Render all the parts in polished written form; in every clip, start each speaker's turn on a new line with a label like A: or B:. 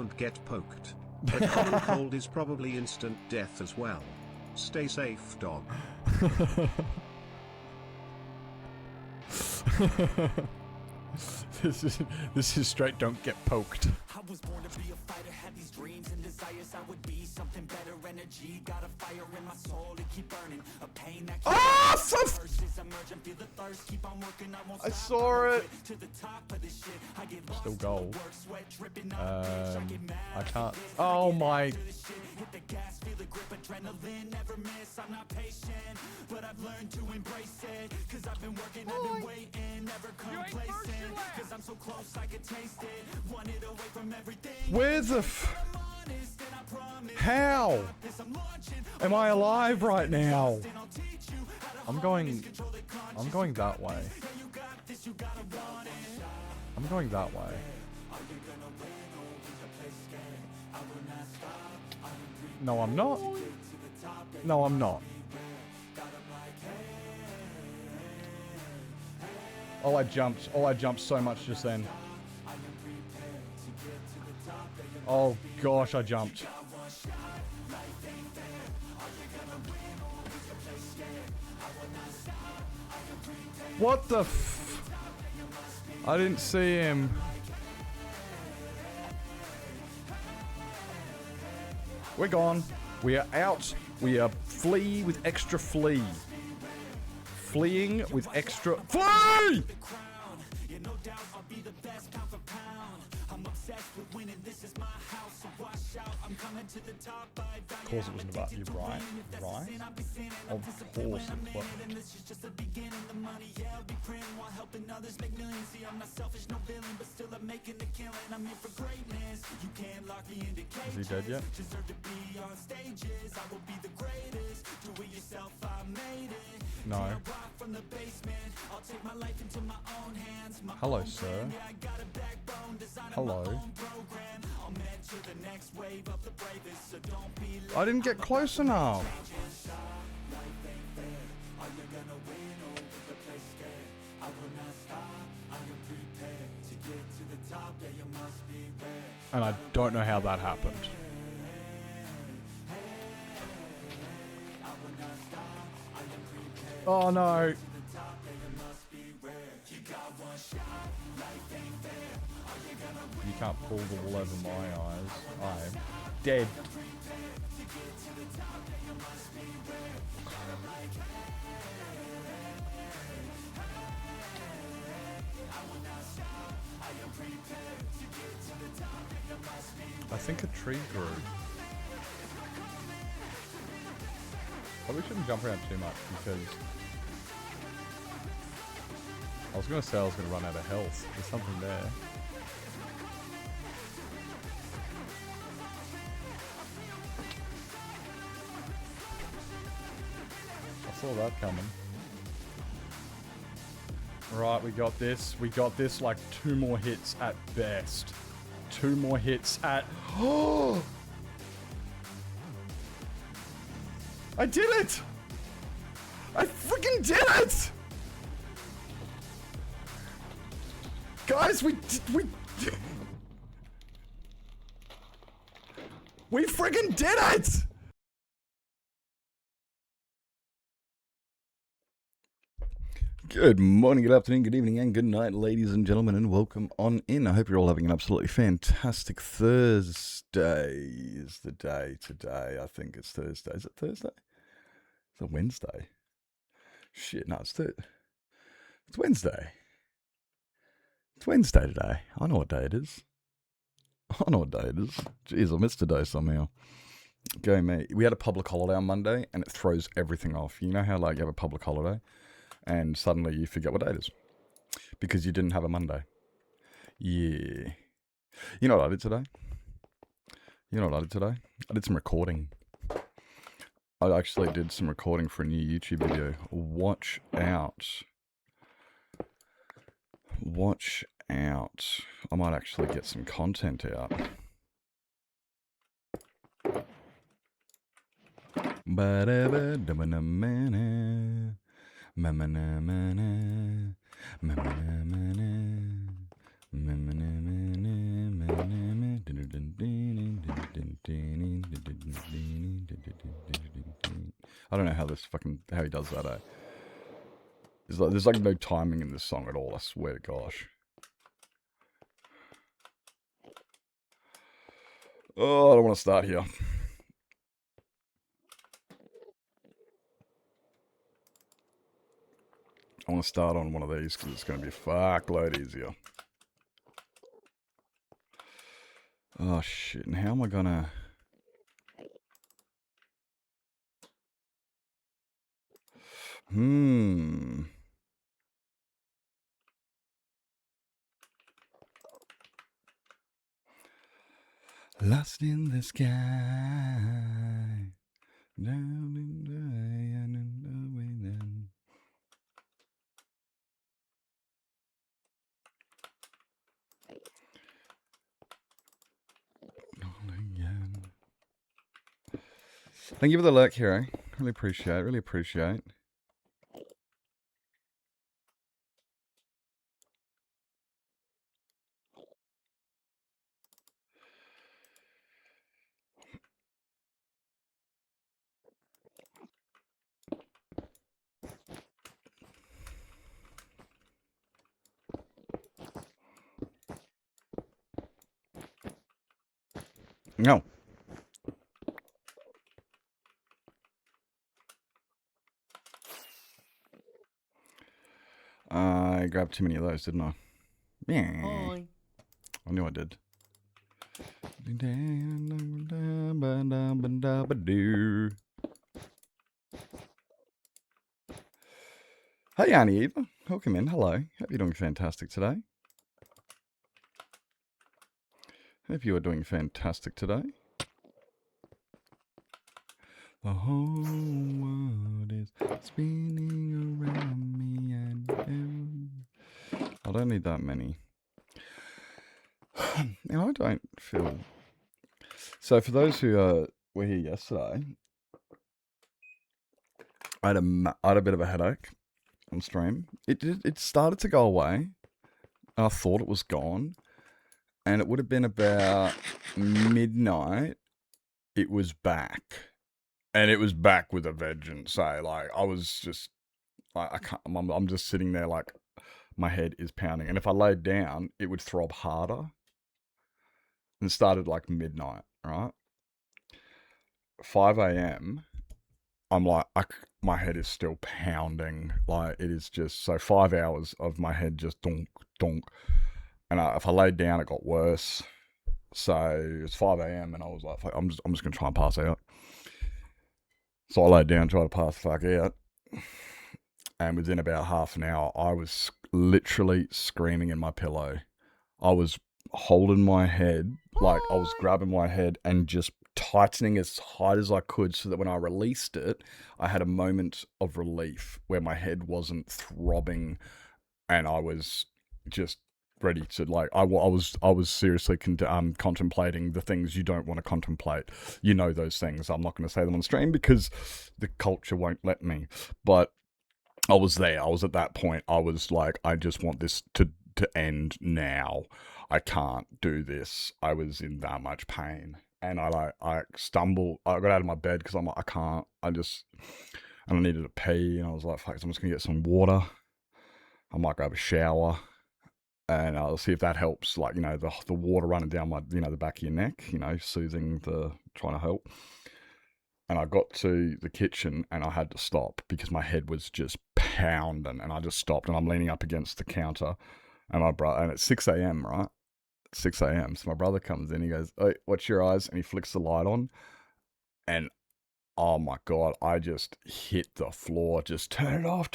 A: don't get poked. A common cold is probably instant death as well. Stay safe, dog.
B: This is straight don't get poked.
C: I was born to be a fighter, had these dreams and desires. I would be something better, energy, got a fire in my soul to keep burning, a pain that keeps emerge and feel the thirst, keep on working, I won't stop.
B: I saw it.
C: To the top of this shit, I get lost,
B: Still gold.
C: work, sweat dripping out of
B: I
C: get mad,
B: can't. Oh my.
C: hit the gas, feel the grip, adrenaline, never miss, I'm not patient, but I've learned to embrace it, cause I've been working, I've been waiting, never complacent, cause I'm so close, I can taste it, want it away from everything.
B: Where the How? Am I alive right now? I'm going that way. I'm going that way. No, I'm not. No, I'm not. Oh, I jumped so much just then. Oh gosh, I jumped. What the f... I didn't see him. We're gone. We are out. We are flee with extra flee. Fleeing with extra... Flee! Of course it wasn't about you, right? Right? Of course it was. Is he dead yet? No. Hello, sir. Hello. I didn't get close enough. And I don't know how that happened. Oh no. You can't pull the wool over my eyes. I am dead. I think a tree grew. Probably shouldn't jump around too much because I was going to say I was going to run out of health. There's something there. I saw that coming. Right, we got this. We got this, like 2 more hits at best. 2 more hits at... Oh! I did it! I freaking did it! Guys, we freaking did it! Good morning, good afternoon, good evening, and good night, ladies and gentlemen, and welcome on in. I hope you're all having an absolutely fantastic Thursday is the day today. I think it's Thursday. Is it Thursday? It's a Wednesday. Shit, no, it's Wednesday. It's Wednesday today. I know what day it is. Jeez, I missed today somehow. Go me. We had a public holiday on Monday, and it throws everything off. You know how, like, you have a public holiday, and suddenly you forget what day it is because you didn't have a Monday. Yeah. You know what I did today? I did some recording. I actually did some recording for a new YouTube video. Watch out. I might actually get some content out. I don't know how how he does that, eh? There's like no timing in this song at all, I swear to gosh. Oh, I don't want to start here. I want to start on one of these because it's going to be a fuckload easier. Oh shit, and how am I gonna... Lost in the sky, down in the way and in the way then. Again. Thank you for the lurk, hero. Really appreciate, really appreciate. No. I grabbed too many of those, didn't I? Yeah.
D: Hi.
B: I knew I did. Hey, Annie Eva. Welcome in. Hello. Hope you're doing fantastic today. Hope you are doing fantastic today. The whole world is spinning around me and I don't need that many. And I don't feel... So for those who were here yesterday, I had a bit of a headache on stream. It started to go away. And I thought it was gone. And it would have been about midnight. It was back. And it was back with a vengeance. So, like, I was just... Like, I can't... I'm just sitting there like... My head is pounding. And if I laid down, it would throb harder. And it started like midnight, right? 5 a.m. I'm like, my head is still pounding. Like, it is just... So 5 hours of my head just donk, donk. And if I laid down, it got worse. So it's 5 a.m. and I was like, I'm just going to try and pass out. So I laid down, tried to pass the fuck out. And within about half an hour, I was literally screaming in my pillow. I was holding my head, like I was grabbing my head and just tightening as tight as I could so that when I released it, I had a moment of relief where my head wasn't throbbing and I was just ready to, like, I was seriously contemplating the things you don't want to contemplate. You know those things. I'm not going to say them on stream because the culture won't let me. But I was there. I was at that point. I was like, I just want this to end now. I can't do this. I was in that much pain. And I stumbled. I got out of my bed because I'm like, I can't. And I needed to pee. And I was like, fuck, I'm just going to get some water. I might grab a shower. And I'll see if that helps. Like, you know, the water running down my, you know, the back of your neck, you know, soothing trying to help. And I got to the kitchen and I had to stop because my head was just pounding. And I just stopped and I'm leaning up against the counter. And and it's 6 a.m., right? 6 a.m. So my brother comes in, he goes, "Hey, watch your eyes." And he flicks the light on. And oh my God, I just hit the floor. Just turn it off,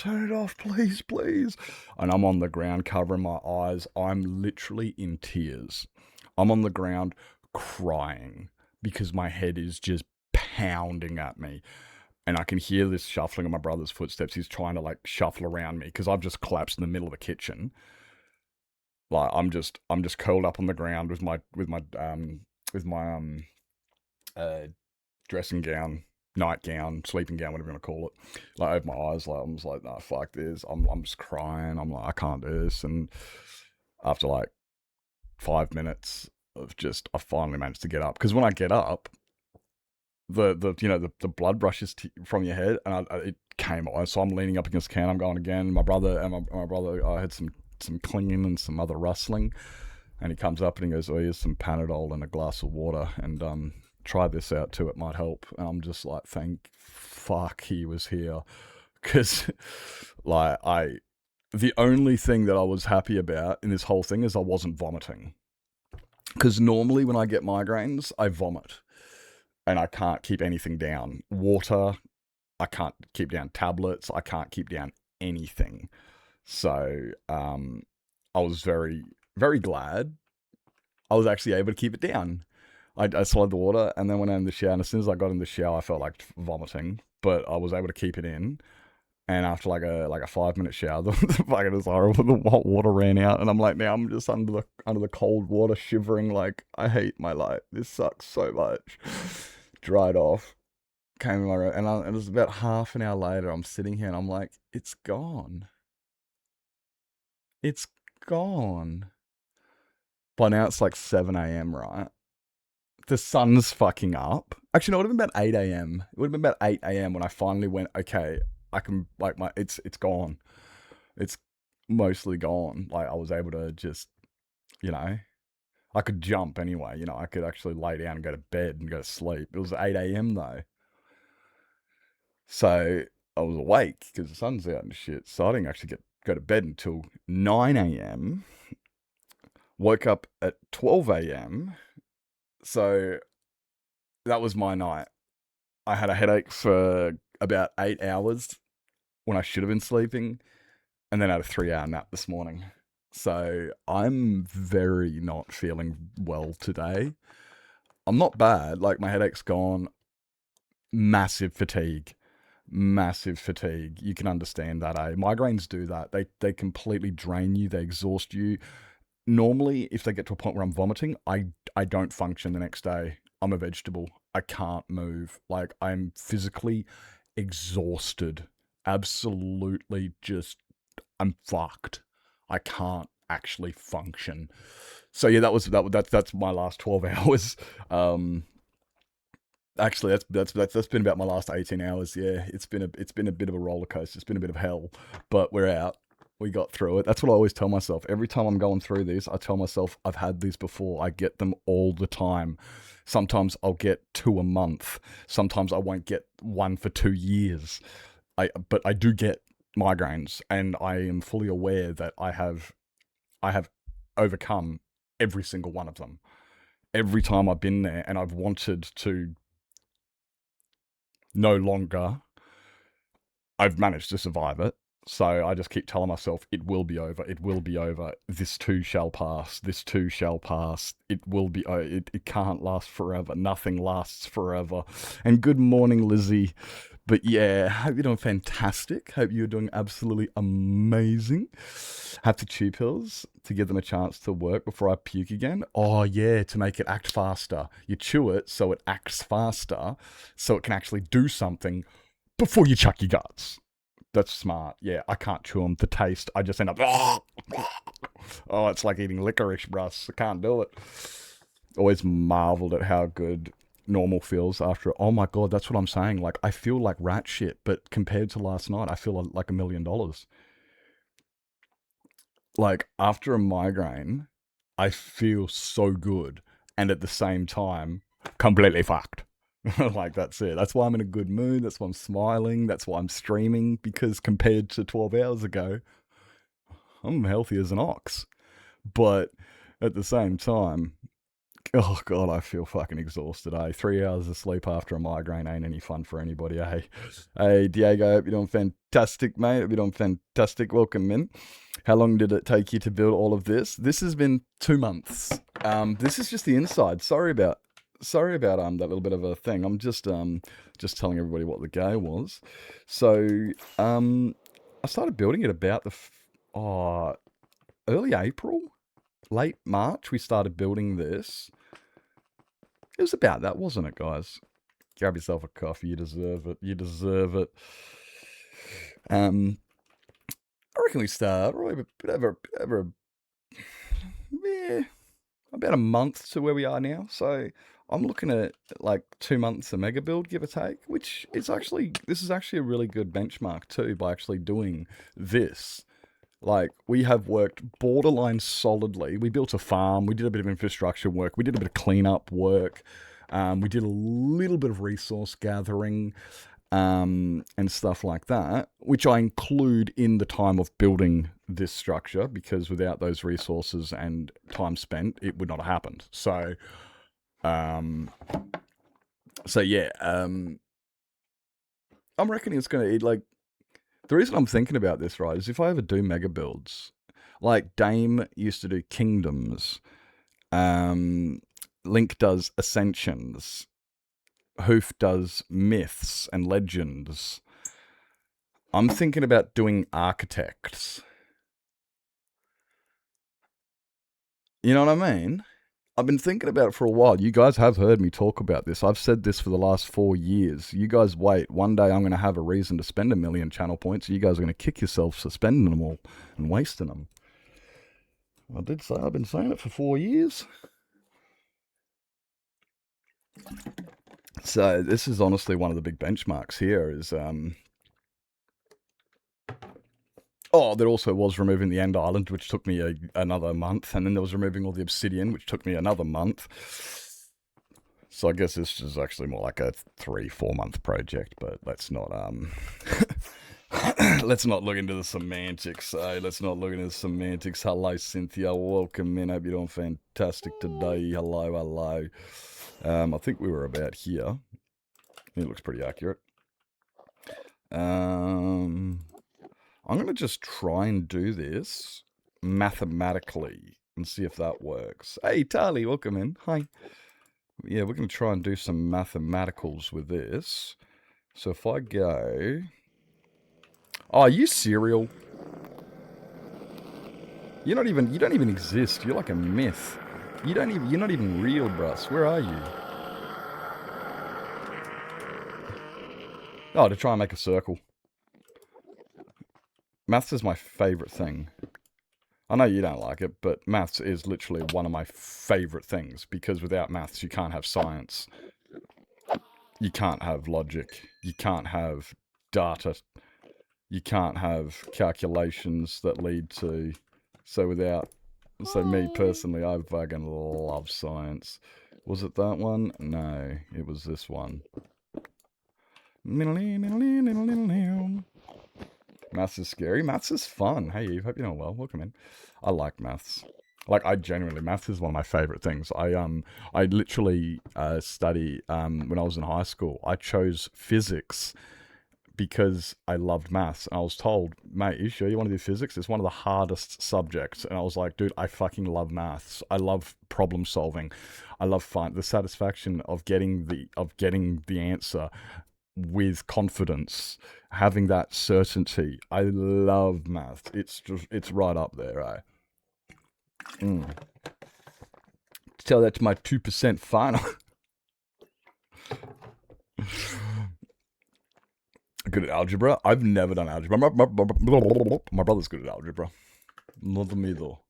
B: please, please. And I'm on the ground covering my eyes. I'm literally in tears. I'm on the ground crying because my head is just pounding at me. And I can hear this shuffling of my brother's footsteps. He's trying to like shuffle around me because I've just collapsed in the middle of the kitchen. Like I'm just curled up on the ground with my dressing gown, nightgown, sleeping gown, whatever you want to call it. Like over my eyes, like I'm just like, no, fuck this. I'm just crying. I'm like, I can't do this. And after like 5 minutes, I finally managed to get up. Because when I get up, the blood rushes from your head, and it came on. So I'm leaning up against the can. I'm going again. My brother, I had some clinging and some other rustling, and he comes up and he goes, "Oh, here's some Panadol and a glass of water, and try this out too. It might help." And I'm just like, thank fuck he was here, because like the only thing that I was happy about in this whole thing is I wasn't vomiting. Because normally when I get migraines, I vomit. And I can't keep anything down. Water, I can't keep down. Tablets, I can't keep down anything. So I was very, very glad I was actually able to keep it down. I swallowed the water and then went in the shower. And as soon as I got in the shower, I felt like vomiting. But I was able to keep it in. And after like a 5-minute shower, the fucking was horrible. The hot water ran out, and I'm like, now I'm just under the cold water, shivering. Like, I hate my life. This sucks so much. Dried off, came in my room, and it was about half an hour later. I'm sitting here, and I'm like, it's gone. It's gone. By now it's like 7 a.m. Right? The sun's fucking up. Actually, no, it would have been about 8 a.m. It would have been about 8 a.m. when I finally went, okay, I can, like, it's gone. It's mostly gone. Like, I was able to just, I could jump anyway. I could actually lay down and go to bed and go to sleep. It was 8 a.m. though. So I was awake because the sun's out and shit. So I didn't actually go to bed until 9 a.m. Woke up at 12 a.m. So that was my night. I had a headache for about 8 hours when I should have been sleeping, and then I had a 3-hour nap this morning. So I'm very not feeling well today. I'm not bad. Like, my headache's gone. Massive fatigue. You can understand that, eh? Migraines do that. They completely drain you. They exhaust you. Normally, if they get to a point where I'm vomiting, I don't function the next day. I'm a vegetable. I can't move. Like, I'm physically exhausted. Absolutely I'm fucked. I can't actually function. So yeah, that's my last 12 hours. Actually, that's been about my last 18 hours. Yeah, it's been a bit of a roller coaster. It's been a bit of hell, but we're out. We got through it. That's what I always tell myself. Every time I'm going through this, I tell myself I've had these before. I get them all the time. Sometimes I'll get 2 a month. Sometimes I won't get 1 for 2 years. But I do get migraines, and I am fully aware that I have overcome every single one of them. Every time I've been there and I've wanted to no longer, I've managed to survive it. So I just keep telling myself, it will be over. It will be over. This too shall pass. This too shall pass. It will be. It can't last forever. Nothing lasts forever. And good morning, Lizzie. But yeah, hope you're doing fantastic. Hope you're doing absolutely amazing. Have to chew pills to give them a chance to work before I puke again. Oh yeah, to make it act faster. You chew it so it acts faster, so it can actually do something before you chuck your guts. That's smart. Yeah, I can't chew them. The taste, I just end up, oh, it's like eating licorice, bruss. I can't do it. Always marveled at how good normal feels after. Oh my God, that's what I'm saying. Like, I feel like rat shit, but compared to last night, I feel like $1 million. Like, after a migraine, I feel so good, and at the same time, completely fucked. Like, that's it. That's why I'm in a good mood. That's why I'm smiling. That's why I'm streaming, because compared to 12 hours ago, I'm healthy as an ox. But at the same time, oh God, I feel fucking exhausted, eh? 3 hours of sleep after a migraine ain't any fun for anybody, eh? Hey, Diego, hope you're doing fantastic, mate. Hope you're doing fantastic. Welcome in. How long did it take you to build all of this? This has been 2 months. This is just the inside. Sorry about that little bit of a thing. I'm just telling everybody what the go was. So I started building it about early April, late March. We started building this. It was about that, wasn't it, guys? Grab yourself a coffee. You deserve it. You deserve it. I reckon we start probably a bit over yeah, about a month to where we are now. So I'm looking at like 2 months a mega build, give or take, which is actually, this is actually a really good benchmark too by actually doing this. Like, we have worked borderline solidly. We built a farm, we did a bit of infrastructure work, we did a bit of cleanup work, we did a little bit of resource gathering, and stuff like that, which I include in the time of building this structure, because without those resources and time spent, it would not have happened. So, yeah, I'm reckoning it's going to, like, the reason I'm thinking about this, right, is if I ever do mega builds, like Dame used to do Kingdoms, Link does Ascensions, Hoof does Myths and Legends, I'm thinking about doing Architects. You know what I mean? I've been thinking about it for a while. You guys have heard me talk about this. I've said this for the last 4 years. You guys wait. One day I'm going to have a reason to spend 1 million channel points. You guys are going to kick yourselves for spending them all and wasting them. I did say I've been saying it for 4 years. So this is honestly one of the big benchmarks here is... Oh, there also was removing the End Island, which took me another month. And then there was removing all the Obsidian, which took me another month. So I guess this is actually more like a 3-4 month project, but let's not let's not look into the semantics. Let's not look into the semantics. Hello, Cynthia. Welcome in. Hope you're doing fantastic today. Hello, hello. I think we were about here. It looks pretty accurate. I'm going to just try and do this mathematically and see if that works. Hey, Tali, welcome in. Hi. Yeah, we're going to try and do some mathematicals with this. So if I go... Oh, you Serial? You don't even exist. You're like a myth. You're not even real, bruss. Where are you? Oh, to try and make a circle. Maths is my favourite thing. I know you don't like it, but maths is literally one of my favourite things, because without maths you can't have science. You can't have logic. You can't have data. You can't have calculations that lead to... So me personally, I fucking love science. Was it that one? No, it was this one. Maths is scary. Maths is fun. Hey Eve, hope you're doing well. Welcome in. I like maths. Like, I genuinely, maths is one of my favourite things. I literally study, when I was in high school, I chose physics because I loved maths. And I was told, mate, you sure you want to do physics? It's one of the hardest subjects. And I was like, dude, I fucking love maths. I love problem solving. I love the satisfaction of getting the answer with confidence, having that certainty. I love math. It's right up there, right? Tell that to my 2% final. Good at algebra? I've never done algebra. My brother's good at algebra. Not me though.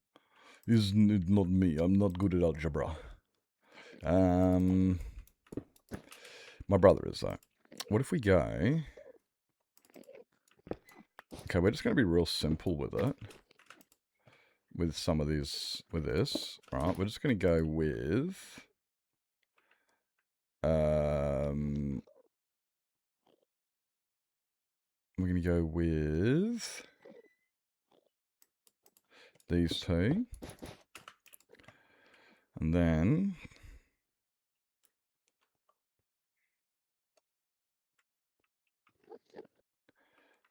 B: He's not me. I'm not good at algebra. My brother is though. What if we go... Okay, we're just going to be real simple with it. With some of these... With this. Right, we're just going to go with... We're going to go with... these two. And then...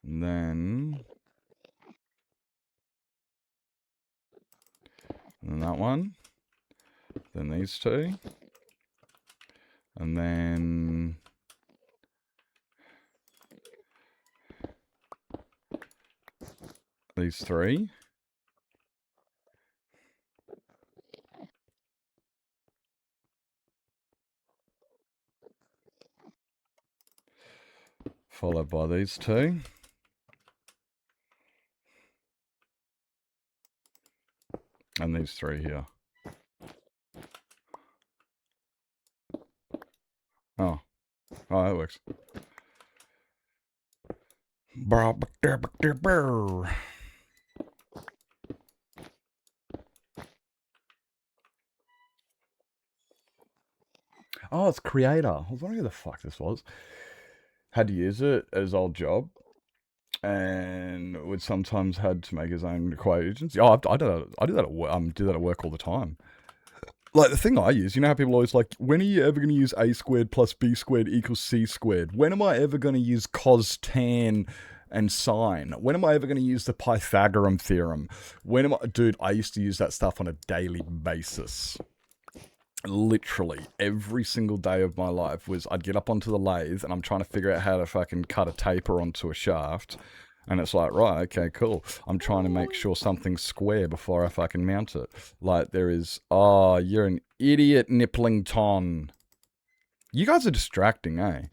B: And then that one. Then these two. And then these three. Followed by these two. And these three here. Oh, that works. Oh, it's Creator. I was wondering who the fuck this was. Had to use it at his old job, and would sometimes had to make his own equations. Oh, I do that at work. Do that at work all the time. Like the thing I use, you know how people always like, when are you ever going to use a squared plus b squared equals c squared? When am I ever going to use cos, tan, and sine? When am I ever going to use the Pythagorean theorem? Dude, I used to use that stuff on a daily basis. Literally every single day of my life was I'd get up onto the lathe and I'm trying to figure out how to fucking cut a taper onto a shaft. And it's like, right, okay, cool. I'm trying to make sure something's square before I fucking mount it. Like there is, oh, you're an idiot, Nipplington. You guys are distracting, eh?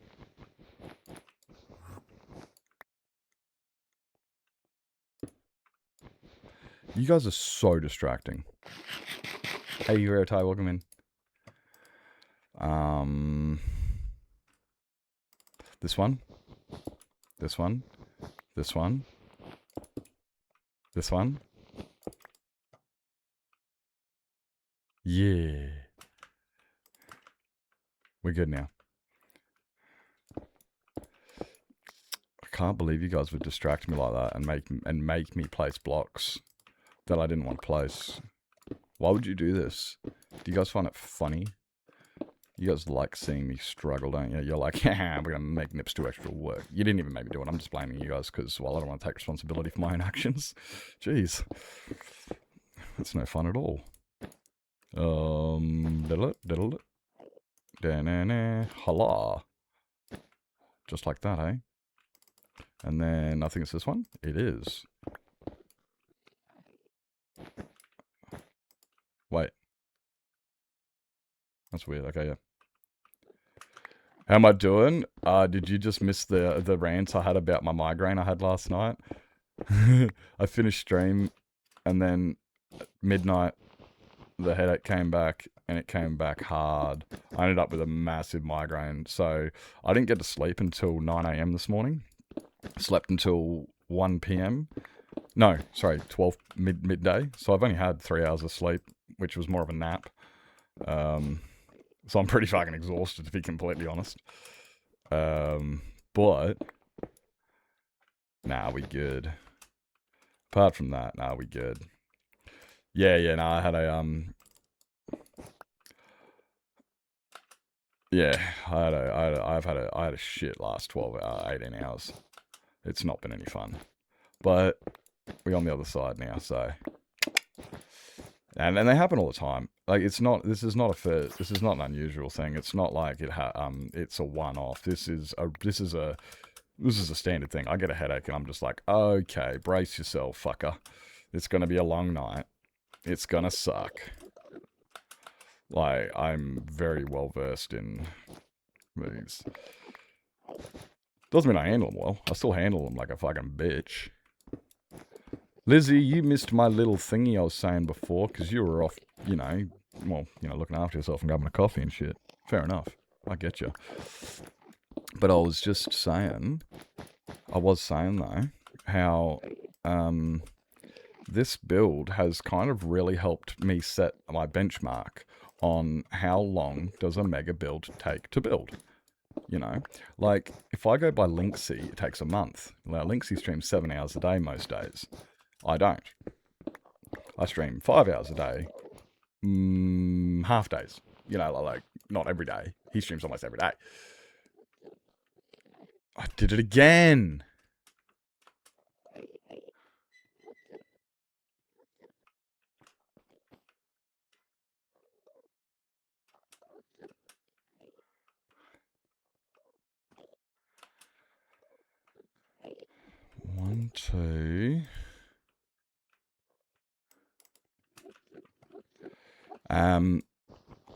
B: You guys are so distracting. Hey, you're Ty, welcome in. This one. This one. This one. This one. Yeah. We're good now. I can't believe you guys would distract me like that and make me place blocks that I didn't want to place. Why would you do this? Do you guys find it funny? You guys like seeing me struggle, don't you? You're like, yeah, we're going to make Nips do extra work. You didn't even make me do it. I'm just blaming you guys because, well, I don't want to take responsibility for my own actions. Jeez. That's no fun at all. Diddle it. Da-na-na. Holla. Just like that, eh? And then, I think it's this one. It is. Wait. That's weird. Okay, yeah. How am I doing? Did you just miss the rant I had about my migraine I had last night? I finished stream, and then midnight, the headache came back, and it came back hard. I ended up with a massive migraine, so I didn't get to sleep until 9 a.m. this morning. Slept until 1 p.m. No, sorry, 12 midday. So I've only had 3 hours of sleep, which was more of a nap. So I'm pretty fucking exhausted, to be completely honest. But nah, we good. Apart from that, nah, we good. Yeah, nah, I had a yeah, I had a shit last 18 hours. It's not been any fun. But we're on the other side now, so. And they happen all the time. Like this is not an unusual thing. It's not like it's a one-off. This is a standard thing. I get a headache and I'm just like, okay, brace yourself, fucker. It's gonna be a long night. It's gonna suck. Like, I'm very well versed in these. Doesn't mean I handle them well. I still handle them like a fucking bitch. Lizzie, you missed my little thingy I was saying before, because you were off, looking after yourself and grabbing a coffee and shit. Fair enough. I get you. But I was just saying, though, how this build has kind of really helped me set my benchmark on how long does a mega build take to build. You know, like if I go by Linksy, it takes a month. Now, Linksy streams 7 hours a day most days. I don't. I stream 5 hours a day, half days. You know, like not every day. He streams almost every day. I did it again. One, two.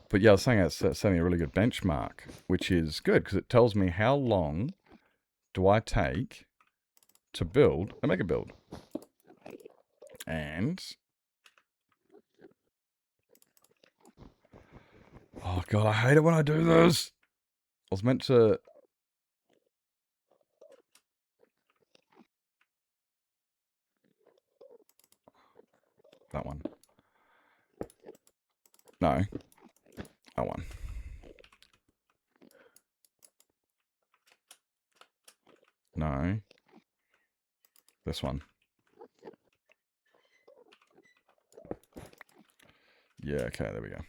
B: But yeah, I was saying it's setting a really good benchmark, which is good because it tells me how long do I take to build a mega build. And oh god, I hate it when I do this. was meant to... That one. No. That one. No. This one. Yeah, okay, there we go.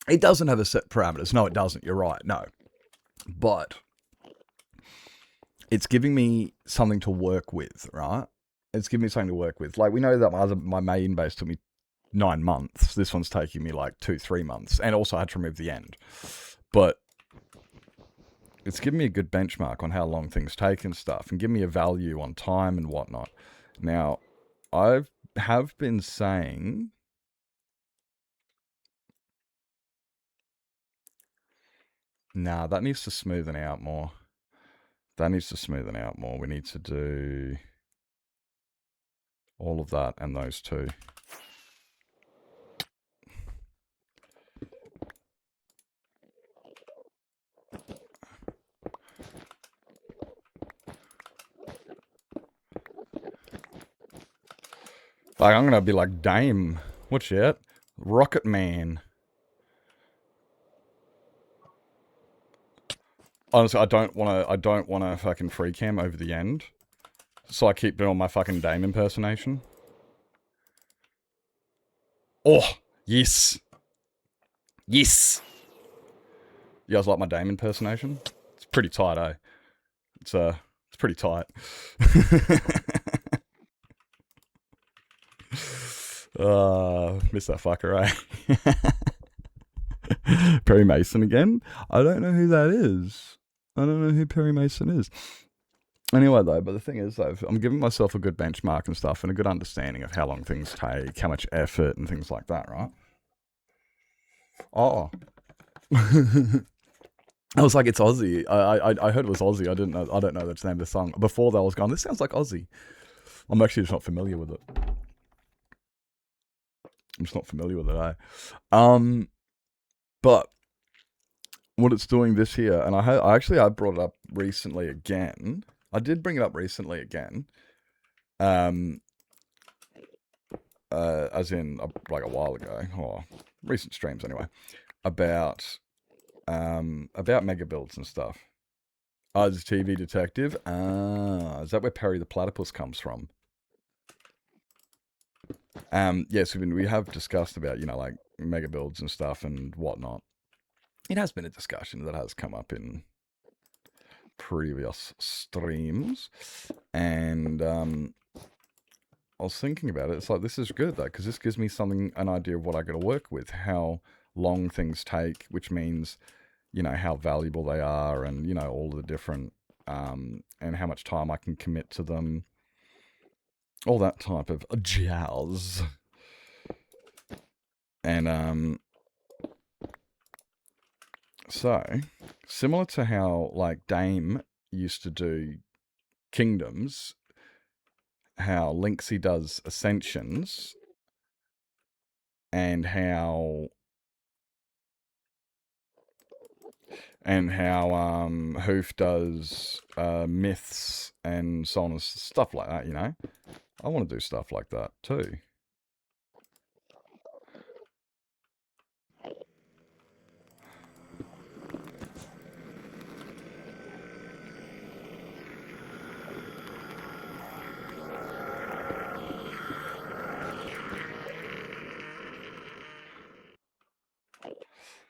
B: It doesn't have a set parameters. No, it doesn't. You're right. No. But it's giving me something to work with, right? It's giving me something to work with. Like, we know that my main base took me 9 months. This one's taking me like 2-3 months. And also I had to remove the end. But it's giving me a good benchmark on how long things take and stuff, and give me a value on time and whatnot. Now, I have been saying... Nah, that needs to smoothen out more. That needs to smoothen out more. We need to do all of that and those two. Like, I'm gonna be like, Dame, what's it? Rocket Man. Honestly, I don't wanna fucking free cam over the end. So I keep doing my fucking Dame impersonation. Oh, yes. Yes. You guys like my Dame impersonation? It's pretty tight, eh? It's pretty tight. Miss that fucker, eh? Perry Mason again? I don't know who that is. I don't know who Perry Mason is. Anyway, though, but the thing is, though, I'm giving myself a good benchmark and stuff, and a good understanding of how long things take, how much effort, and things like that, right? Oh. I was like, it's Aussie. I heard it was Aussie. I don't know that's the name of the song. Before that, I was going, this sounds like Aussie. I'm actually just not familiar with it. I'm just not familiar with it, eh? But what it's doing this here, and I brought it up recently again. I did bring it up recently again. As in, like a while ago, or recent streams anyway, about mega builds and stuff. Oh, it's TV Detective. Is that where Perry the Platypus comes from? Yes, we have discussed about, you know, like mega builds and stuff and whatnot. It has been a discussion that has come up in previous streams, and I was thinking about it. It's like, this is good though, because this gives me an idea of what I got to work with, how long things take, which means, you know, how valuable they are, and, you know, all the different and how much time I can commit to them, all that type of jazz. And so, similar to how, like, Dame used to do Kingdoms, how Linksy does Ascensions, and how Hoof does Myths and so on and stuff like that, you know? I want to do stuff like that too.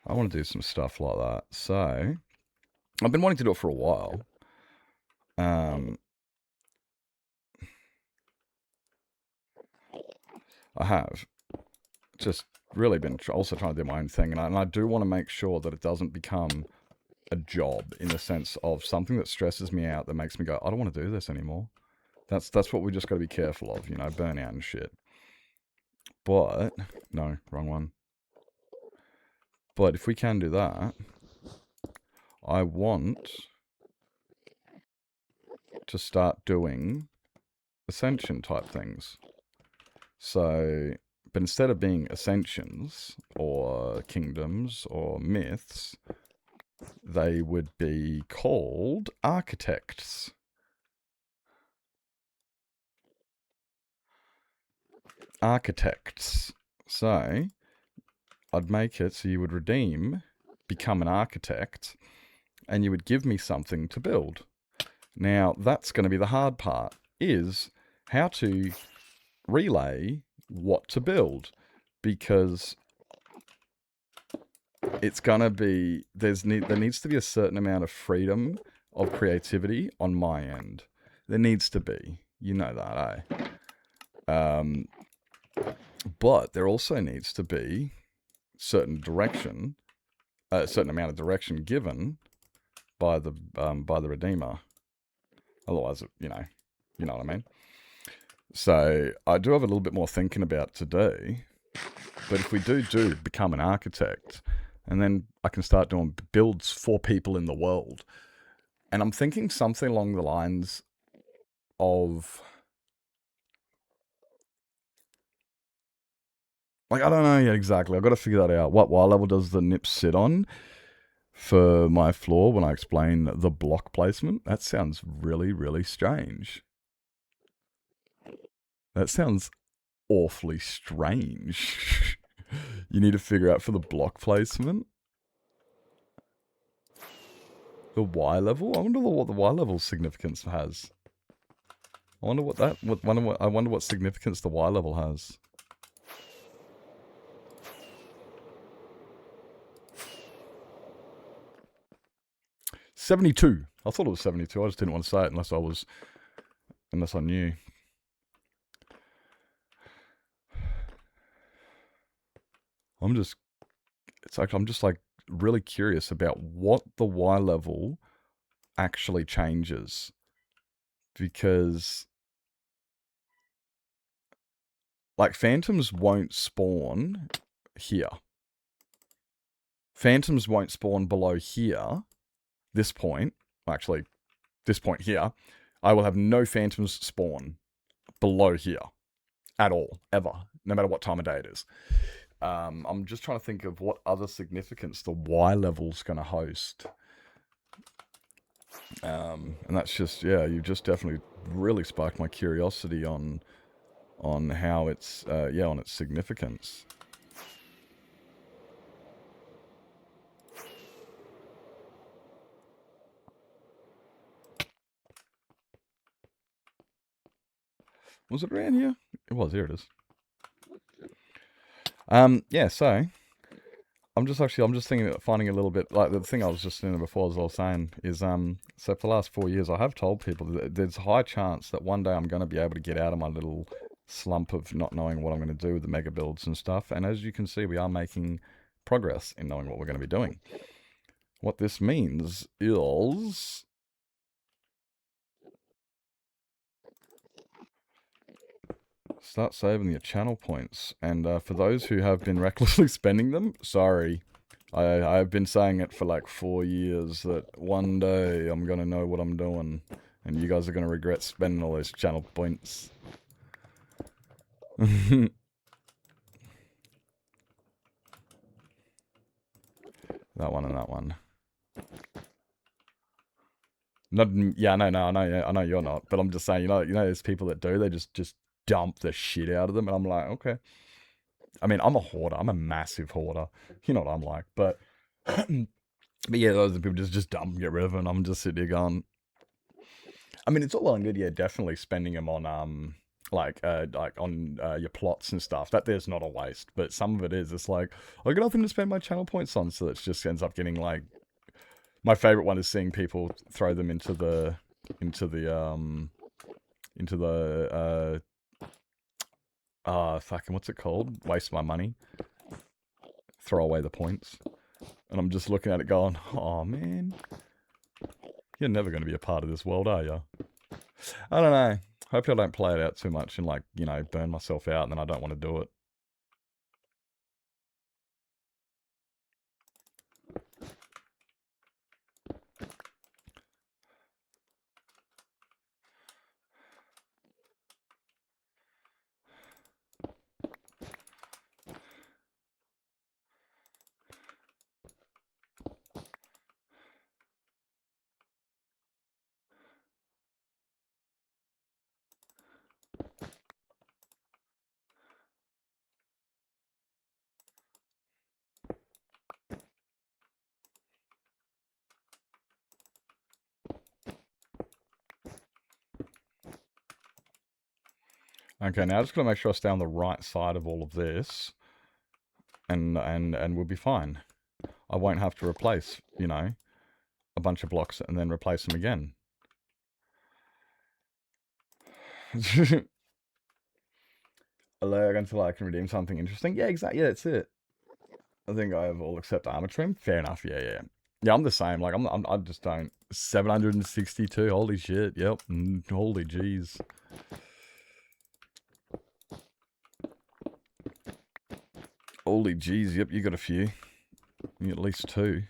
B: I want to do some stuff like that. So, I've been wanting to do it for a while. I have just really been also trying to do my own thing, and I do want to make sure that it doesn't become a job, in the sense of something that stresses me out, that makes me go, I don't want to do this anymore. That's what we just got to be careful of, you know, burnout and shit. But, no, wrong one. But if we can do that, I want to start doing Ascension type things. So, But instead of being ascensions or kingdoms or myths, they would be called architects. Architects. So I'd make it so you would redeem, become an architect, and you would give me something to build. Now, that's going to be the hard part, is how to relay what to build, because it's going to be, there needs to be a certain amount of freedom of creativity on my end. There needs to be. You know that, eh? But there also needs to be certain direction, a certain amount of direction given by the Redeemer. Otherwise, you know what I mean. So I do have a little bit more thinking about to do. But if we do become an architect, and then I can start doing builds for people in the world, and I'm thinking something along the lines of, like, I don't know yet exactly. I've got to figure that out. What Y level does the NIP sit on for my floor when I explain the block placement? That sounds really, really strange. That sounds awfully strange. You need to figure out for the block placement. The Y level? I wonder what the Y level significance has. I wonder what significance the Y level has. $72. I thought it was 72. I just didn't want to say it unless I knew. I'm just like really curious about what the Y level actually changes, because like phantoms won't spawn here. Phantoms won't spawn below here. This point, actually, this point here, I will have no phantoms spawn below here at all, ever, no matter what time of day it is. I'm just trying to think of what other significance the Y level's going to host. And that's just, yeah, you just definitely really sparked my curiosity on how it's, on its significance. Was it around here? It was, here it is. Yeah, so I'm just thinking about finding a little bit, like the thing I was just saying before, as I was saying, is so for the last 4 years I have told people that there's a high chance that one day I'm going to be able to get out of my little slump of not knowing what I'm going to do with the mega builds and stuff. And as you can see, we are making progress in knowing what we're going to be doing. What this means is start saving your channel points. And for those who have been recklessly spending them, sorry. I've been saying it for like 4 years that one day I'm going to know what I'm doing. And you guys are going to regret spending all those channel points. That one and that one. Not, yeah, I know you're not. But I'm just saying, you know, there's people that do. They just dump the shit out of them, and I'm like, okay. I mean, I'm a hoarder. I'm a massive hoarder. You know what I'm like. But yeah, those people just dump and get rid of it, and I'm just sitting here going, I mean, it's all well and good, yeah, definitely spending them on on your plots and stuff. That there's not a waste, but some of it is. It's like, I got nothing to spend my channel points on, so it just ends up getting like. My favorite one is seeing people throw them into the fucking, what's it called? Waste my money. Throw away the points. And I'm just looking at it going, oh man. You're never going to be a part of this world, are you? I don't know. Hope I don't play it out too much and like, you know, burn myself out and then I don't want to do it. Okay, now I just gotta make sure I stay on the right side of all of this. And we'll be fine. I won't have to replace, you know, a bunch of blocks and then replace them again. Alert until I can redeem something interesting. Yeah, exactly. Yeah, that's it. I think I have all except armor trim. Fair enough. Yeah, yeah. Yeah, I'm the same. Like, I just don't. 762. Holy shit. Yep. Holy jeez. Holy jeez. Yep, you got a few. You got at least 2.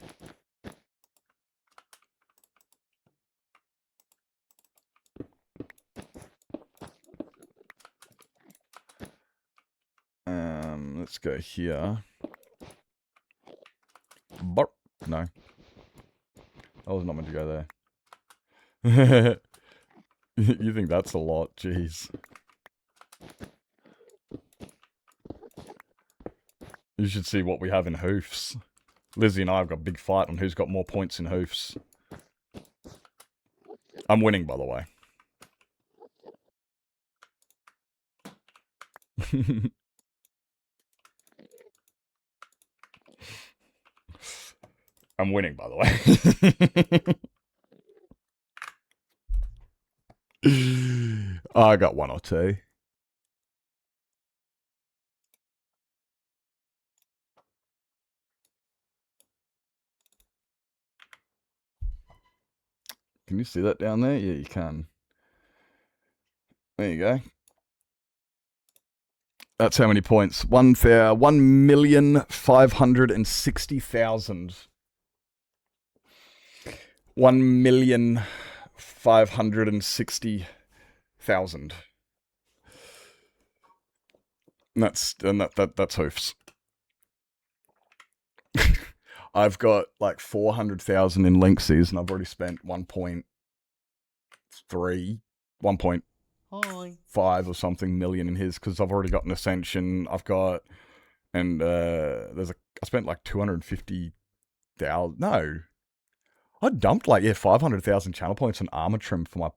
B: Let's go here. Burp. No. I was not meant to go there. You think that's a lot? Jeez. You should see what we have in hoofs. Lizzie and I have got a big fight on who's got more points in hoofs. I'm winning, by the way. I'm winning, by the way. I got 1 or 2. Can you see that down there? Yeah, you can. There you go. That's how many points. 1,560,000. 1,560,000. That's hoofs. I've got like 400,000 in Linksies, and I've already spent 1.3, 1.5 or something million in his, because I've already got an Ascension. I've got, and I spent like 250,000. No, I dumped like 500,000 channel points on armor trim for my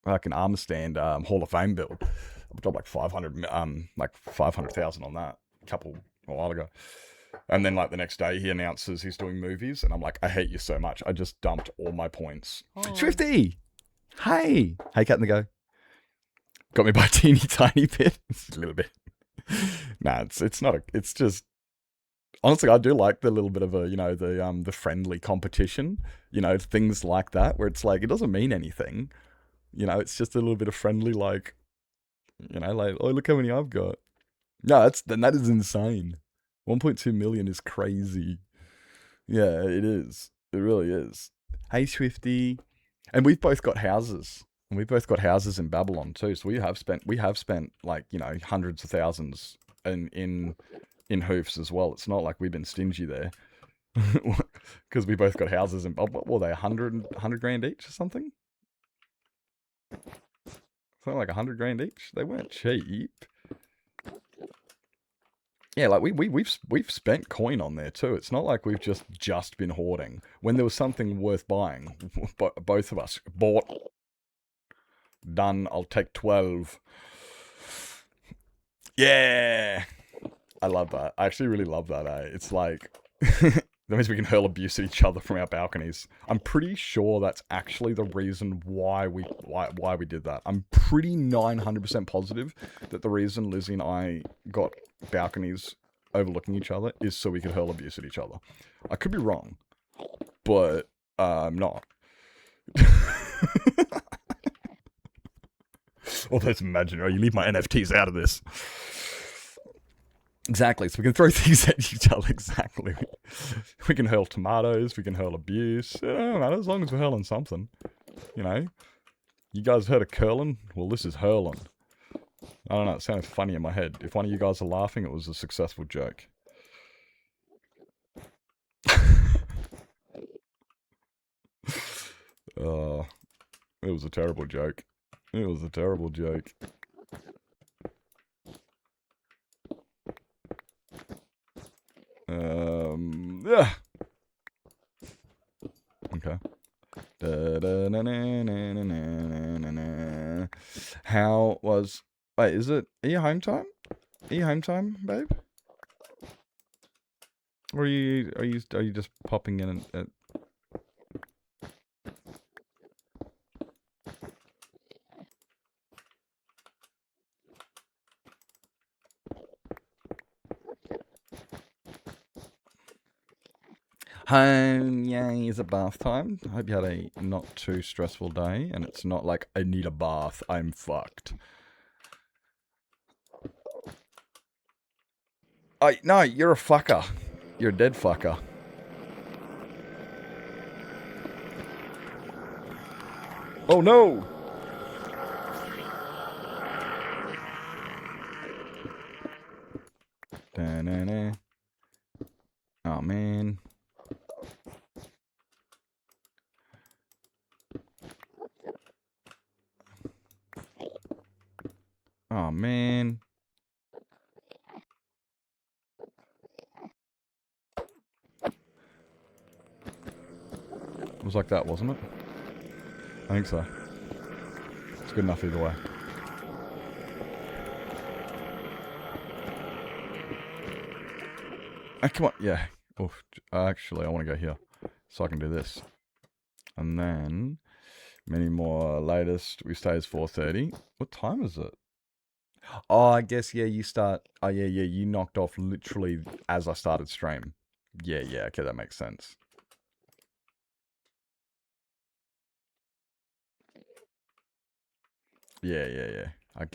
B: like an armor stand Hall of Fame build. I dropped like 500,000 on that a while ago. And then like the next day he announces he's doing movies, and I'm like, I hate you so much. I just dumped all my points. Oh. Swifty! Hey! Hey, Cat in the Go. Got me by a teeny tiny bit. It's a little bit. Nah, it's not it's just, honestly, I do like the little bit of a, you know, the friendly competition, you know, things like that, where it's like, it doesn't mean anything. You know, it's just a little bit of friendly, like, you know, like, oh, look how many I've got. No, that is insane. 1.2 million is crazy. Yeah, it is. It really is. Hey, Swifty. And we've both got houses. And we've both got houses in Babylon too. So we have spent like, you know, hundreds of thousands in hoofs as well. It's not like we've been stingy there. Because we both got houses in, what were they, 100 grand each or something? Something like 100 grand each. They weren't cheap. Yeah, like we've spent coin on there too. It's not like we've just been hoarding. When there was something worth buying, both of us bought. Done. I'll take 12. Yeah, I love that. I actually really love that. It's like that means we can hurl abuse at each other from our balconies. I'm pretty sure that's actually the reason why we did that. I'm pretty 900% positive that the reason Lizzie and I got balconies overlooking each other is so we could hurl abuse at each other. I could be wrong, but I'm not. Although it's imaginary, you leave my NFTs out of this. Exactly, so we can throw things at each other, exactly. We can hurl tomatoes, we can hurl abuse. It don't matter, as long as we're hurling something. You know? You guys heard of curling? Well, this is hurling. I don't know, it sounds funny in my head. If one of you guys are laughing, it was a successful joke. It was a terrible joke. It was a terrible joke. Yeah. Okay. How was... Wait, is it... Are you home time? Are you home time, babe? Or are you just popping in and... Home, yay, is it bath time? I hope you had a not too stressful day, and it's not like, I need a bath, I'm fucked. No, you're a fucker. You're a dead fucker. Oh no! Da-na-na. Oh man. Oh man. It was like that, wasn't it? I think so. It's good enough either way. Oh, come on, yeah. Oof. Actually, I want to go here. So I can do this. And then, many more latest. We stay as 4:30. What time is it? Oh, I guess, yeah, you start... Oh, yeah, you knocked off literally as I started stream. Yeah, okay, that makes sense. Yeah. I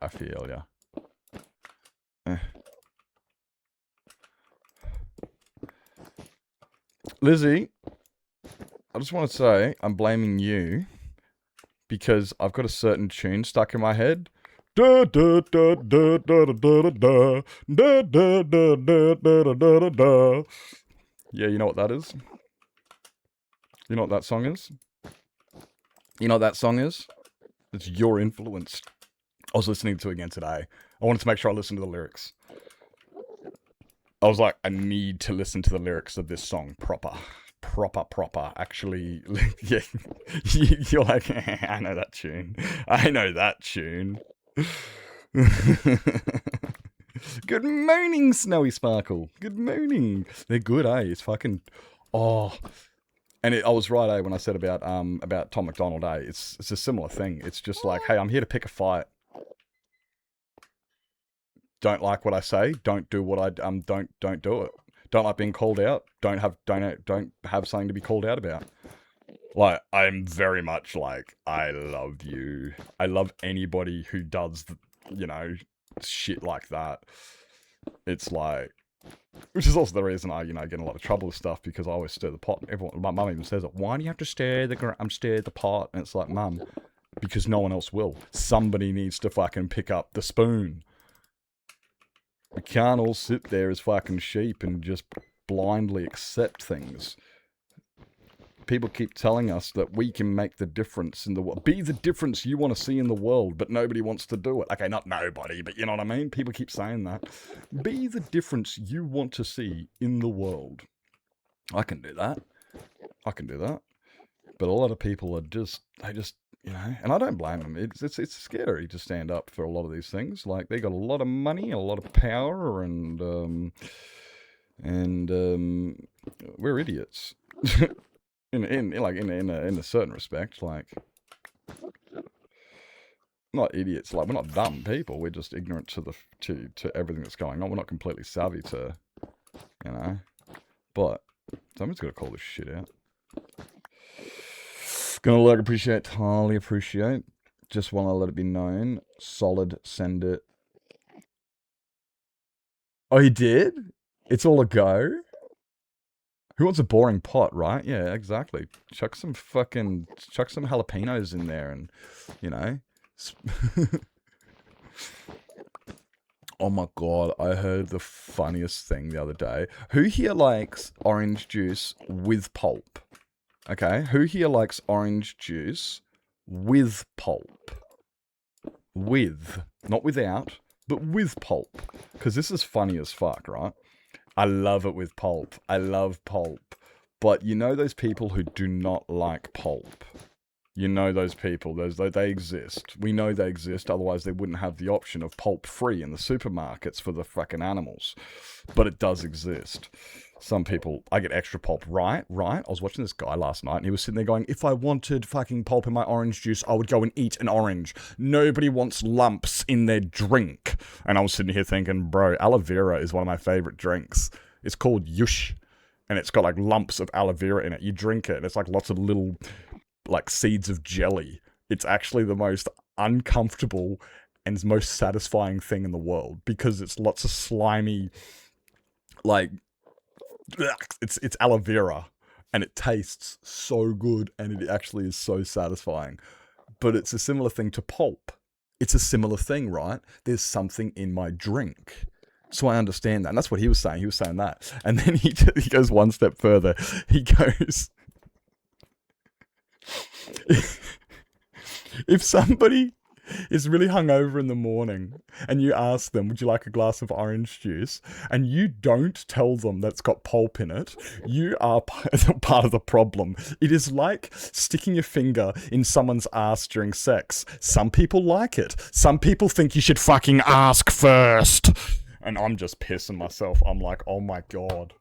B: feel, yeah. Lizzie, I just want to say, I'm blaming you because I've got a certain tune stuck in my head. Da da da da da da da da da da da da da da. Yeah, you know what that is? You know what that song is? You know what that song is? It's Your Influence. I was listening to it again today. I wanted to make sure I listened to the lyrics. I was like, I need to listen to the lyrics of this song proper. Actually, yeah, you're like, I know that tune. Good morning, Snowy Sparkle. Good morning. They're good, eh? It's fucking... Oh... And I was right, when I said about Tom McDonald, It's a similar thing. It's just like, hey, I'm here to pick a fight. Don't like what I say. Don't do what I don't do it. Don't like being called out. Don't have something to be called out about. Like, I'm very much like, I love you. I love anybody who does, shit like that. It's like, which is also the reason I, get in a lot of trouble with stuff, because I always stir the pot. My mum even says it. Why do you have to stir the pot? And it's like, Mum, because no one else will. Somebody needs to fucking pick up the spoon. We can't all sit there as fucking sheep and just blindly accept things. People keep telling us that we can make the difference in the world. Be the difference you want to see in the world, but nobody wants to do it. Okay, not nobody, but you know what I mean? People keep saying that. Be the difference you want to see in the world. I can do that. But a lot of people are just, and I don't blame them. It's scary to stand up for a lot of these things. Like, they got a lot of money, a lot of power, and we're idiots. In a certain respect, like, not idiots, like, we're not dumb people, we're just ignorant to everything that's going on. We're not completely savvy to, but someone's got to call this shit out. Gonna highly appreciate, just want to let it be known, solid, send it. Oh, he did? It's all a go? Who wants a boring pot, right? Yeah, exactly. Chuck some jalapenos in there and, Oh my god, I heard the funniest thing the other day. Who here likes orange juice with pulp? Okay, who here likes orange juice with pulp? With. Not without, but with pulp. Because this is funny as fuck, right? I love it with pulp. I love pulp. But you know those people who do not like pulp? You know those people. They exist. We know they exist. Otherwise, they wouldn't have the option of pulp free in the supermarkets for the fucking animals. But it does exist. Some people, I get extra pulp. Right. I was watching this guy last night, and he was sitting there going, if I wanted fucking pulp in my orange juice, I would go and eat an orange. Nobody wants lumps in their drink. And I was sitting here thinking, bro, aloe vera is one of my favorite drinks. It's called Yush, and it's got like lumps of aloe vera in it. You drink it, and it's like lots of little like seeds of jelly. It's actually the most uncomfortable and most satisfying thing in the world because it's lots of slimy, like, it's aloe vera, and it tastes so good, and it actually is so satisfying. But it's a similar thing to pulp. It's a similar thing, right? There's something in my drink. So I understand that. And that's what he was saying. He was saying that. And then he goes one step further. He goes, if somebody is really hungover in the morning and you ask them, would you like a glass of orange juice? And you don't tell them that it's got pulp in it, you are part of the problem. It is like sticking your finger in someone's ass during sex. Some people like it. Some people think you should fucking ask first. And I'm just pissing myself. I'm like, oh my God.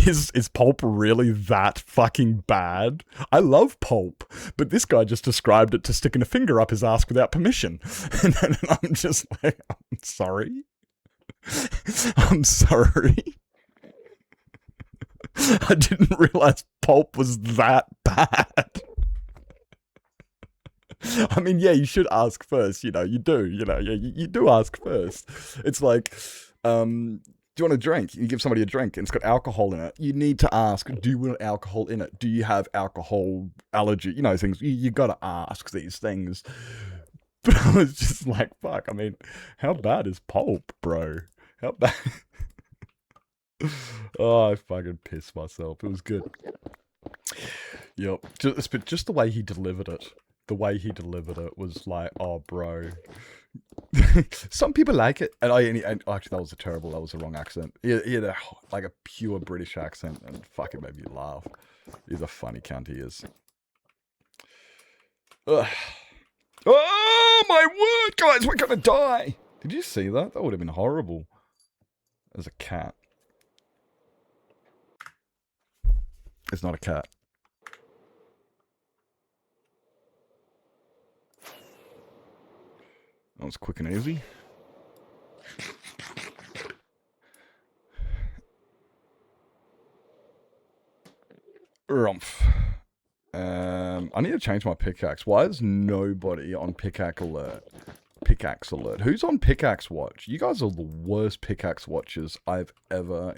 B: Is pulp really that fucking bad? I love pulp, but this guy just described it to sticking a finger up his ass without permission. And I'm just like, I'm sorry. I'm sorry. I didn't realize pulp was that bad. I mean, yeah, you should ask first, you do, you do ask first. It's like, do you want a drink? You give somebody a drink and it's got alcohol in it. You need to ask, do you want alcohol in it? Do you have alcohol allergy? Things, you gotta ask these things. But I was just like, fuck, I mean, how bad is pulp, bro? How bad? Oh, I fucking pissed myself. It was good. Yep. Just the way he delivered it. The way he delivered it was like, oh, bro. Some people like it. And actually, that was the wrong accent. He had a pure British accent, and fucking made me laugh. He's a funny cunt, he is. Ugh. Oh, my word, guys, we're gonna die. Did you see that? That would have been horrible. There's a cat. It's not a cat. That was quick and easy. Rumph. I need to change my pickaxe. Why is nobody on pickaxe alert? Pickaxe alert. Who's on pickaxe watch? You guys are the worst pickaxe watchers I've ever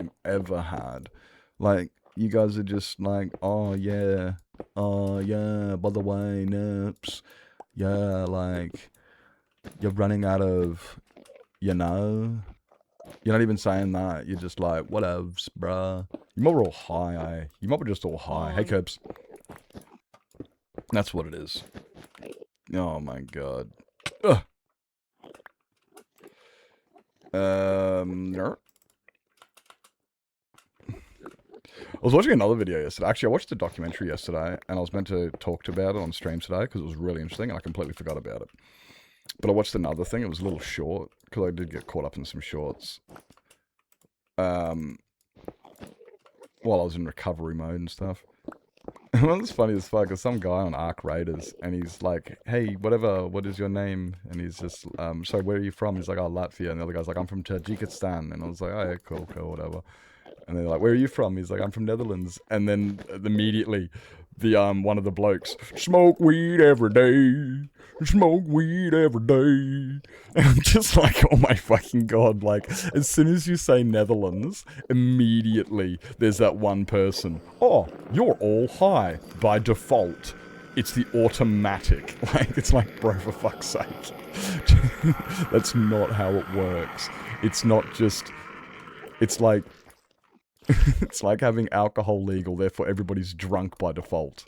B: had. Like, you guys are just like, oh yeah, by the way, nerps. Yeah, like, you're running out of, You're not even saying that. You're just like, whatevs, bruh. You mob are all high, You mob are just all high. Hey, Curbs. That's what it is. Oh my god. Ugh. I was watching another video yesterday. Actually, I watched a documentary yesterday, and I was meant to talk about it on stream today because it was really interesting, and I completely forgot about it. But I watched another thing. It was a little short because I did get caught up in some shorts. While I was in recovery mode and stuff. And one was funny as fuck is some guy on Ark Raiders, and he's like, hey, whatever, what is your name? And he's just, so where are you from? He's like, oh, Latvia. And the other guy's like, I'm from Tajikistan. And I was like, oh, yeah, cool, whatever. And they're like, where are you from? He's like, I'm from Netherlands. And then immediately, the one of the blokes, smoke weed every day. Smoke weed every day. And I'm just like, oh my fucking god. Like, as soon as you say Netherlands, immediately there's that one person. Oh, you're all high. By default, it's the automatic. Like, it's like, bro, for fuck's sake. That's not how it works. It's not just, it's like, it's like having alcohol legal, therefore everybody's drunk by default.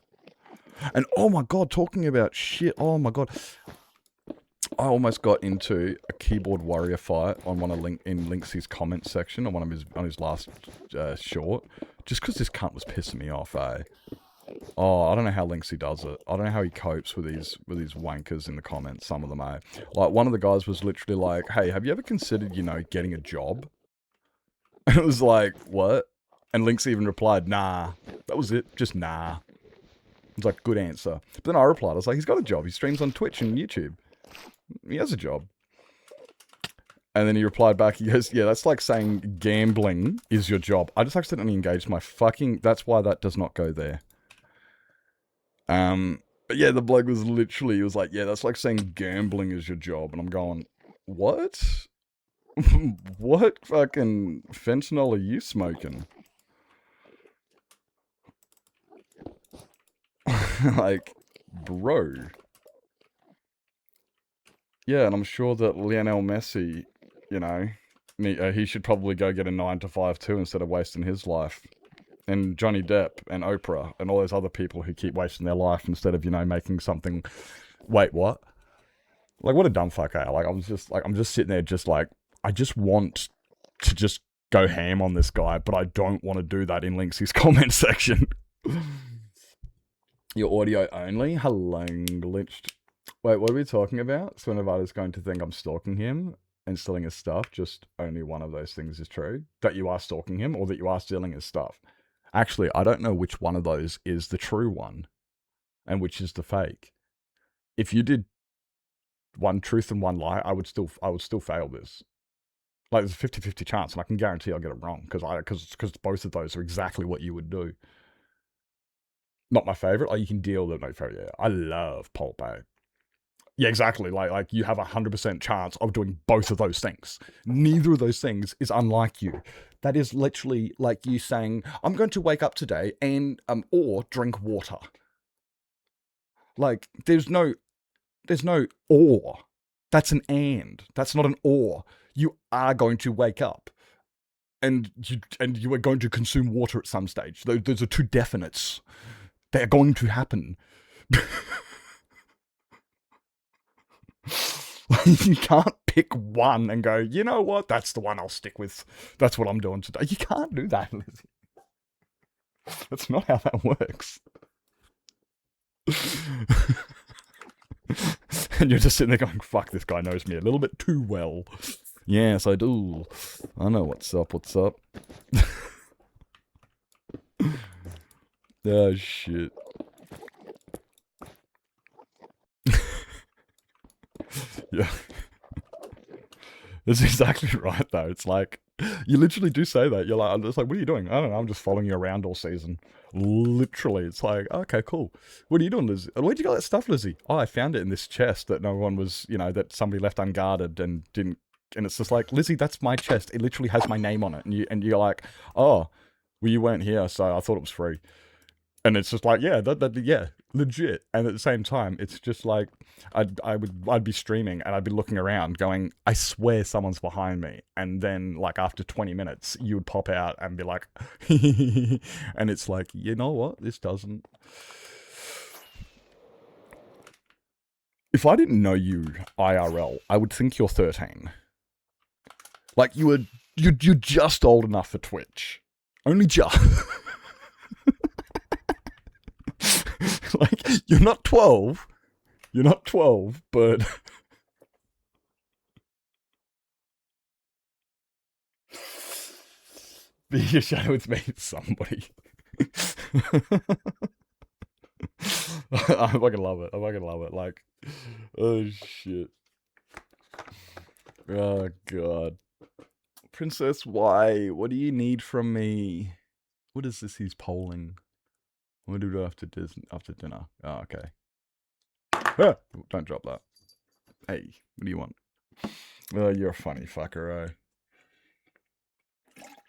B: And oh my god, talking about shit, oh my god. I almost got into a keyboard warrior fight on one of Linksy's comments section on his last short. Just because this cunt was pissing me off, eh? Oh, I don't know how Linksy does it. I don't know how he copes with these wankers in the comments. Some of them are. Like, one of the guys was literally like, hey, have you ever considered, you know, getting a job? And it was like, what? And Linksy even replied, nah. That was it. Just nah. It's like, good answer. But then I replied, I was like, he's got a job. He streams on Twitch and YouTube. He has a job. And then he replied back, he goes, yeah, that's like saying gambling is your job. I just accidentally engaged my fucking... That's why that does not go there. But yeah, the bloke was literally, he was like, yeah, that's like saying gambling is your job. And I'm going, what? What fucking fentanyl are you smoking? Like, bro. Yeah, and I'm sure that Lionel Messi, you know, he should probably go get a 9-to-5 too instead of wasting his life. And Johnny Depp and Oprah and all those other people who keep wasting their life instead of, you know, making something... Wait, what? Like, what a dumb fuck, eh? Like, I'm just sitting there just like, I just want to just go ham on this guy, but I don't want to do that in Linksy's comment section. Your audio only? Hello, glitched. Wait, what are we talking about? Swinavada's going to think I'm stalking him and stealing his stuff. Just only one of those things is true. That you are stalking him or that you are stealing his stuff. Actually, I don't know which one of those is the true one and which is the fake. If you did one truth and one lie, I would still fail this. Like, there's a 50-50 chance, and I can guarantee I'll get it wrong because both of those are exactly what you would do. Not my favorite. Oh, you can deal with my favorite. Yeah, I love Pulp A. Yeah, exactly. Like you have 100% chance of doing both of those things. Neither of those things is unlike you. That is literally like you saying, I'm going to wake up today and or drink water. Like, there's no or. That's an and. That's not an or. You are going to wake up. And you are going to consume water at some stage. Those are two definites. They're going to happen. You can't pick one and go, you know what? That's the one I'll stick with. That's what I'm doing today. You can't do that, Lizzie. That's not how that works. And you're just sitting there going, fuck, this guy knows me a little bit too well. Yes, I do. I know what's up, Oh, shit. Yeah. That's exactly right, though. It's like, you literally do say that. You're like, I'm just like, what are you doing? I don't know, I'm just following you around all season. Literally, it's like, okay, cool. What are you doing, Lizzie? Where'd you get that stuff, Lizzie? Oh, I found it in this chest that no one was, you know, that somebody left unguarded and didn't. And it's just like, Lizzie, that's my chest. It literally has my name on it. And you're like, oh, well, you weren't here, so I thought it was free. And it's just like, yeah, yeah, legit. And at the same time, it's just like, I'd be streaming and I'd be looking around going, I swear someone's behind me. And then like after 20 minutes, you would pop out and be like, and it's like, you know what? This doesn't. If I didn't know you IRL, I would think you're 13. Like you're just old enough for Twitch. Only just. Like, you're not 12. You're not 12, but... Be your shadow with me, somebody. I fucking love it. I fucking love it. Like, oh, shit. Oh, God. Princess Y, what do you need from me? What is this he's polling? What do we do after dinner? Oh, okay. Ah, don't drop that. Hey, what do you want? Oh, you're a funny fucker, eh?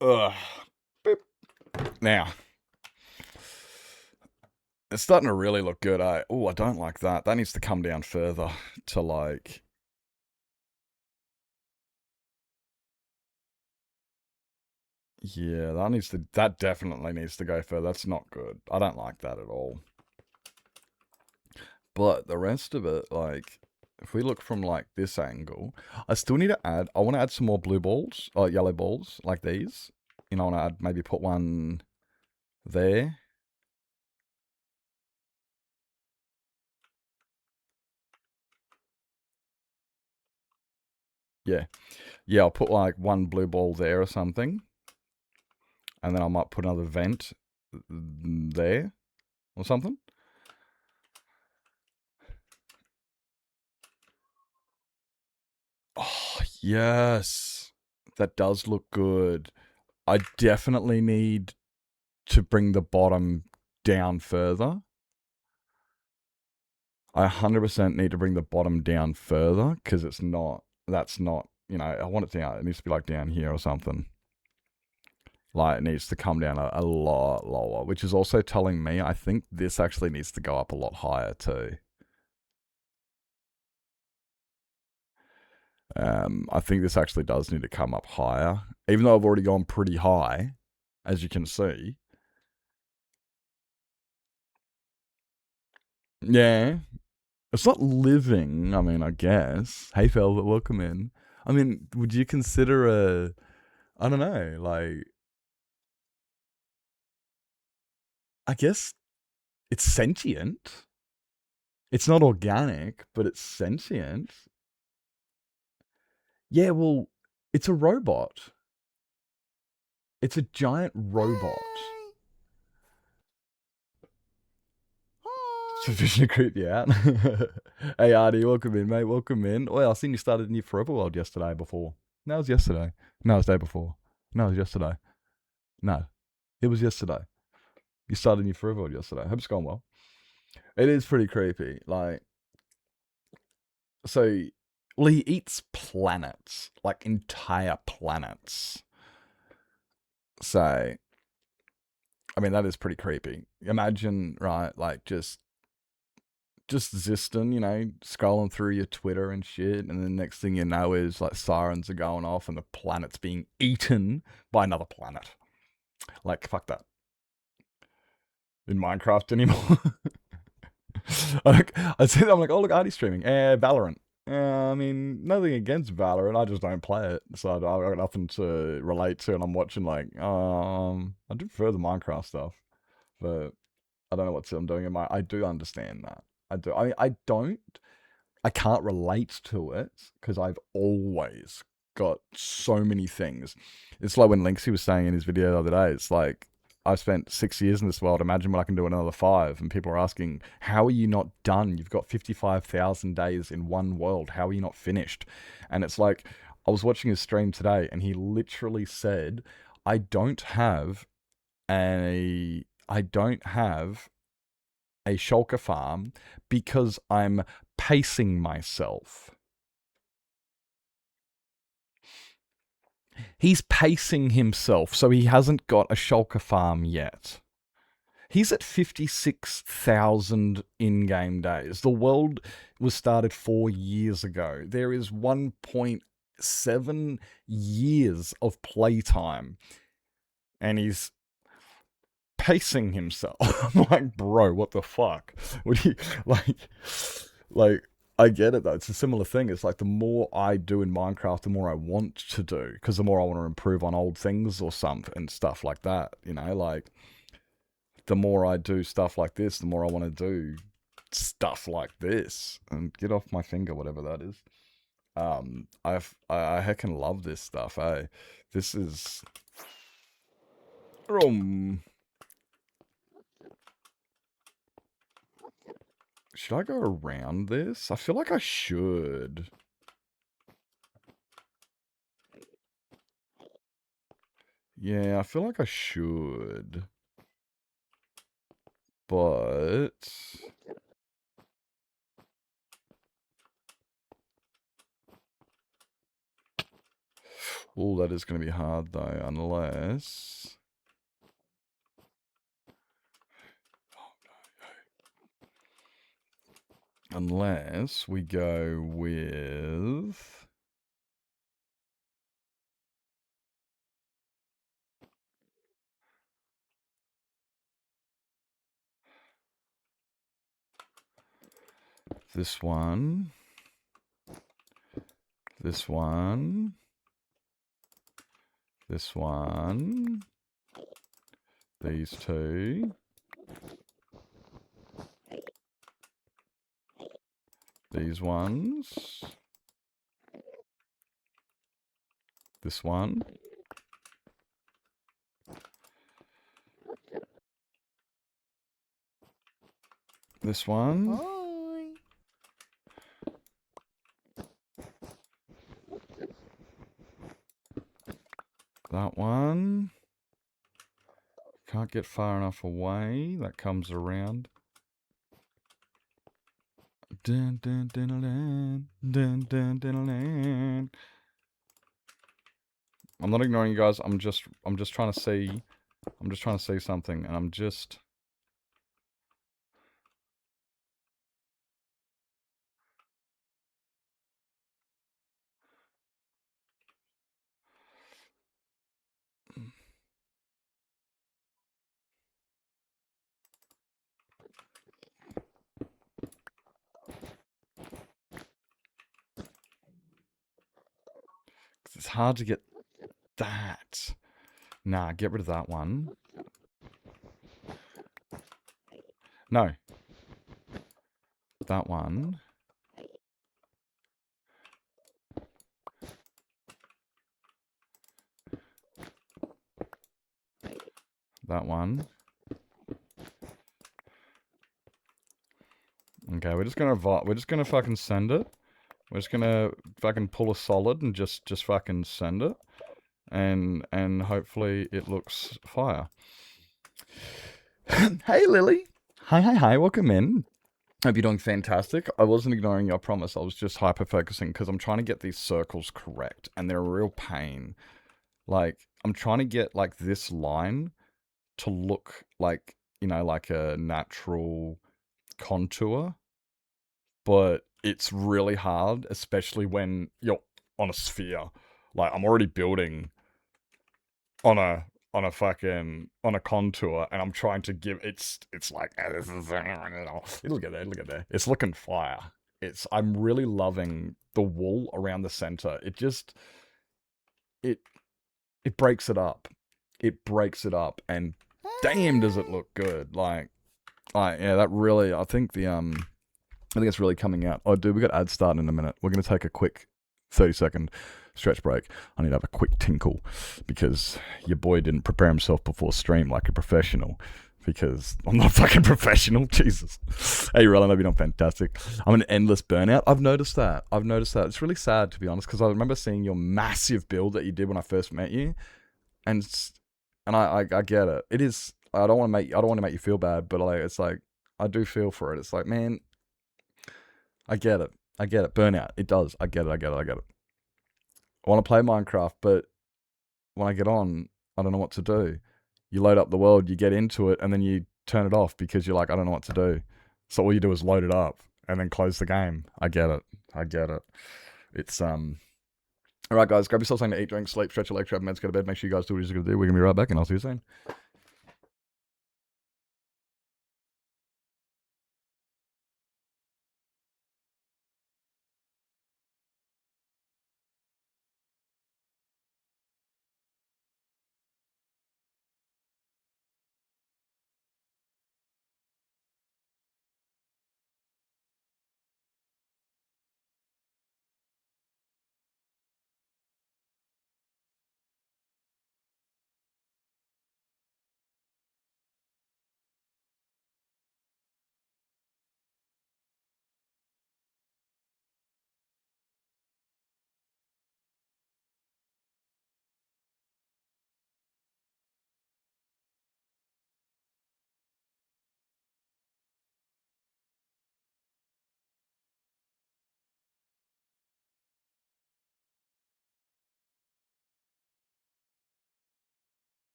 B: Ugh. Boop. Now. It's starting to really look good, eh? Oh, I don't like that. That needs to come down further to like... Yeah, that definitely needs to go further. That's not good. I don't like that at all. But the rest of it, like, if we look from like this angle, I still need to add, I want to add some more blue balls, or yellow balls, like these. You know, I want to maybe put one there. Yeah. Yeah, I'll put like one blue ball there or something. And then I might put another vent there or something. Oh, yes. That does look good. I definitely need to bring the bottom down further. I 100% need to bring the bottom down further because it's not, that's not, you know, I want it down. It needs to be like down here or something. Like it needs to come down a lot lower, which is also telling me I think this actually needs to go up a lot higher too. I think this actually does need to come up higher, even though I've already gone pretty high, as you can see. Yeah. It's not living, I mean, I guess. Hey, Velvet, welcome in. I mean, would you consider I don't know, like, I guess it's sentient. It's not organic, but it's sentient. Yeah, well, it's a robot. It's a giant robot. Sufficient to creep you out. Hey, Artie, welcome in, mate. Welcome in. Well, I seen you started a new Forever World yesterday before. No, it was yesterday. No, it was the day before. No, it was yesterday. No, it was yesterday. You started a new Forever World yesterday. Hope it's gone well. It is pretty creepy. Like, so, well, he eats planets, like entire planets. So, I mean, that is pretty creepy. Imagine, right, like just Ziston, you know, scrolling through your Twitter and shit, and the next thing you know is like sirens are going off and the planet's being eaten by another planet. Like, fuck that. In Minecraft anymore. I said, I'm like, oh, look, Artie's streaming. Valorant. I mean, nothing against Valorant, I just don't play it, so I've got nothing to relate to, and I'm watching like, I do prefer the Minecraft stuff, but I don't know what I'm doing in my. I do understand that. I do. I mean, I can't relate to it because I've always got so many things. It's like when Linksy was saying in his video the other day, it's like, I've spent 6 years in this world. Imagine what I can do in another 5. And people are asking, how are you not done? You've got 55,000 days in one world. How are you not finished? And it's like, I was watching his stream today and he literally said, I don't have a shulker farm because I'm pacing myself. He's pacing himself, so he hasn't got a shulker farm yet. He's at 56,000 in-game days. The world was started 4 years ago. There is 1.7 years of playtime. And he's pacing himself. I'm like, bro, what the fuck? Would he like I get it though. It's a similar thing. It's like the more I do in Minecraft, the more I want to do, because the more I want to improve on old things or something and stuff like that. You know, like the more I do stuff like this, the more I want to do stuff like this. And get off my finger, whatever that is. I heckin' love this stuff. This is. Should I go around this? I feel like I should. Yeah, I feel like I should. But... oh, that is going to be hard though, unless... unless we go with... this one. This one. This one. These two. These ones. This one. This one.
D: Hi.
B: That one. Can't get far enough away. That comes around. Dun, dun, dun, dun, dun, dun, dun, dun, dun. I'm not ignoring you guys. I'm just trying to see. I'm just trying to see something, and I'm just. It's hard to get that. Nah, get rid of that one. No. That one. That one. Okay, we're just gonna fucking send it. We're just gonna fucking pull a solid and just fucking send it. And hopefully it looks fire. Hey Lily. Hi, welcome in. Hope you're doing fantastic. I wasn't ignoring you, I promise. I was just hyper-focusing because I'm trying to get these circles correct, and they're a real pain. Like, I'm trying to get, like, this line to look like, you know, like a natural contour, but it's really hard, especially when you're on a sphere. Like, I'm already building on a contour, and I'm trying to give it's like it'll get there. It's looking fire. I'm really loving the wool around the center. It breaks it up. It breaks it up, and damn does it look good. Like yeah, that really, I think it's really coming out. Oh dude, we got ads starting in a minute. We're gonna take a quick 30-second stretch break. I need to have a quick tinkle because your boy didn't prepare himself before stream like a professional, because I'm not a fucking professional. Jesus. Hey Roland, I hope you're doing fantastic. I'm an endless burnout. I've noticed that. It's really sad, to be honest, because I remember seeing your massive build that you did when I first met you, and I get it. It is. I don't want to make you feel bad, but like it's like I do feel for it. It's like, man, I get it. Burnout. It does. I get it. I want to play Minecraft, but when I get on, I don't know what to do. You load up the world, you get into it, and then you turn it off because you're like, I don't know what to do. So all you do is load it up and then close the game. I get it. It's all right, guys. Grab yourself something to eat, drink, sleep, stretch your legs, grab meds, go to bed. Make sure you guys do what you're gonna do. We're gonna be right back, and I'll see you soon.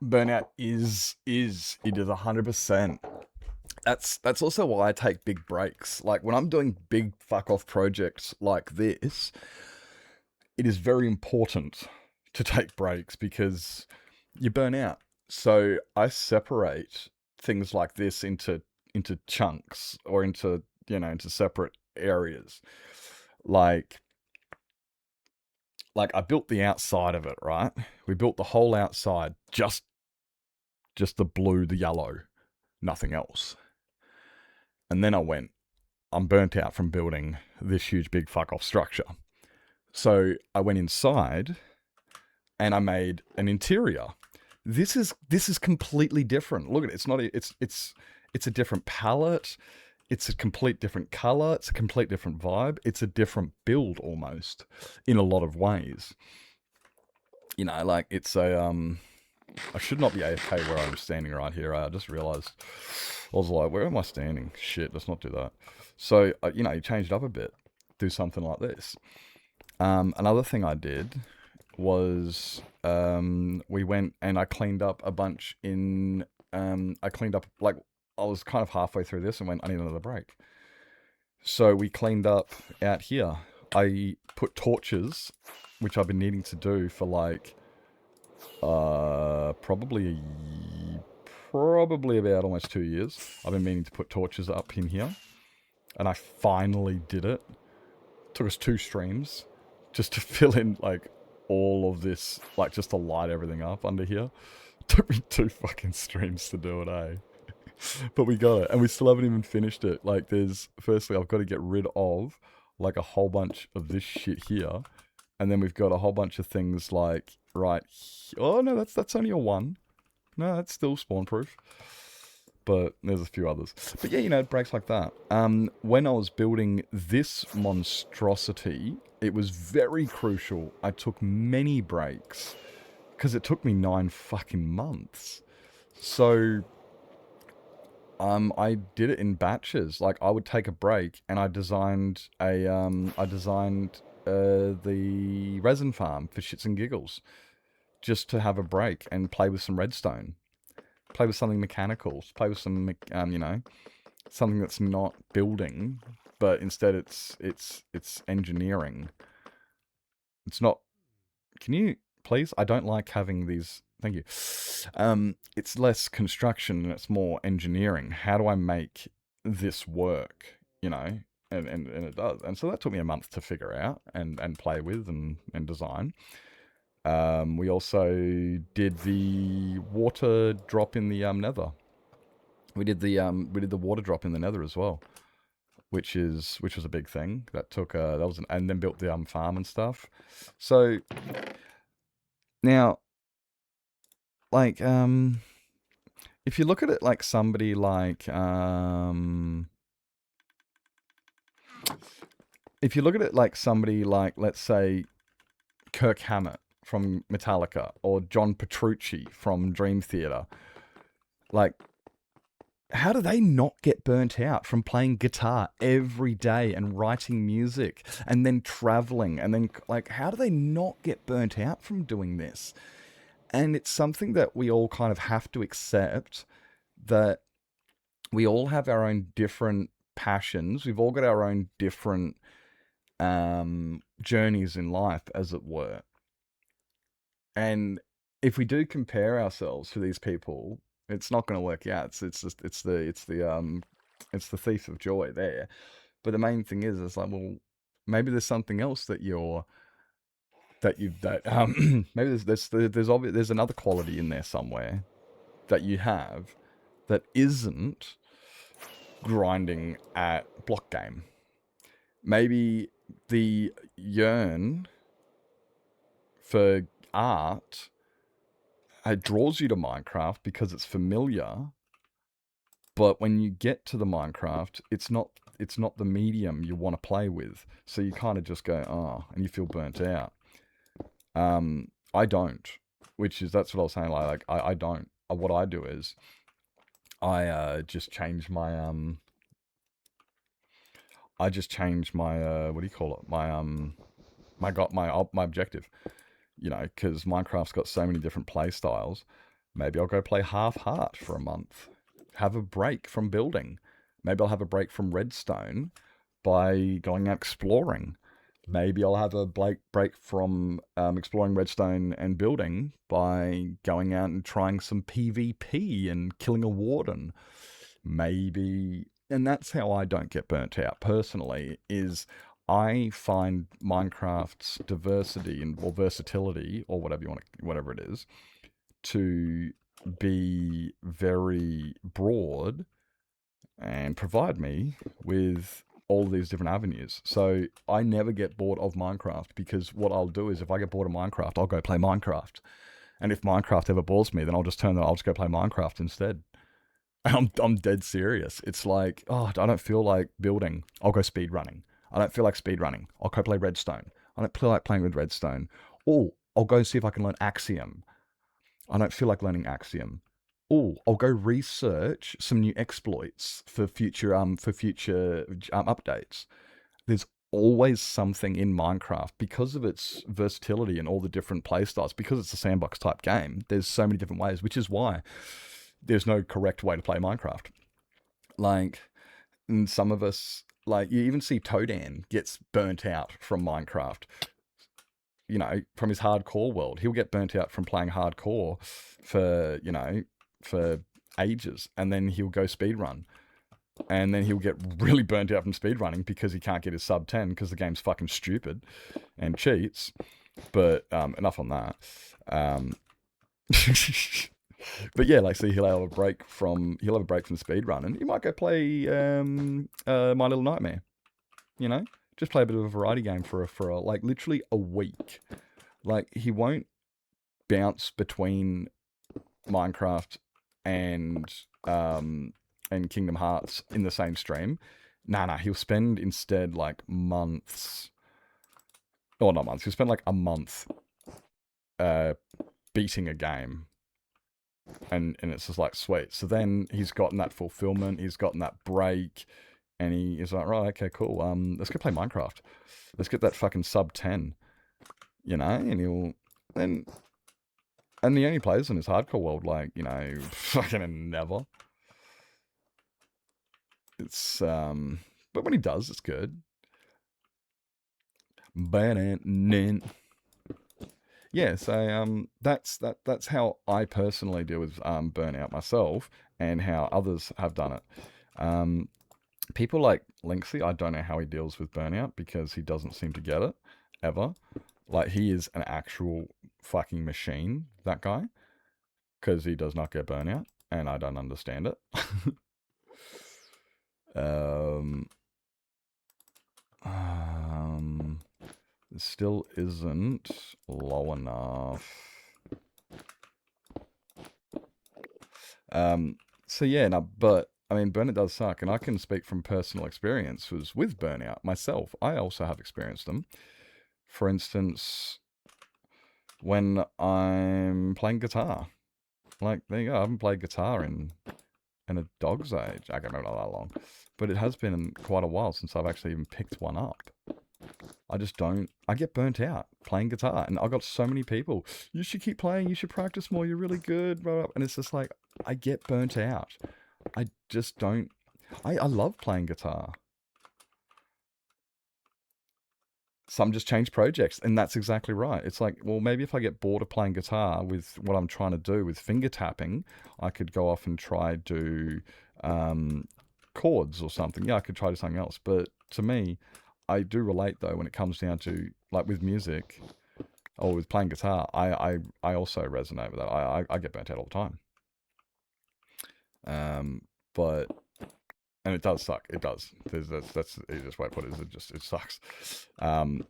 B: Burnout is 100%. that's also why I take big breaks. Like when I'm doing big fuck off projects like this, it is very important to take breaks because you burn out. So I separate things like this into chunks or into into separate areas. Like I built the outside of it, right? We built the whole outside, just the blue, the yellow, nothing else. And then I'm burnt out from building this huge big fuck off structure. So I went inside and I made an interior. This is completely different. Look at it. It's not it's a different palette. It's a complete different color. It's a complete different vibe. It's a different build almost in a lot of ways. Like it's a I should not be AFK where I'm standing right here. I just realized I was like, where am I standing? Shit, let's not do that. So you change it up a bit. Do something like this. Another thing I did was we went and I cleaned up a bunch in I cleaned up, like, I was kind of halfway through this and went, I need another break. So we cleaned up out here. I put torches, which I've been needing to do for like probably about almost 2 years. I've been meaning to put torches up in here, and I finally did it. Took us 2 streams just to fill in like all of this, like just to light everything up under here. Took me 2 fucking streams to do it, eh? But we got it, and we still haven't even finished it. Like, firstly, I've got to get rid of like a whole bunch of this shit here, and then we've got a whole bunch of things like oh no, that's only a 1. No, that's still spawn proof. But there's a few others. But yeah, it breaks like that. When I was building this monstrosity, it was very crucial. I took many breaks because it took me 9 fucking months. So I did it in batches. Like, I would take a break and I designed the resin farm for shits and giggles, just to have a break and play with some redstone, play with something mechanical, play with some something that's not building, but instead it's engineering. It's not. Can you please? I don't like having these. Thank you. It's less construction and it's more engineering. How do I make this work? And it does. And so that took me a month to figure out and play with and design. We also did the water drop in the nether. We did the water drop in the nether as well, which was a big thing. That took and then built the farm and stuff. So now, like, if you look at it like somebody like let's say Kirk Hammett from Metallica or John Petrucci from Dream Theater, like, how do they not get burnt out from playing guitar every day and writing music and then traveling, and then, like, how do they not get burnt out from doing this? And it's something that we all kind of have to accept, that we all have our own different passions. We've all got our own different journeys in life, as it were. And if we do compare ourselves to these people, it's not going to work out. It's the thief of joy there. But the main thing is like, well, maybe there's something else maybe there's another quality in there somewhere that you have that isn't grinding at block game. Maybe the yearn for art, it draws you to Minecraft because it's familiar, but when you get to the Minecraft, it's not the medium you want to play with, so you kind of just go, oh, and you feel burnt out. I don't, that's what I was saying, like I don't. What I do is I just change my what do you call it, my objective, because Minecraft's got so many different play styles. Maybe I'll go play half heart for a month, have a break from building. Maybe I'll have a break from redstone by going out exploring. Maybe I'll have a break from exploring redstone and building by going out and trying some PvP and killing a warden. Maybe, and that's how I don't get burnt out personally, is I find Minecraft's diversity and or versatility or whatever you want to, whatever it is, to be very broad and provide me with all these different avenues. So I never get bored of Minecraft, because what I'll do is if I get bored of Minecraft, I'll go play Minecraft. And if Minecraft ever bores me, then I'll just I'll just go play Minecraft instead. I'm dead serious. It's like, oh, I don't feel like building. I'll go speed running. I don't feel like speed running. I'll go play Redstone. I don't feel like playing with Redstone. Or I'll go see if I can learn Axiom. I don't feel like learning Axiom. Oh, I'll go research some new exploits for future updates. There's always something in Minecraft because of its versatility and all the different playstyles. Because it's a sandbox type game, there's so many different ways, which is why there's no correct way to play Minecraft. Like, and some of us, like, you even see Toadan gets burnt out from Minecraft. You know, from his hardcore world, he'll get burnt out from playing hardcore for ages, and then he'll go speedrun, and then he'll get really burnt out from speedrunning because he can't get his sub 10 because the game's fucking stupid and cheats. But enough on that. But yeah, like, see, he'll have a break from speedrun, and he might go play My Little Nightmare. You know, just play a bit of a variety game for like literally a week. Like, he won't bounce between Minecraft and Kingdom Hearts in the same stream. Nah, he'll spend instead like months, or not months. He'll spend like a month beating a game. And it's just like, sweet. So then he's gotten that fulfillment, he's gotten that break, and he is like, right, okay, cool. Let's go play Minecraft. Let's get that fucking sub 10. You know, and he'll and he only plays in his hardcore world, like, you know, fucking never. It's but when he does, it's good. Yeah, so that's how I personally deal with burnout myself, and how others have done it. People like Linksy, I don't know how he deals with burnout, because he doesn't seem to get it ever. Like, he is an actual fucking machine, that guy, because he does not get burnout, and I don't understand it. It still isn't low enough. So yeah, no, but I mean, burnout does suck, and I can speak from personal experience with burnout myself. I also have experienced them. For instance, when I'm playing guitar, like, there you go. I haven't played guitar in a dog's age. I can't remember that long, but it has been quite a while since I've actually even picked one up. I just don't. I get burnt out playing guitar, and I got so many people. You should keep playing. You should practice more. You're really good. Blah, blah. And it's just like, I get burnt out. I just don't. I love playing guitar. Some just change projects, and that's exactly right. It's like, well, maybe if I get bored of playing guitar with what I'm trying to do with finger tapping, I could go off and try do chords or something. Yeah, I could try to do something else. But to me, I do relate, though, when it comes down to, like, with music or with playing guitar, I also resonate with that. I get burnt out all the time. But, and it does suck. It does. That's the easiest way to put it. It sucks. And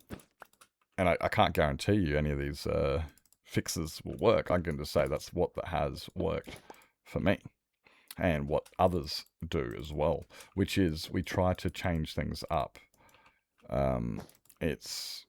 B: I can't guarantee you any of these fixes will work. I can just say that's what that has worked for me, and what others do as well, which is we try to change things up. It's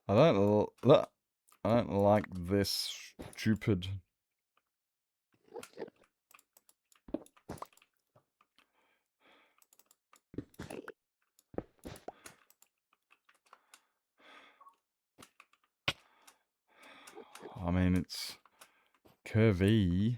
B: I don't like this stupid. I mean, it's curvy.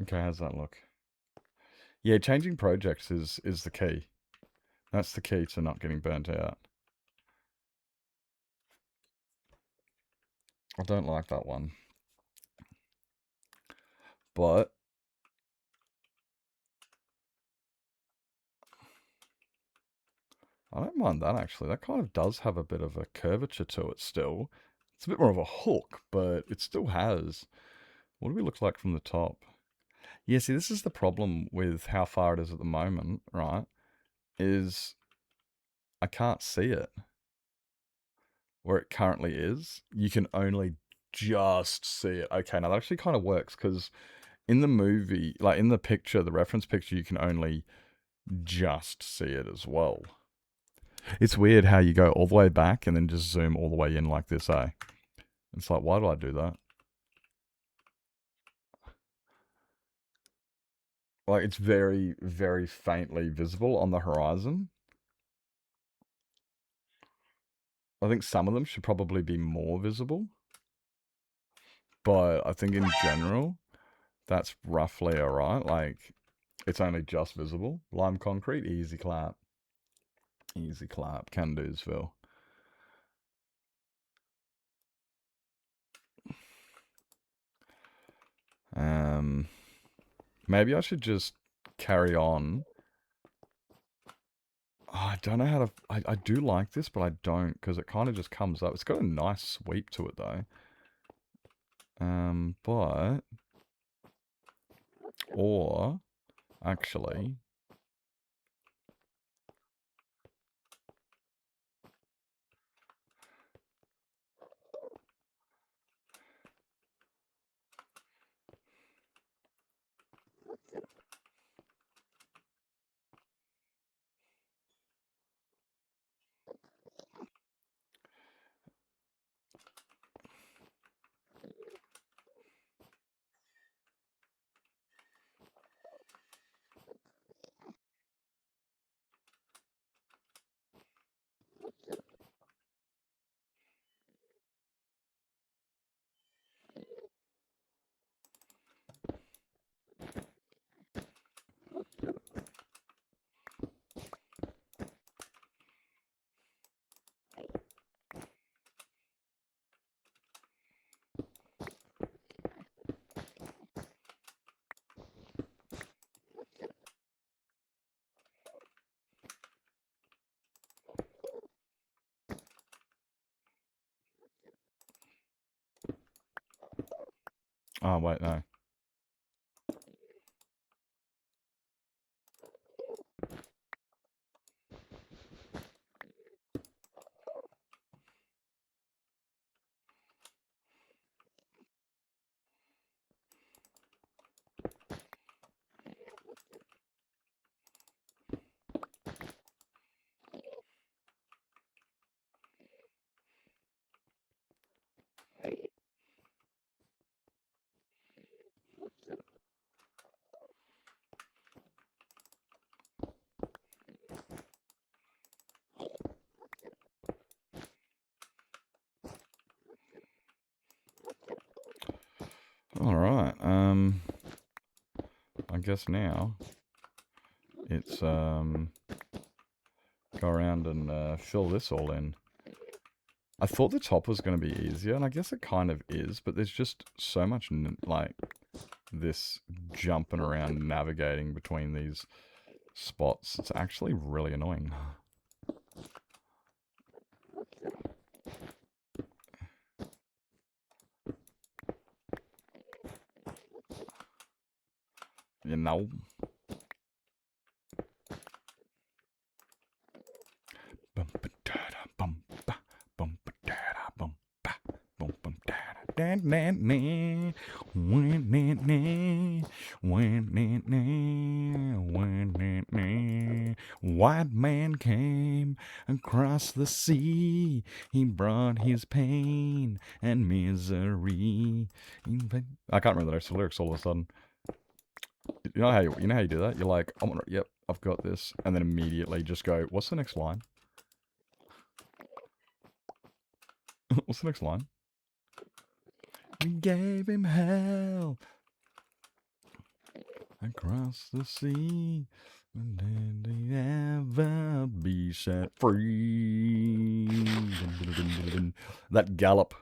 B: Okay, how's that look? Yeah, changing projects is the key. That's the key to not getting burnt out. I don't like that one. But I don't mind that actually. That kind of does have a bit of a curvature to it still. It's a bit more of a hook, but it still has. What do we look like from the top? Yeah, see, this is the problem with how far it is at the moment, right? Is I can't see it where it currently is. You can only just see it. Okay, now that actually kind of works because in the movie, like in the picture, the reference picture, you can only just see it as well. It's weird how you go all the way back and then just zoom all the way in like this, eh? It's like, why do I do that? Like, it's very, very faintly visible on the horizon. I think some of them should probably be more visible. But I think in general, that's roughly alright. Like, it's only just visible. Lime concrete, easy clap. Easy clap. Can do's, Phil. Maybe I should just carry on. Oh, I don't know how to... I do like this, but I don't, because it kind of just comes up. It's got a nice sweep to it, though. But... Or... Actually... Oh, wait, no. Alright, I guess now it's, go around and fill this all in. I thought the top was going to be easier, and I guess it kind of is, but there's just so much, like, this jumping around, navigating between these spots. It's actually really annoying. You know? White man came across the sea. He brought his pain and misery. I can't remember the rest of the lyrics all of a sudden. You know how you do that? You're like, yep, I've got this, and then immediately just go, what's the next line? What's the next line? We gave him hell across the sea. Did he ever be set free? That gallop.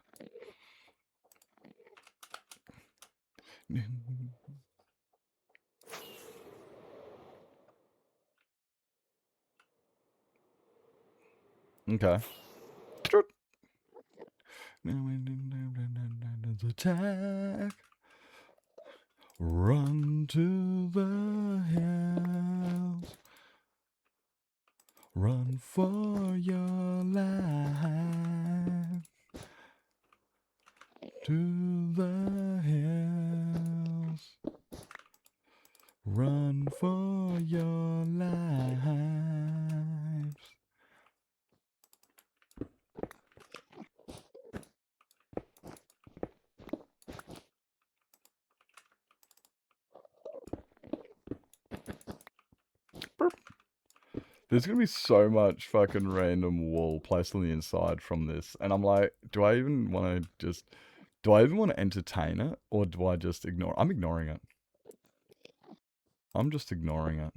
B: Okay. Attack. Run to the hills. Run for your life. To the hills. Run for your lives. There's gonna be so much fucking random wool placed on the inside from this, and I'm like, do I even want to entertain it, or do I just ignore? I'm ignoring it. I'm just ignoring it.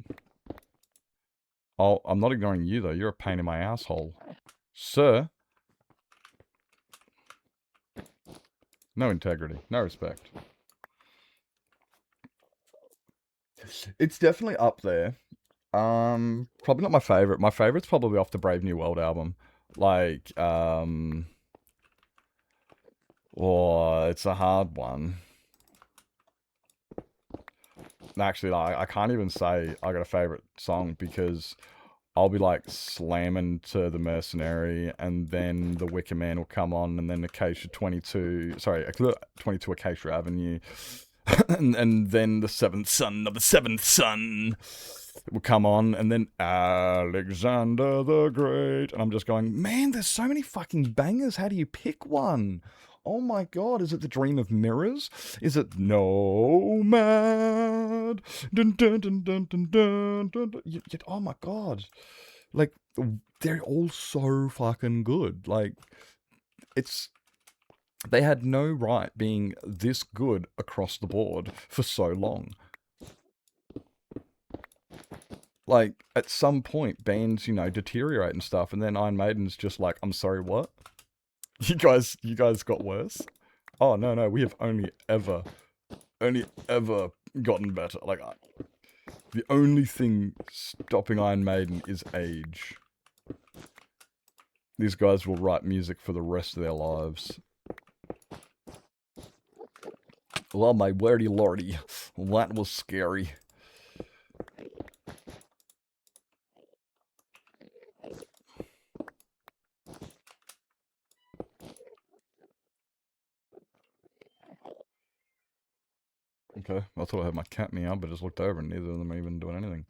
B: Oh, I'm not ignoring you though. You're a pain in my asshole, sir. No integrity, no respect. It's definitely up there. Probably not my favorite. My favorite's probably off the Brave New World album. Like, oh, it's a hard one. Actually, I can't even say I got a favorite song because I'll be like slamming to the Mercenary, and then the Wicker Man will come on, and then Acacia 22 Acacia Avenue, and then the Seventh Son of the Seventh Son will come on, and then Alexander the Great, and I'm just going, man, there's so many fucking bangers. How do you pick one? Oh my god, is it the Dream of Mirrors? Is it Nomad? Dun, dun, dun, dun, dun, dun, dun, dun. Oh my god. Like, they're all so fucking good. Like, they had no right being this good across the board for so long. Like, at some point, bands, deteriorate and stuff, and then Iron Maiden's just like, I'm sorry, what? You guys got worse? Oh, no, we have only ever gotten better. Like, the only thing stopping Iron Maiden is age. These guys will write music for the rest of their lives. Well, my wordy lordy, that was scary. Okay, I thought I had my cat meow, but I just looked over and neither of them are even doing anything.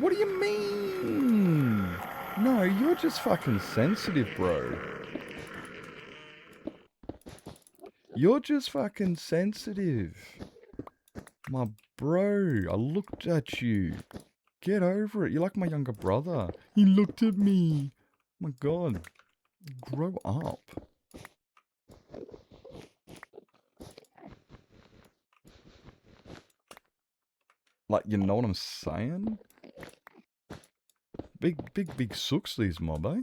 B: What do you mean? No, you're just fucking sensitive, bro. You're just fucking sensitive. My bro, I looked at you. Get over it. You're like my younger brother. He looked at me. My god. Grow up. Like, you know what I'm saying? Big sooks, these mob, eh?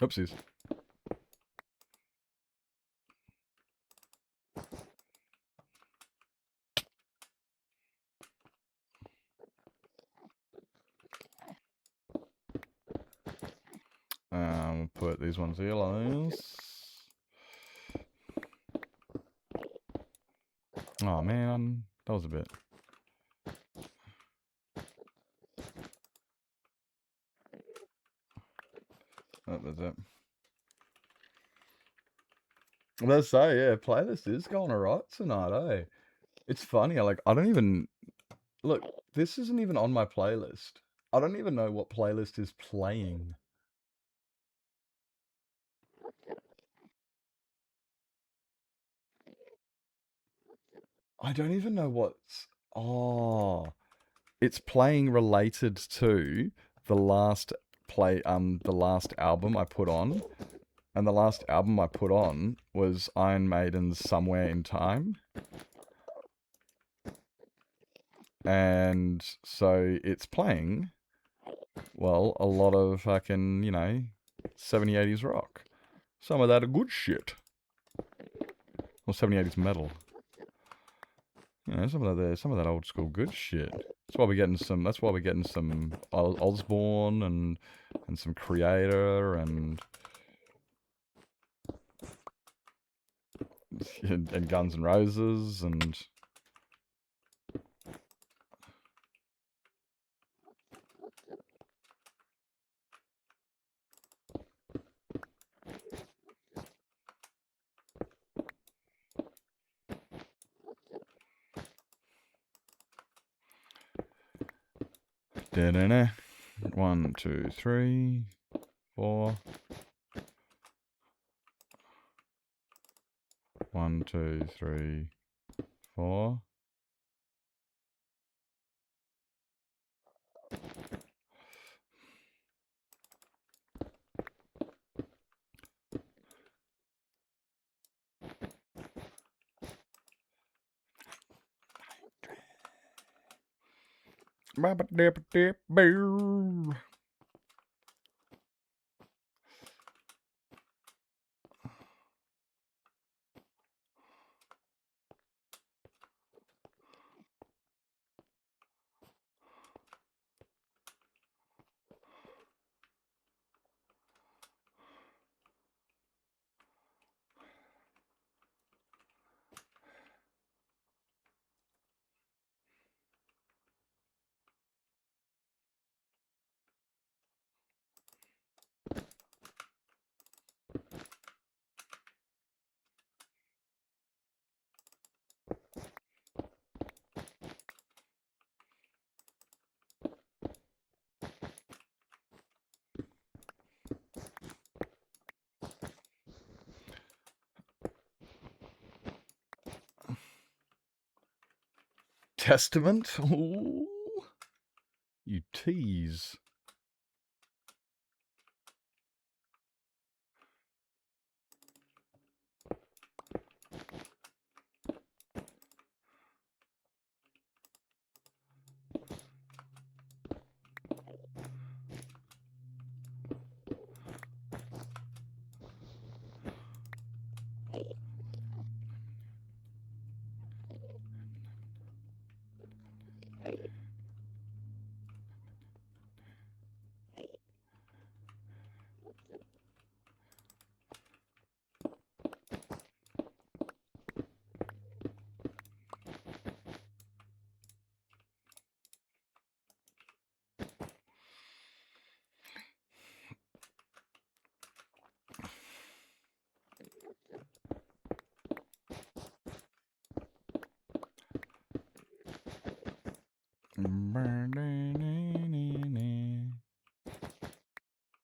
B: Oopsies. We'll put these ones here, like this. Oh man, that was a bit. Oh, that's it. Let's say, yeah, playlist is going alright tonight, eh? It's funny, I don't even... Look, this isn't even on my playlist. I don't even know what playlist is playing. I don't even know what's... Oh... It's playing related to the last the last album I put on. And the last album I put on was Iron Maiden's Somewhere in Time. And so it's playing, well, a lot of fucking, 70s, 80s rock. Some of that good shit. Or 70s, 80s metal. Some of that old school good shit. That's why we're getting some Osborne and some Creator and Guns N' Roses and da-da-da. 1, 2, 3, 4. 1, 2, 3, 4. Ba-ba-dip-dip-boo. Testament? Ooh. You tease.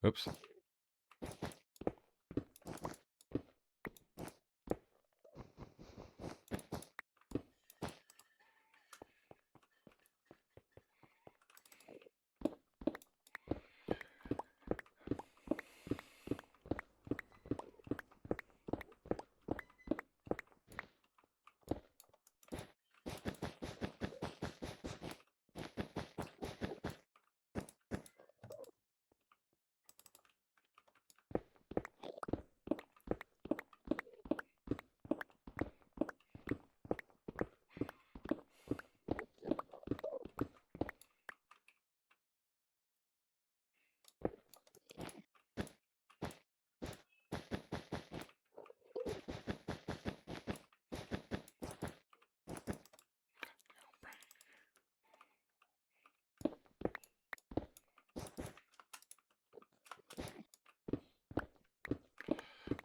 B: Oops.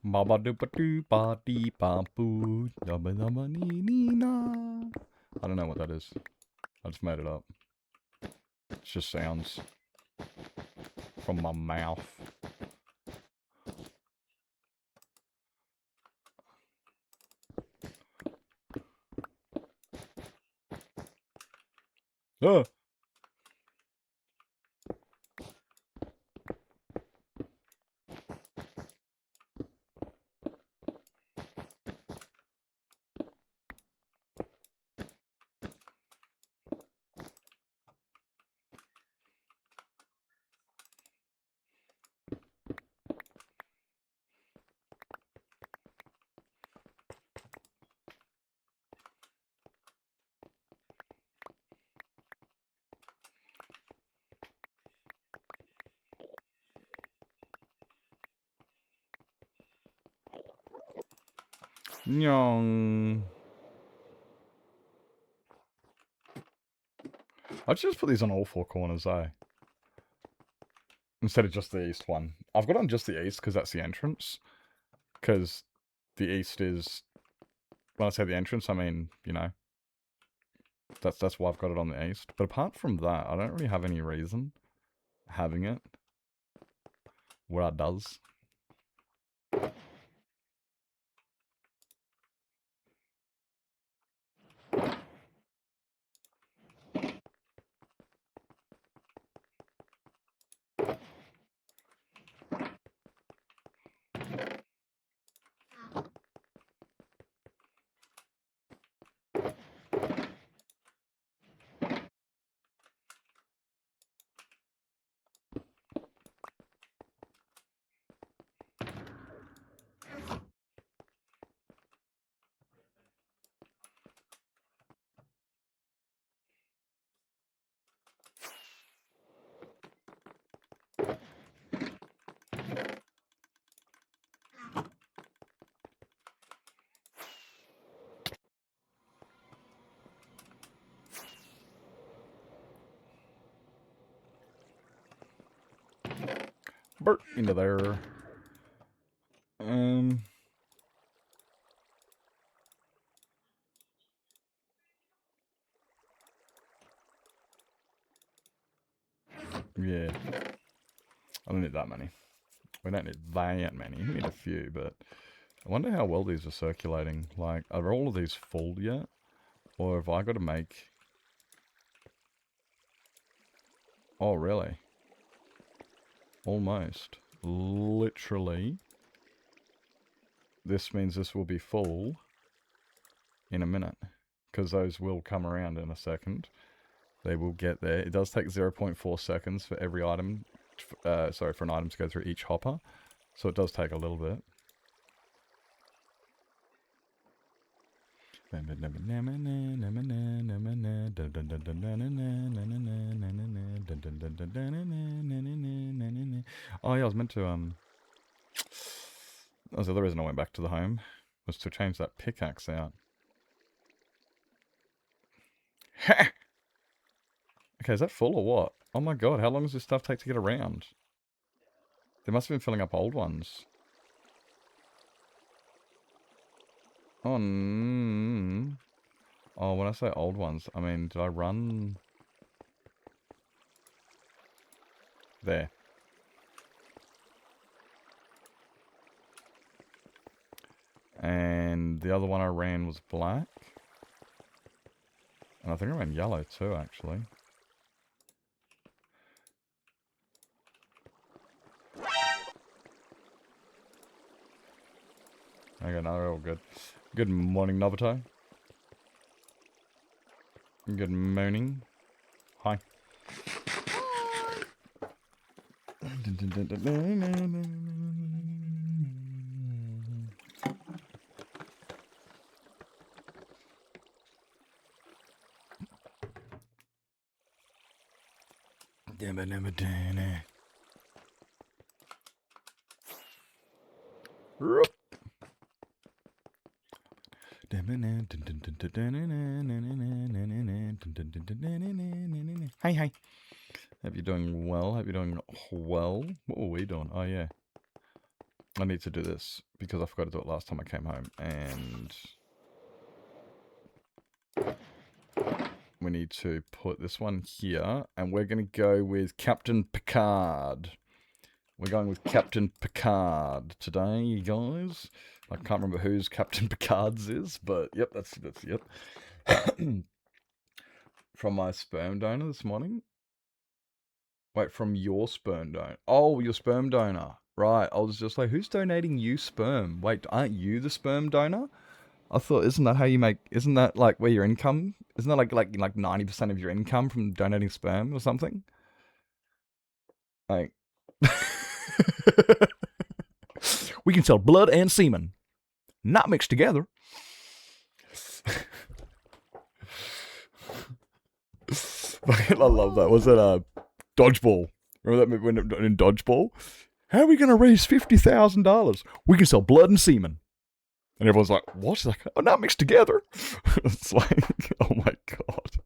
B: Baba doopa doo ba dee ba boo. Yabba dabba nee nee na. I don't know what that is. I just made it up. It's just sounds from my mouth. Ah! Nyong. I'd just put these on all four corners, eh? Instead of just the east one. I've got on just the east because that's the entrance. Because the east is... When I say the entrance, I mean, you know... That's why I've got it on the east. But apart from that, I don't really have any reason having it where it does. Bert into there. Yeah. I don't need that many. We don't need that many. We need a few, but I wonder how well these are circulating. Like, are all of these full yet? Or have I got to make... Oh, really? Almost. Literally. This means this will be full in a minute. Because those will come around in a second. They will get there. It does take 0.4 seconds for every item... sorry, for an item to go through each hopper. So it does take a little bit. Oh yeah, I was meant to that was the other reason I went back to the home, was to change that pickaxe out. Ha! Okay, is that full or what? Oh my god, how long does this stuff take to get around? They must have been filling up old ones. Oh, oh, when I say old ones, I mean, did I run... There. And the other one I ran was black. And I think I ran yellow too, actually. Okay, no, they're all good. Good morning, Nobuto. Good morning. Hi. Hi, hi. Hope you're doing well. Hope you're doing well. What were we doing? Oh, yeah. I need to do this because I forgot to do it last time I came home, and we need to put this one here, and we're going to go with Captain Picard. We're going with Captain Picard today, you guys. I can't remember whose Captain Picard's is, but yep, that's yep. From my sperm donor this morning. Wait, from your sperm donor. Oh, your sperm donor. Right, I was just like, who's donating you sperm? Wait, aren't you the sperm donor? I thought, isn't that how you make, isn't that like where your income, isn't that like 90% of your income from donating sperm or something? Like, we can sell blood and semen, not mixed together. I love that. Was it Dodgeball? Remember that when in Dodgeball? How are we going to raise $50,000? We can sell blood and semen. And everyone's like, what? Like, oh, not mixed together. It's like, oh my God.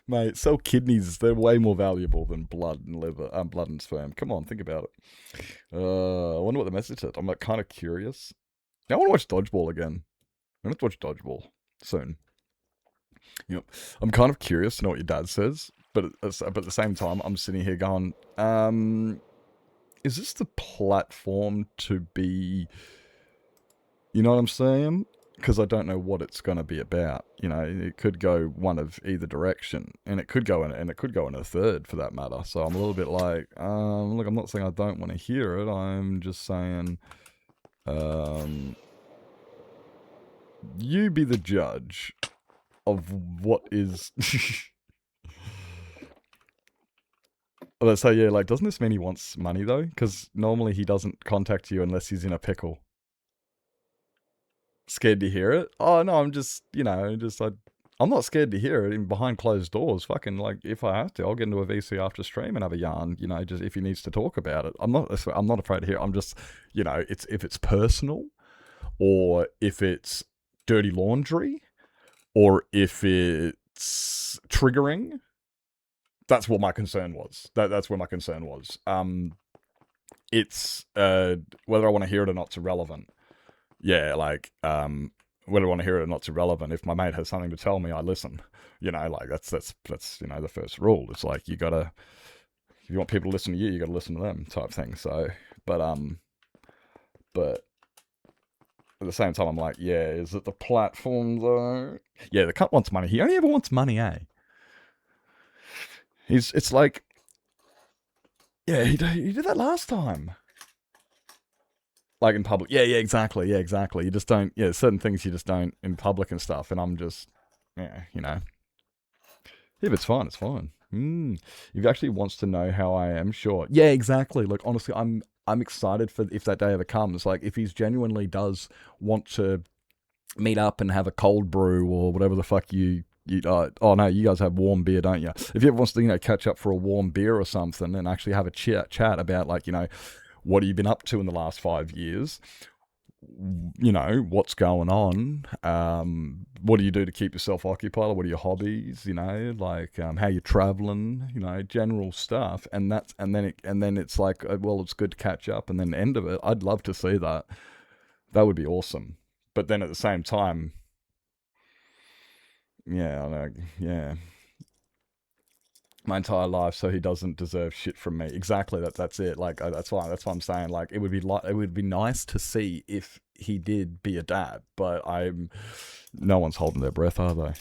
B: Mate, sell kidneys. They're way more valuable than blood and liver, blood and sperm. Come on, think about it. I wonder what the message is. I'm like kind of curious. I want to watch Dodgeball again. I'm going to watch Dodgeball soon. You know, I'm kind of curious to know what your dad says, but at the same time, I'm sitting here going, is this the platform to be, you know what I'm saying? Because I don't know what it's going to be about. You know, it could go one of either direction, and it could go in a third for that matter. So I'm a little bit like, look, I'm not saying I don't want to hear it. I'm just saying, you be the judge of what is. Let's say, yeah, like, doesn't this mean he wants money though? Because normally he doesn't contact you unless he's in a pickle. Scared to hear it? Oh no, I'm just, you know, I'm not scared to hear it in behind closed doors. Fucking, like, if I have to, I'll get into a VC after stream and have a yarn, you know, just if he needs to talk about it. I'm not afraid to hear it. I'm just, you know, if it's personal, or if it's dirty laundry, or if it's triggering. That's what my concern was. That's where my concern was. It's whether I want to hear it or not's irrelevant. Yeah, like whether I want to hear it or not's irrelevant. If my mate has something to tell me, I listen. You know, like that's you know the first rule. It's like you gotta, if you want people to listen to you, you gotta listen to them, type thing. So, but at the same time, I'm like, yeah, is it the platform though? Yeah, the cunt wants money. He only ever wants money, eh? It's like, yeah, he did that last time. Like in public. Yeah, exactly. You just don't, certain things you just don't in public and stuff. And I'm just, yeah, you know. If it's fine, it's fine. If he actually wants to know how I am, sure. Yeah, exactly. Like, honestly, I'm excited for if that day ever comes. Like, if he's genuinely does want to meet up and have a cold brew or whatever the fuck you oh no, you guys have warm beer, don't you? If he ever wants to, you know, catch up for a warm beer or something and actually have a chat about, like, you know, what have you been up to in the last 5 years? You know, what's going on? What do you do to keep yourself occupied? What are your hobbies? You know, like how you traveling? You know, general stuff. And then it's like, well, it's good to catch up. And then the end of it, I'd love to see that. That would be awesome. But then at the same time, yeah. My entire life, so he doesn't deserve shit from me. Exactly. That's it. Like that's why I'm saying, like, it would be nice to see if he did be a dad, but no one's holding their breath, are they?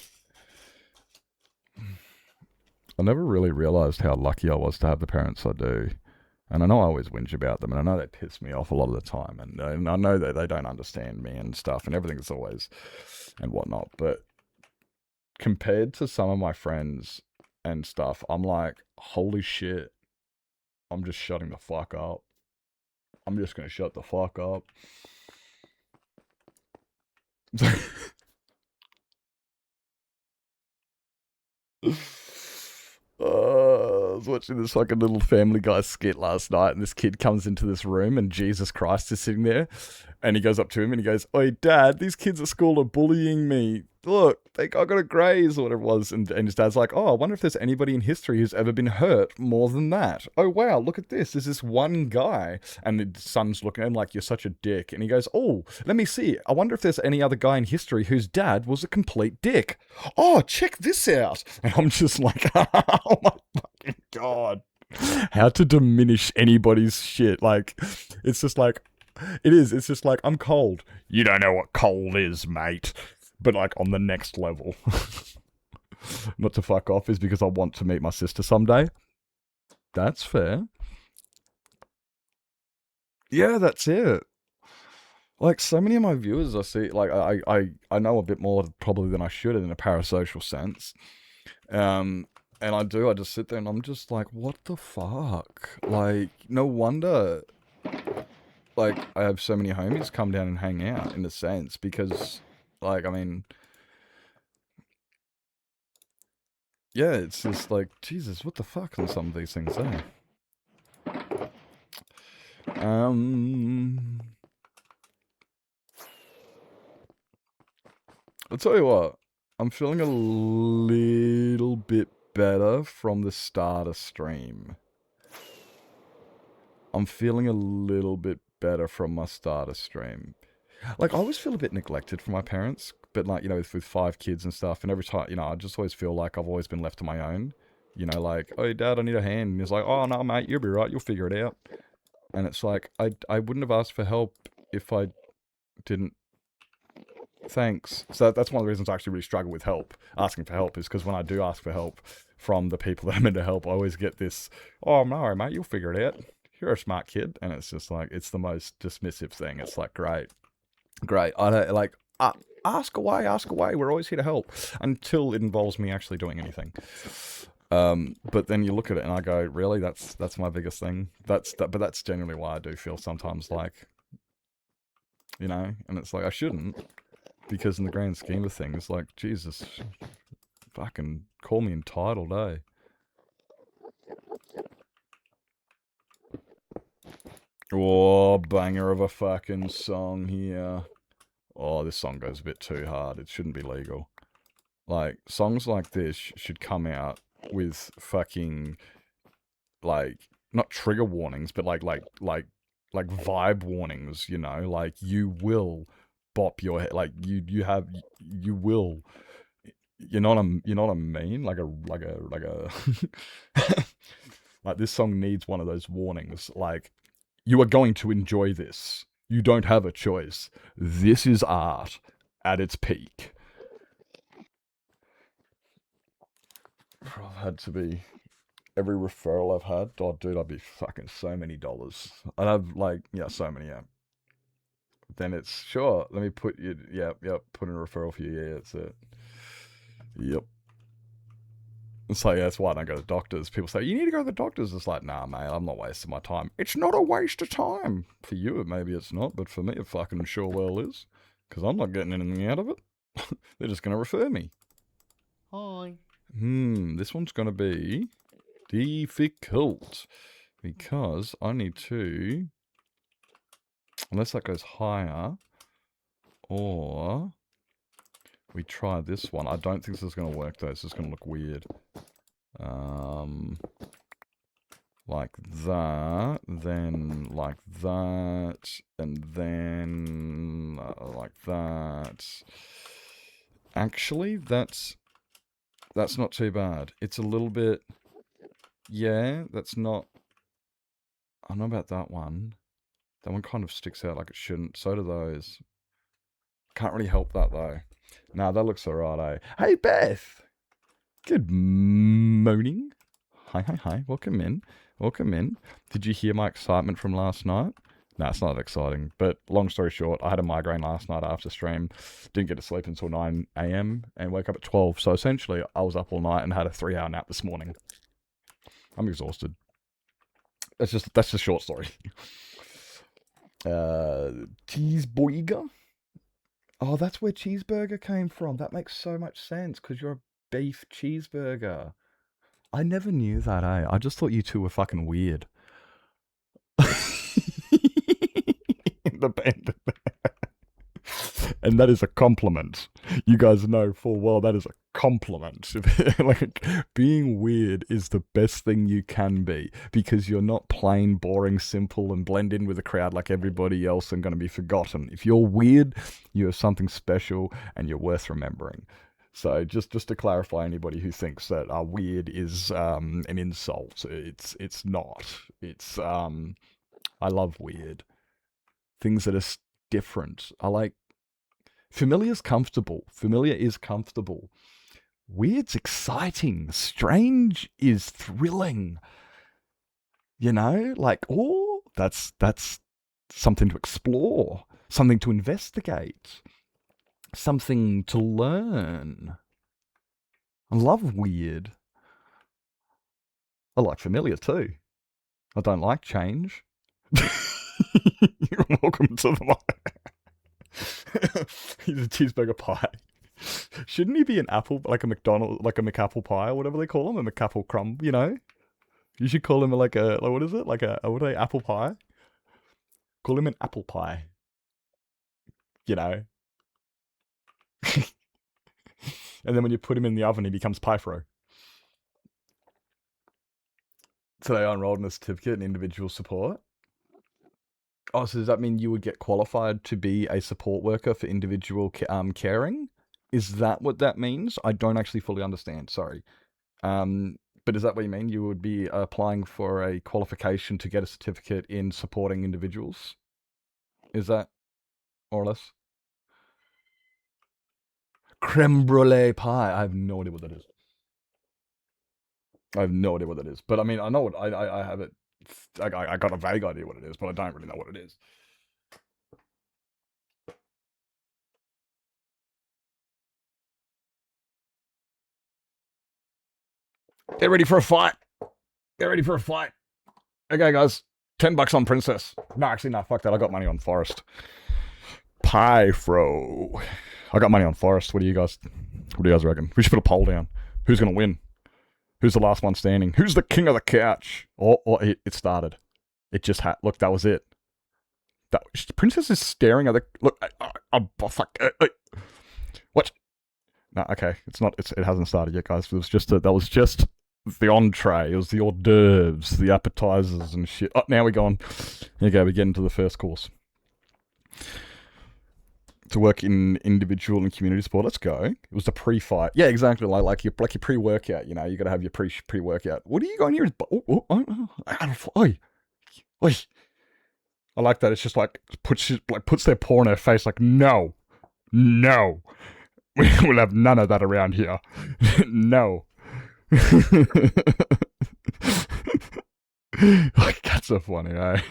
B: I never really realized how lucky I was to have the parents I do. And I know I always whinge about them, and I know they piss me off a lot of the time, and I know that they don't understand me and stuff, and everything's always and whatnot. But compared to some of my friends and stuff, I'm like, holy shit, I'm just shutting the fuck up. I'm just gonna shut the fuck up. was watching this fucking little Family Guy skit last night, and this kid comes into this room, and Jesus Christ is sitting there, and he goes up to him, and he goes, "Oi, Dad, these kids at school are bullying me. Look, I got a graze," or whatever it was, and his dad's like, "Oh, I wonder if there's anybody in history who's ever been hurt more than that. Oh, wow, look at this. There's this one guy." And the son's looking at him like, "You're such a dick." And he goes, "Oh, let me see. I wonder if there's any other guy in history whose dad was a complete dick. Oh, check this out." And I'm just like, oh my fucking God. How to diminish anybody's shit. Like, it's just like, it is. It's just like, I'm cold. You don't know what cold is, mate. But like on the next level. Not to fuck off is because I want to meet my sister someday. That's fair. Yeah, that's it. Like, so many of my viewers I see, like, I know a bit more probably than I should in a parasocial sense. And I just sit there and I'm just like, what the fuck? Like, no wonder, like, I have so many homies come down and hang out, in a sense, because, like, I mean, yeah, it's just like, Jesus, what the fuck on some of these things, eh? I'll tell you what, I'm feeling a little bit better from the start of stream. I'm feeling a little bit better from my start of stream. Like, I always feel a bit neglected from my parents, but like, you know, with 5 kids and stuff, and every time, you know, I just always feel like I've always been left to my own. You know, like, "Oh, Dad, I need a hand." And he's like, "Oh, no, mate, you'll be right, you'll figure it out." And it's like, I wouldn't have asked for help if I didn't. Thanks. So that's one of the reasons I actually really struggle with asking for help, is because when I do ask for help from the people that I'm meant to help, I always get this, "Oh, no, mate, you'll figure it out. You're a smart kid." And it's just like, it's the most dismissive thing. It's like, great. I don't, like, ask away. We're always here to help, until it involves me actually doing anything. But then you look at it and I go, really? That's my biggest thing. But that's genuinely why I do feel sometimes like, you know, and it's like, I shouldn't, because in the grand scheme of things, like, Jesus, fucking call me entitled, eh? Oh, banger of a fucking song here. Oh, this song goes a bit too hard. It shouldn't be legal. Like, songs like this should come out with fucking, like, not trigger warnings, but like vibe warnings, you know? Like, you will bop your head, like, you will, you know what I mean? Like like, this song needs one of those warnings, like, you are going to enjoy this. You don't have a choice. This is art at its peak. I've had to be, every referral I've had, oh dude, I'd be fucking so many dollars. I'd have, like, yeah, so many, yeah. Then it's, sure, let me put you, yep, put in a referral for you, yeah, that's it. Yep. It's like, yeah, that's why I don't go to doctors. People say, "You need to go to the doctors." It's like, nah, mate, I'm not wasting my time. It's not a waste of time. For you, maybe it's not, but for me, it fucking sure well is. Because I'm not getting anything out of it. They're just going to refer me. Hi. This one's going to be difficult. Because I need to, unless that goes higher, or we try this one. I don't think this is going to work, though. This is going to look weird. Like that, then like that, and then like that. Actually, that's not too bad. It's a little bit, yeah, that's not, I don't know about that one. That one kind of sticks out like it shouldn't. So do those. Can't really help that, though. Nah, that looks alright, eh? Hey, Beth! Good morning. Hi. Welcome in. Did you hear my excitement from last night? No, it's not that exciting. But long story short, I had a migraine last night after stream. Didn't get to sleep until 9 a.m. and woke up at 12. So essentially, I was up all night and had a 3-hour nap this morning. I'm exhausted. That's the short story. Cheeseburger? Oh, that's where cheeseburger came from. That makes so much sense, because you're a beef cheeseburger. I never knew that, eh? I just thought you two were fucking weird. Independent. And that is a compliment. You guys know full well that is a compliment. Like, being weird is the best thing you can be, because you're not plain, boring, simple, and blend in with the crowd like everybody else and going to be forgotten. If you're weird, you have something special and you're worth remembering. So just to clarify, anybody who thinks that weird is an insult, it's not. It's I love weird. Things that are different. I like familiar's comfortable. Familiar is comfortable. Weird's exciting. Strange is thrilling. You know, like, oh, that's something to explore, something to investigate, something to learn. I love weird. I like familiar too. I don't like change. You're welcome to the He's a cheeseburger pie. Shouldn't he be an apple, like a McDonald's, like a McApple pie or whatever they call him, a McApple crumb? You know, you should call him like what is it? Like what are they? Apple pie. Call him an apple pie. You know. And then when you put him in the oven, he becomes Pie-Fro. Today I enrolled in a certificate in individual support. Oh, so does that mean you would get qualified to be a support worker for individual caring? Is that what that means? I don't actually fully understand, sorry. But is that what you mean? You would be applying for a qualification to get a certificate in supporting individuals? Is that more or less? Creme brulee pie. I have no idea what that is. I have no idea what that is. But I mean, I know what I have it. I got a vague idea what it is, but I don't really know what it is. Get ready for a fight. Get ready for a fight. Okay, guys. $10 on Princess. No, actually, no. Fuck that. I got money on Forest. Pie-Fro. I got money on Forest. What do you guys reckon? We should put a poll down. Who's going to win? Who's the last one standing? Who's the king of the couch? Oh, it started. It just had. Look, that was it. That Princess is staring at the. Look, fuck. What? No, okay. It's not. It hasn't started yet, guys. It was just. That was just the entree. It was the hors d'oeuvres, the appetizers and shit. Oh, now we're gone. Here you go. We get into the first course. To work in individual and community sport. Let's go. It was the pre-fight. Yeah, exactly. Like your pre-workout. You know, you got to have your pre-workout. What are you going here? Oi. I like that. It's just like puts their paw in her face. Like no, we'll have none of that around here. No. Like that's so funny, eh?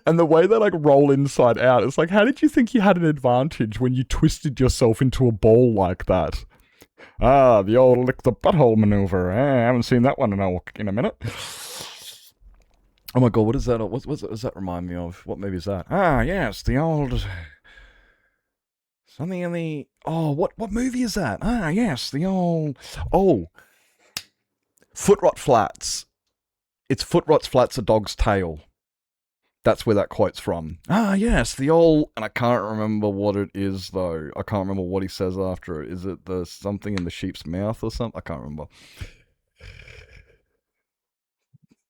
B: And the way they like roll inside out, it's like, how did you think you had an advantage when you twisted yourself into a ball like that? Ah, the old lick the butthole maneuver. I haven't seen that one in a minute. Oh my god, what is that? What does that remind me of? What movie is that? Ah, yes, the old something in the. Oh, what movie is that? Ah, yes, the old. Oh, Foot Rot Flats. It's Foot Rot Flats, a dog's tail. That's where that quote's from. Ah, yes, the old... And I can't remember what it is, though. I can't remember what he says after it. Is it the something in the sheep's mouth or something? I can't remember.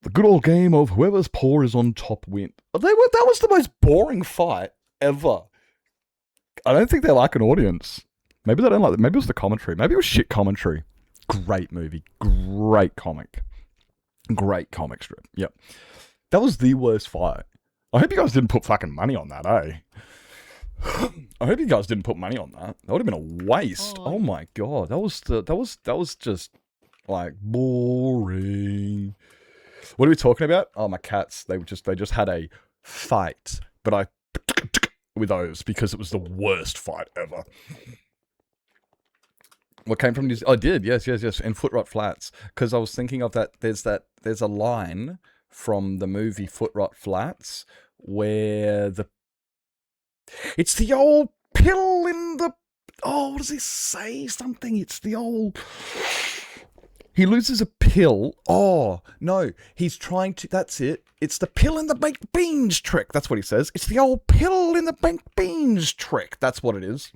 B: The good old game of whoever's paw is on top win. That was the most boring fight ever. I don't think they like an audience. Maybe they don't like it. Maybe it was the commentary. Maybe it was shit commentary. Great movie. Great comic. Great comic strip. Yep. That was the worst fight. I hope you guys didn't put fucking money on that, eh? I hope you guys didn't put money on that. That would have been a waste. Oh my god, that was just like boring. What are we talking about? Oh, my cats. They just had a fight, but I with those because it was the worst fight ever. What came from New Zealand? Oh, I did. Yes. And Foot Rot Flats, because I was thinking of that. There's a line from the movie Foot Rot Flats where it's the old pill in the, what does he say? Something. It's the old, He loses a pill. Oh, no. He's trying to... That's it. It's the pill in the baked beans trick. That's what he says. It's the old pill in the baked beans trick. That's what it is.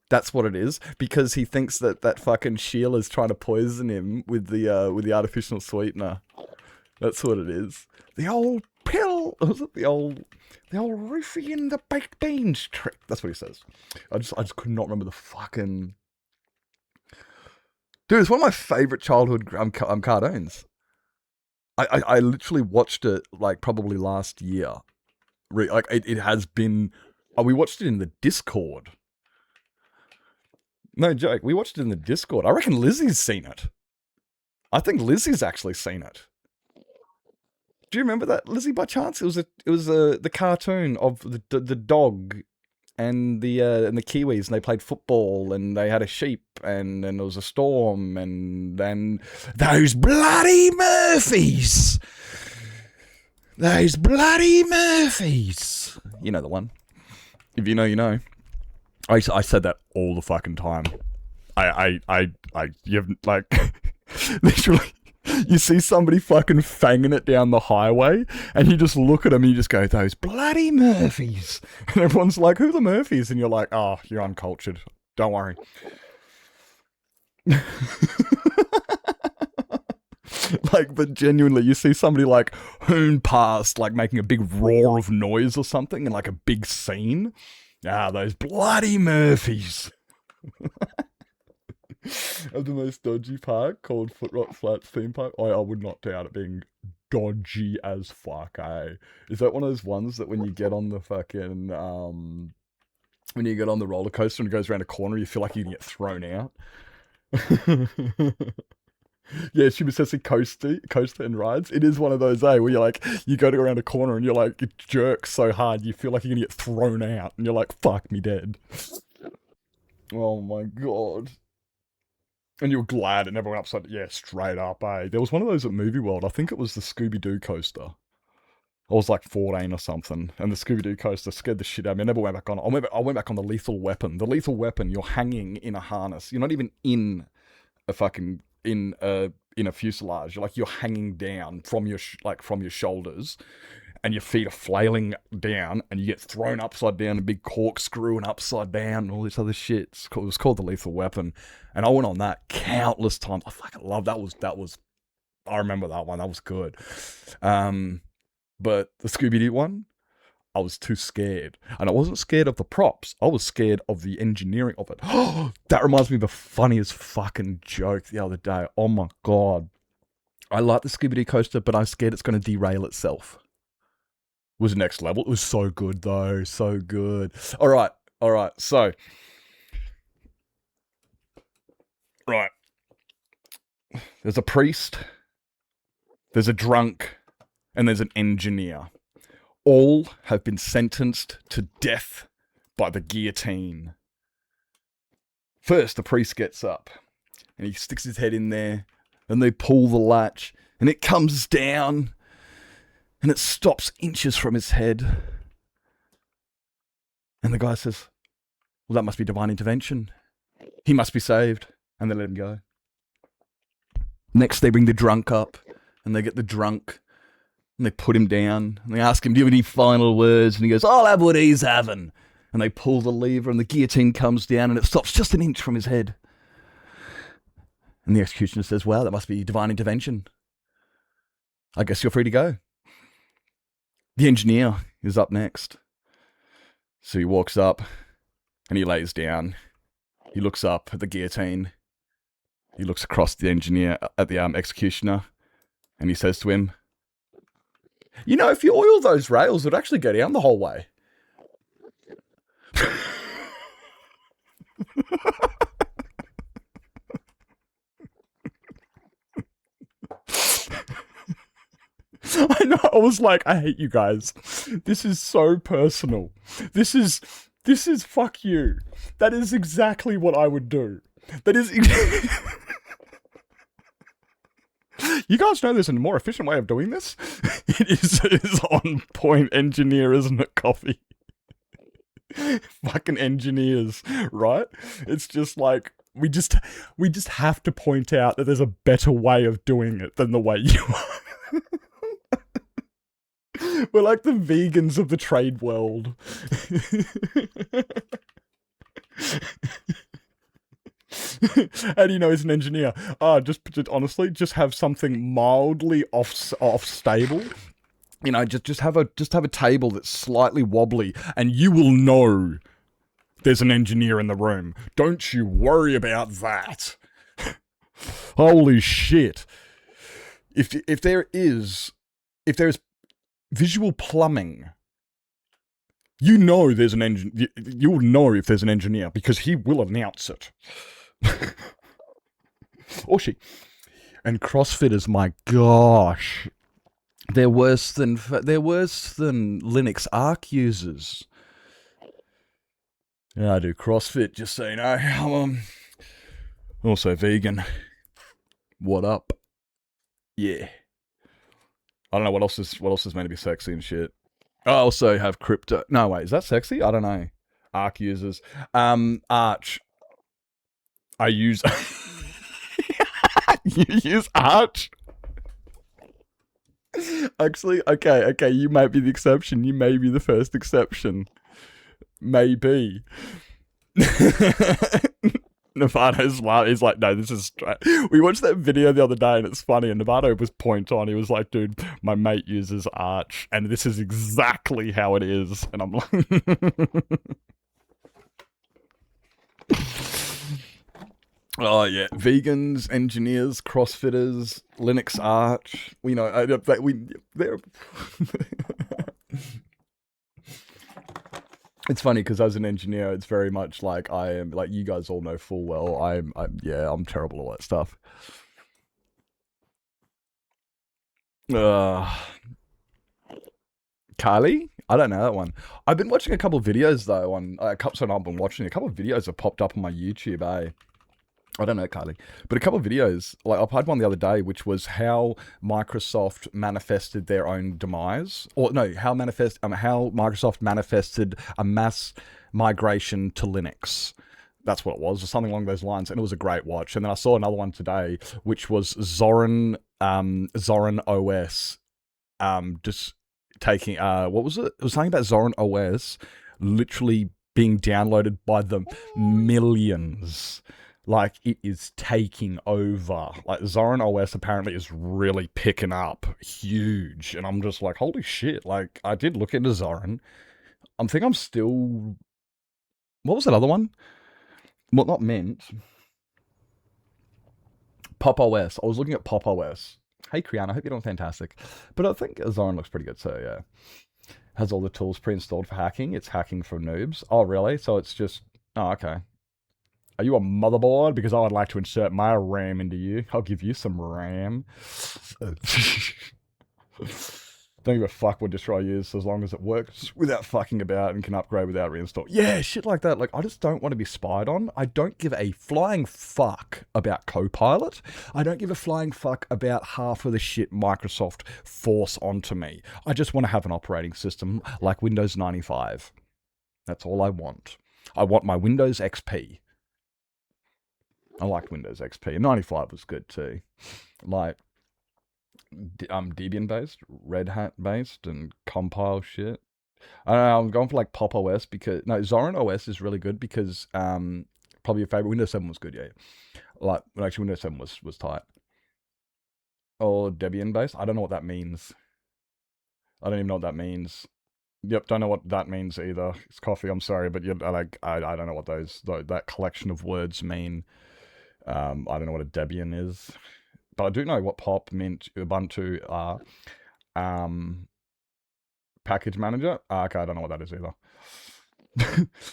B: That's what it is. Because he thinks that fucking Sheila's trying to poison him with the artificial sweetener. That's what it is. The old pill... Was it the old roofie in the baked beans trick? That's what he says. I just could not remember the fucking... Dude, it's one of my favourite childhood cartoons. I literally watched it, like, probably last year. Like, it has been... Oh, we watched it in the Discord. No joke, we watched it in the Discord. I reckon Lizzie's seen it. I think Lizzie's actually seen it. Do you remember that, Lizzie, by chance? It was the cartoon of the dog and the Kiwis, and they played football, and they had a sheep, and there was a storm, and then those bloody Murphys! Those bloody Murphys! You know the one. If you know, you know. I said that all the fucking time. You have, like, literally, you see somebody fucking fanging it down the highway, and you just look at them and you just go, those bloody Murphys. And everyone's like, who are the Murphys? And you're like, oh, you're uncultured. Don't worry. Like, but genuinely, you see somebody like hoon past, like making a big roar of noise or something, and like a big scene. Ah, those bloody Murphys. Of the most dodgy park called Footrot Flats theme park. I would not doubt it being dodgy as fuck, eh? Is that one of those ones that when you get on the fucking, when you get on the roller coaster and it goes around a corner, you feel like you can get thrown out? Yeah, Shibasesi coaster and rides. It is one of those, where you're like, you go to around a corner and you're like, it jerks so hard, you feel like you're gonna get thrown out, and you're like, fuck me dead. Oh my god. And you're glad it never went upside, yeah, straight up, eh? There was one of those at Movie World, I think it was the Scooby-Doo coaster. I was like 14 or something, and the Scooby-Doo coaster scared the shit out of me. I never went back on it. I went back on the Lethal Weapon. The Lethal Weapon, you're hanging in a harness. You're not even in a fucking... in a fuselage. You're hanging down from your from your shoulders, and your feet are flailing down, and you get thrown upside down, a big corkscrew, and upside down, and all this other shit. It was called the Lethal Weapon, and I went on that countless times. I fucking love that. Was I remember that one. That was good. But the Scooby-Doo one, I was too scared. And I wasn't scared of the props. I was scared of the engineering of it. That reminds me of the funniest fucking joke the other day. Oh my god. I like the Scooby-Doo coaster, but I'm scared it's going to derail itself. It was next level. It was so good though. So good. Alright. So. Right. There's a priest. There's a drunk. And there's an engineer. All have been sentenced to death by the guillotine. First, the priest gets up, and he sticks his head in there, and they pull the latch, and it comes down, and it stops inches from his head. And the guy says, well, that must be divine intervention. He must be saved. And they let him go. Next, they bring the drunk up, and they get the drunk, and they put him down, and they ask him, do you have any final words? And he goes, I'll have what he's having. And they pull the lever, and the guillotine comes down, and it stops just an inch from his head. And the executioner says, well, that must be divine intervention. I guess you're free to go. The engineer is up next. So he walks up, and he lays down. He looks up at the guillotine. He looks across the engineer, at the executioner, and he says to him, you know, if you oil those rails, it would actually go down the whole way. I know, I was like, I hate you guys. This is so personal. This is fuck you. That is exactly what I would do. That is... You guys know there's a more efficient way of doing this? It is on point engineer, isn't it, Coffee? Fucking engineers, right? It's just like, we just have to point out that there's a better way of doing it than the way you are. We're like the vegans of the trade world. And as an engineer, just honestly, just have something mildly off stable. Just have a table that's slightly wobbly, and you will know there's an engineer in the room. Don't you worry about that. Holy shit! If there's visual plumbing, there's an engine. You'll know if there's an engineer because he will announce it. Or she. And CrossFitters, my gosh, they're worse than Linux Arc users. Yeah, I do CrossFit, just so you know. I'm also vegan. What up? Yeah. I don't know what else is meant to be sexy and shit. I also have crypto. No, wait, is that sexy? I don't know. Arc users. Arch. I use. You use Arch? Actually, okay, you might be the exception. You may be the first exception. Maybe. Nevada's is like, no, this is straight. We watched that video the other day and it's funny, and Nevada was point on. He was like, dude, my mate uses Arch and this is exactly how it is. And I'm like... Oh yeah, vegans, engineers, CrossFitters, Linux Arch. They're. It's funny because as an engineer, it's very much like I am. Like you guys all know full well, I'm terrible at all that stuff. Kylie? I don't know that one. I've been watching a couple of videos though on I've been watching a couple of videos have popped up on my YouTube. I don't know, Kylie, but a couple of videos, like I had one the other day, which was how Microsoft manifested their own demise, or no, how Microsoft manifested a mass migration to Linux. That's what it was, or something along those lines, and it was a great watch. And then I saw another one today, which was Zorin OS, just taking, what was it? It was something about Zorin OS literally being downloaded by the millions. Like, it is taking over. Like, Zorin OS apparently is really picking up huge. And I'm just like, holy shit. Like, I did look into Zorin. I think I'm still... What was that other one? Well, not Mint. Pop OS. I was looking at Pop OS. Hey, Kriana, I hope you're doing fantastic. But I think Zorin looks pretty good, so yeah. Has all the tools pre-installed for hacking. It's hacking for noobs. Oh, really? So it's just... Oh, okay. Are you a motherboard? Because I would like to insert my RAM into you. I'll give you some RAM. Don't give a fuck what distro I use as long as it works without fucking about and can upgrade without reinstall. Yeah, shit like that. Like, I just don't want to be spied on. I don't give a flying fuck about Copilot. I don't give a flying fuck about half of the shit Microsoft force onto me. I just want to have an operating system like Windows 95. That's all I want. I want my Windows XP. I liked Windows XP. And 95 was good too. Like, Debian based, Red Hat based, and compile shit. I don't know, I'm going for like Pop OS because... No, Zorin OS is really good because probably your favorite. Windows 7 was good, yeah. Like, actually Windows 7 was tight. Or Debian based? I don't know what that means. I don't even know what that means. Yep, don't know what that means either. It's coffee, I'm sorry, but I don't know what that collection of words mean. I don't know what a Debian is, but I do know what Pop, Mint, Ubuntu are. Package manager? Okay, I don't know what that is either.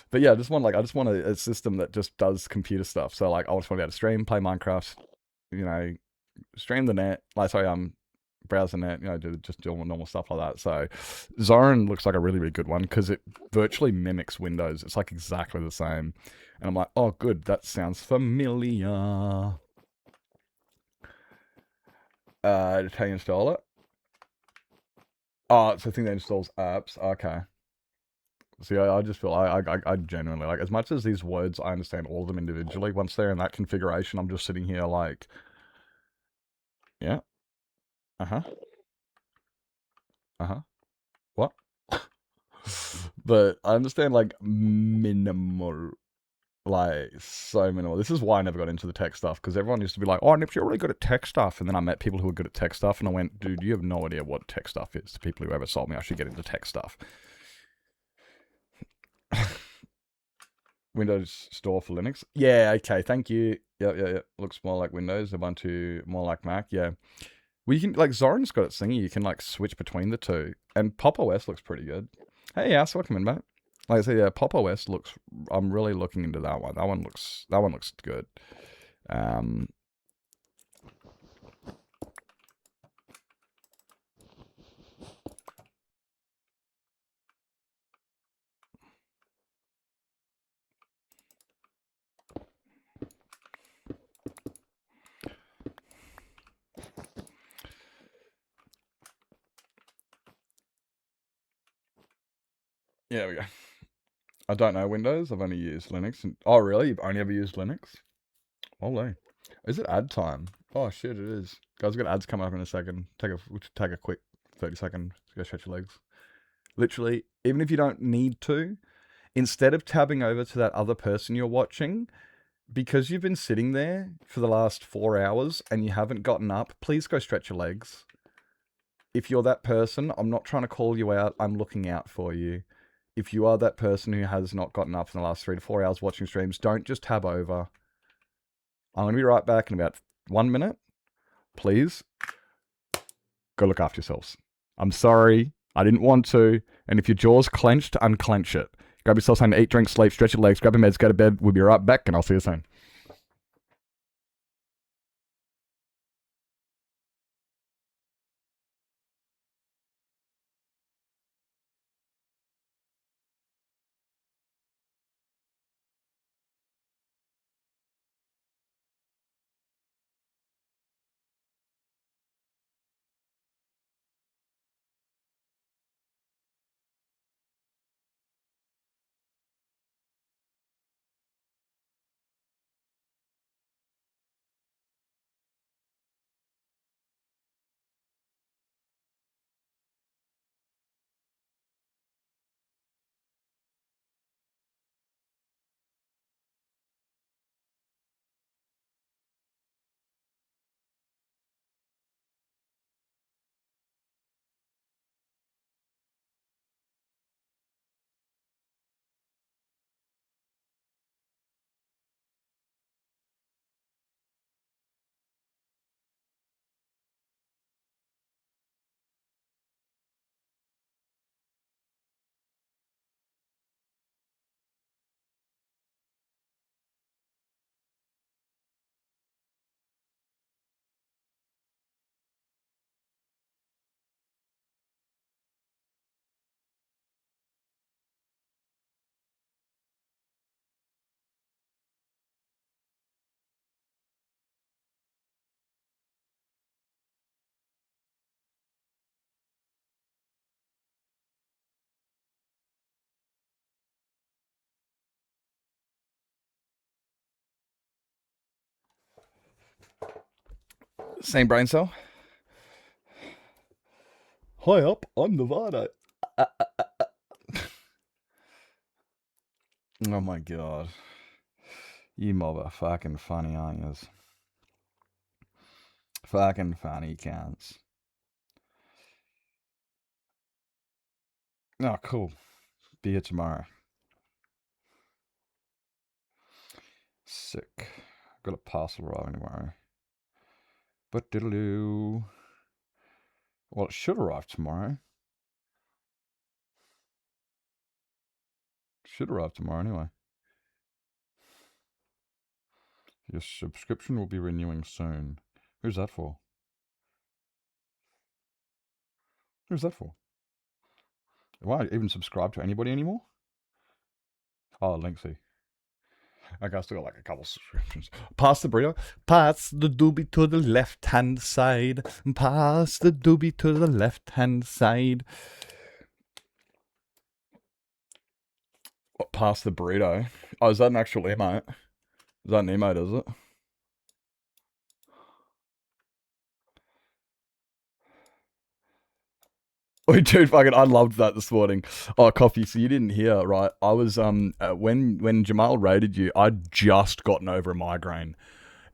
B: But yeah, I just want a system that just does computer stuff. So like, I just want to be able to stream, play Minecraft, stream the net. Browse the net, do all normal stuff like that. So Zorin looks like a really, really good one because it virtually mimics Windows. It's like exactly the same. And I'm like, oh, good. That sounds familiar. How you install it? Oh, it's a thing that installs apps. Okay. See, I just feel I genuinely like, as much as these words, I understand all of them individually. Once they're in that configuration, I'm just sitting here like, yeah, what? But I understand like minimal, like so minimal. This is why I never got into the tech stuff, because everyone used to be like, "Oh, Nips, you're really good at tech stuff," and then I met people who were good at tech stuff, and I went, "Dude, you have no idea what tech stuff is." To people who ever told me I should get into tech stuff. Windows Store for Linux. Yeah, okay, thank you. Yeah. Looks more like Windows, Ubuntu more like Mac. Yeah. Well, you can, like, Zoran's got it singing. You can, like, switch between the two. And Pop OS looks pretty good. Hey, Ass, welcome in, mate. Like I said, yeah, Pop OS looks, I'm really looking into that one. That one looks good. Yeah, there we go. I don't know Windows. I've only used Linux. Oh, really? You've only ever used Linux? Holy. Is it ad time? Oh, shit, it is. Guys, we've got ads coming up in a second. We'll take a quick 30-second to go stretch your legs. Literally, even if you don't need to, instead of tabbing over to that other person you're watching, because you've been sitting there for the last 4 hours and you haven't gotten up, please go stretch your legs. If you're that person, I'm not trying to call you out. I'm looking out for you. If you are that person who has not gotten up in the last 3 to 4 hours watching streams, don't just tab over. I'm going to be right back in about 1 minute. Please go look after yourselves. I'm sorry. I didn't want to. And if your jaw's clenched, unclench it. Grab yourself something to eat, drink, sleep, stretch your legs, grab your meds, go to bed. We'll be right back, and I'll see you soon. Same brain cell. Hi up, I'm Nevada. Oh my god. You mob are fucking funny, aren't you? Fucking funny cunts. Oh, cool. Be here tomorrow. Sick. Got a parcel arriving tomorrow. But diddle-doo. Well, it should arrive tomorrow. Should arrive tomorrow anyway. Your subscription will be renewing soon. Who's that for? Who's that for? Am I even subscribed to anybody anymore? Oh, Linksy. Okay, I still got like a couple subscriptions. Pass the burrito. Pass the doobie to the left-hand side. Pass the doobie to the left-hand side. What, past the burrito? Oh, is that an actual emote? Is that an emote, is it? Oh, dude, fucking, I loved that this morning. Oh, coffee. So you didn't hear, right? I was when Jamal raided you, I'd just gotten over a migraine.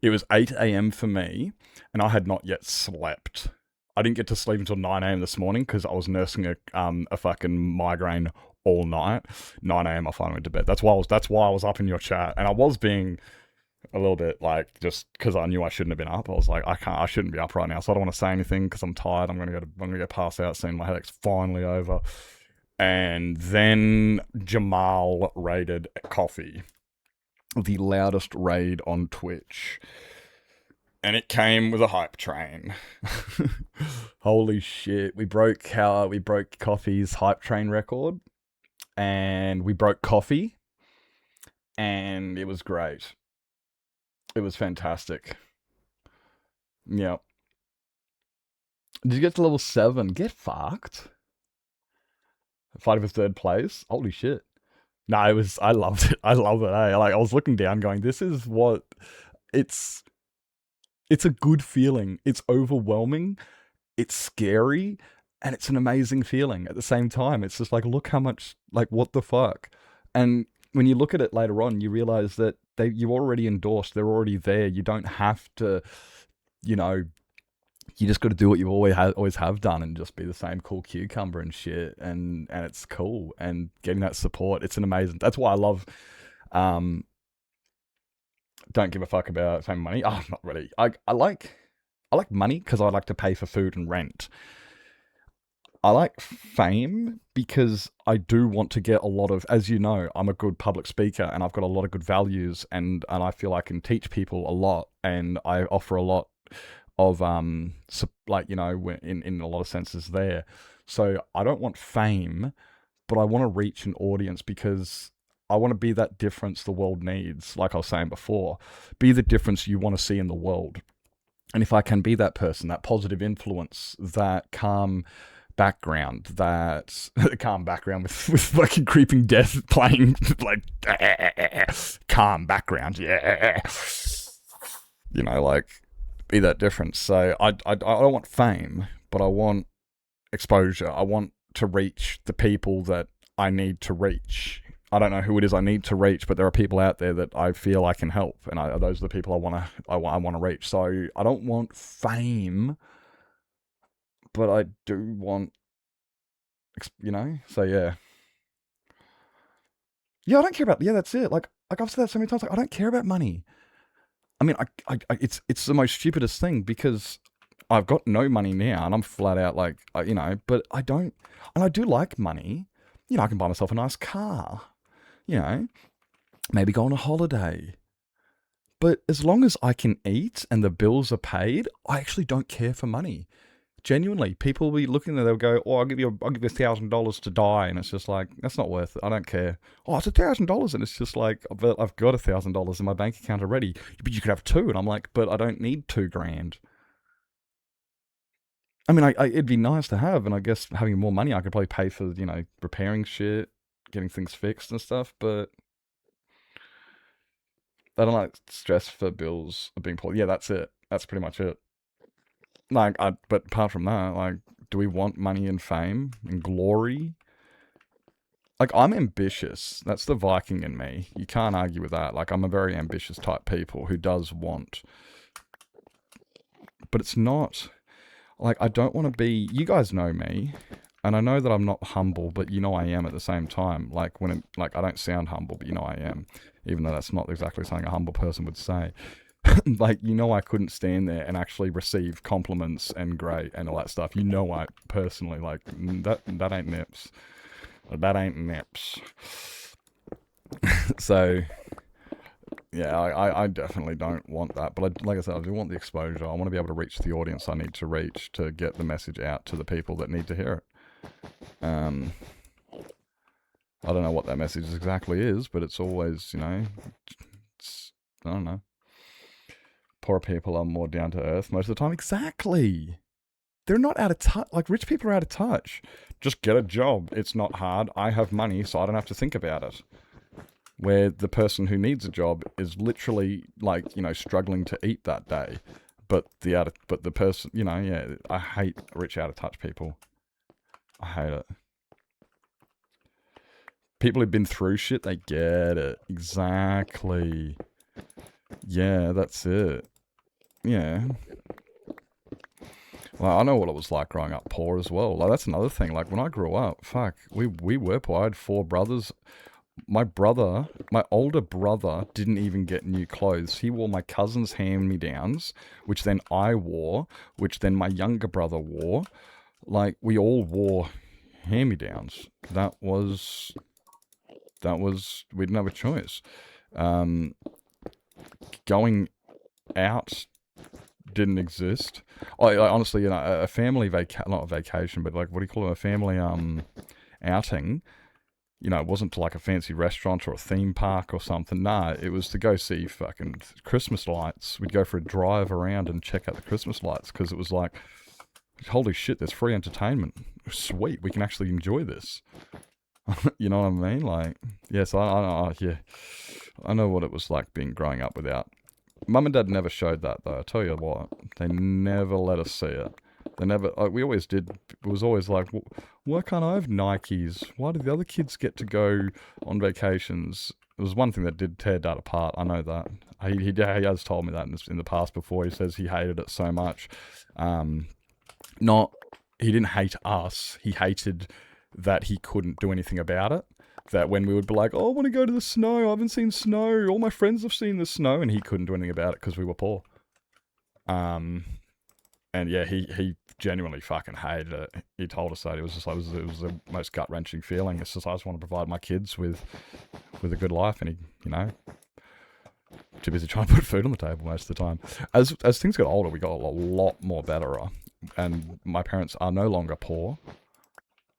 B: It was 8 a.m. for me, and I had not yet slept. I didn't get to sleep until 9 a.m. this morning because I was nursing a fucking migraine all night. 9 a.m. I finally went to bed. That's why I was up in your chat, and I was being a little bit like, just because I knew I shouldn't have been up. I was like, I shouldn't be up right now, so I don't want to say anything because I'm tired. I'm gonna go pass out soon. My headache's finally over. And then Jamal raided Coffee, the loudest raid on Twitch, and it came with a hype train. Holy shit! We broke Coffee's hype train record, and we broke Coffee, and it was great. It was fantastic. Yeah. Did you get to level 7? Get fucked. Fighting for third place? Holy shit. No, I loved it. I love it, eh? Like, I was looking down going, this is what... It's a good feeling. It's overwhelming. It's scary. And it's an amazing feeling at the same time. It's just like, look how much... Like, what the fuck? And when you look at it later on, you realize that you already endorsed. They're already there. You don't have to, you just got to do what you always have done and just be the same cool cucumber and shit. And it's cool. And getting that support, it's an amazing. That's why I love. Don't give a fuck about fame and money. Oh, not really. I like money because I like to pay for food and rent. I like fame because I do want to get a lot of, as you know, I'm a good public speaker and I've got a lot of good values and I feel I can teach people a lot and I offer a lot of, in a lot of senses there. So I don't want fame, but I want to reach an audience because I want to be that difference the world needs, like I was saying before. Be the difference you want to see in the world. And if I can be that person, that positive influence, that calm background with fucking creeping death playing like calm background, yeah, like be that difference. So I don't want fame, but I want exposure. I want to reach the people that I need to reach. I don't know who it is I need to reach, but there are people out there that I feel I can help, and those are the people I want to reach. So I don't want fame, but I do want, so yeah. Yeah, I don't care about, that's it. Like I've said that so many times, like, I don't care about money. I mean, it's the most stupidest thing because I've got no money now and I'm flat out like, but I don't, and I do like money. I can buy myself a nice car, maybe go on a holiday. But as long as I can eat and the bills are paid, I actually don't care for money. Genuinely, people will be looking there, they'll go, oh, I'll give you $1,000 to die. And it's just like, that's not worth it. I don't care. Oh, it's $1,000. And it's just like, but I've got $1,000 in my bank account already. But you could have 2. And I'm like, but I don't need $2,000. I mean, it'd be nice to have. And I guess having more money, I could probably pay for, repairing shit, getting things fixed and stuff. But I don't like stress for bills of being poor. Yeah, that's it. That's pretty much it. Like, but apart from that, like, do we want money and fame and glory? Like, I'm ambitious. That's the Viking in me. You can't argue with that. Like, I'm a very ambitious type people who does want. But it's not, like, I don't want to be, you guys know me, and I know that I'm not humble, but I am at the same time. Like, I don't sound humble, but I am. Even though that's not exactly something a humble person would say. Like, I couldn't stand there and actually receive compliments and great and all that stuff. I personally, like, that ain't nips. That ain't nips. So, yeah, I definitely don't want that. But like I said, I do want the exposure. I want to be able to reach the audience I need to reach to get the message out to the people that need to hear it. I don't know what that message exactly is, but it's always, I don't know. Poor people are more down to earth most of the time. Exactly. They're not out of touch. Like, rich people are out of touch. Just get a job. It's not hard. I have money, so I don't have to think about it. where the person who needs a job is literally like, you know, struggling to eat that day. But the person, you know, yeah, I hate rich out of touch people. I hate it. People who've been through shit, they get it. Exactly. Yeah, that's it. Yeah. Well, I know what it was like growing up poor as well. Like, that's another thing. Like, when I grew up, fuck, we were poor. I had 4 brothers. My older brother didn't even get new clothes. He wore my cousin's hand-me-downs, which then I wore, which then my younger brother wore. Like, we all wore hand-me-downs. That was, we didn't have a choice. Going out didn't exist. I honestly, you know, a family not a vacation, but like, what do you call it? A family outing. You know, it wasn't to like a fancy restaurant or a theme park or something. Nah, it was to go see fucking Christmas lights. We'd go for a drive around and check out the Christmas lights because it was like, holy shit, there's free entertainment. Sweet, we can actually enjoy this. You know what I mean? Like, yes, I know what it was like growing up without. Mum and Dad never showed that though. I tell you what, they never let us see it. They never. We always did. It was always like, why can't I have Nikes? Why do the other kids get to go on vacations? It was one thing that did tear Dad apart. I know that. He has told me that in the past before. He says he hated it so much. He didn't hate us. He hated that he couldn't do anything about it. That when we would be like, oh, I want to go to the snow. I haven't seen snow. All my friends have seen the snow. And he couldn't do anything about it because we were poor. And yeah, he genuinely fucking hated it. He told us that. It was just like, it was the most gut-wrenching feeling. It's just, I just want to provide my kids with a good life. And he, you know, too busy trying to put food on the table most of the time. As things got older, we got a lot more better. And my parents are no longer poor.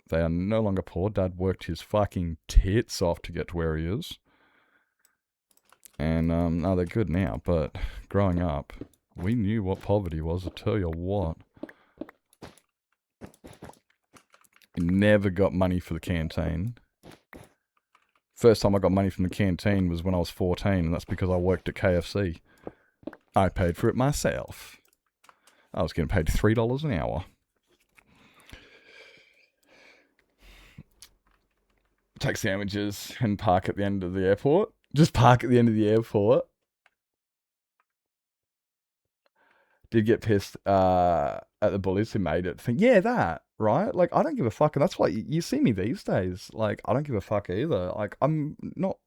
B: They are no longer poor. Dad worked his fucking tits off to get to where he is. And, no, they're good now. But growing up, we knew what poverty was, I tell you what. We never got money for the canteen. First time I got money from the canteen was when I was 14, and that's because I worked at KFC. I paid for it myself. I was getting paid $3 an hour. Take sandwiches and park at the end of the airport. Just park at the end of the airport. Did get pissed at the bullies who made it think, yeah, that, right? Like, I don't give a fuck. And that's why you see me these days. Like, I don't give a fuck either. Like, I'm not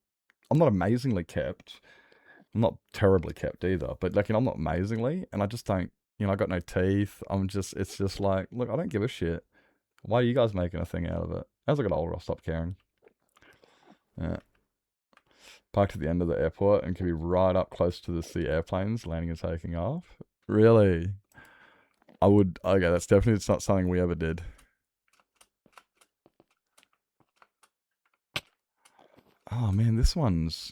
B: amazingly kept. I'm not terribly kept either. But, like, you know, I'm not amazingly. And I just don't, you know, I got no teeth. It's just like, look, I don't give a shit. Why are you guys making a thing out of it? As I got older, I stopped caring. Yeah. Parked at the end of the airport and can be right up close to the airplanes landing and taking off. Really? Okay, that's definitely not something we ever did. Oh man, this one's...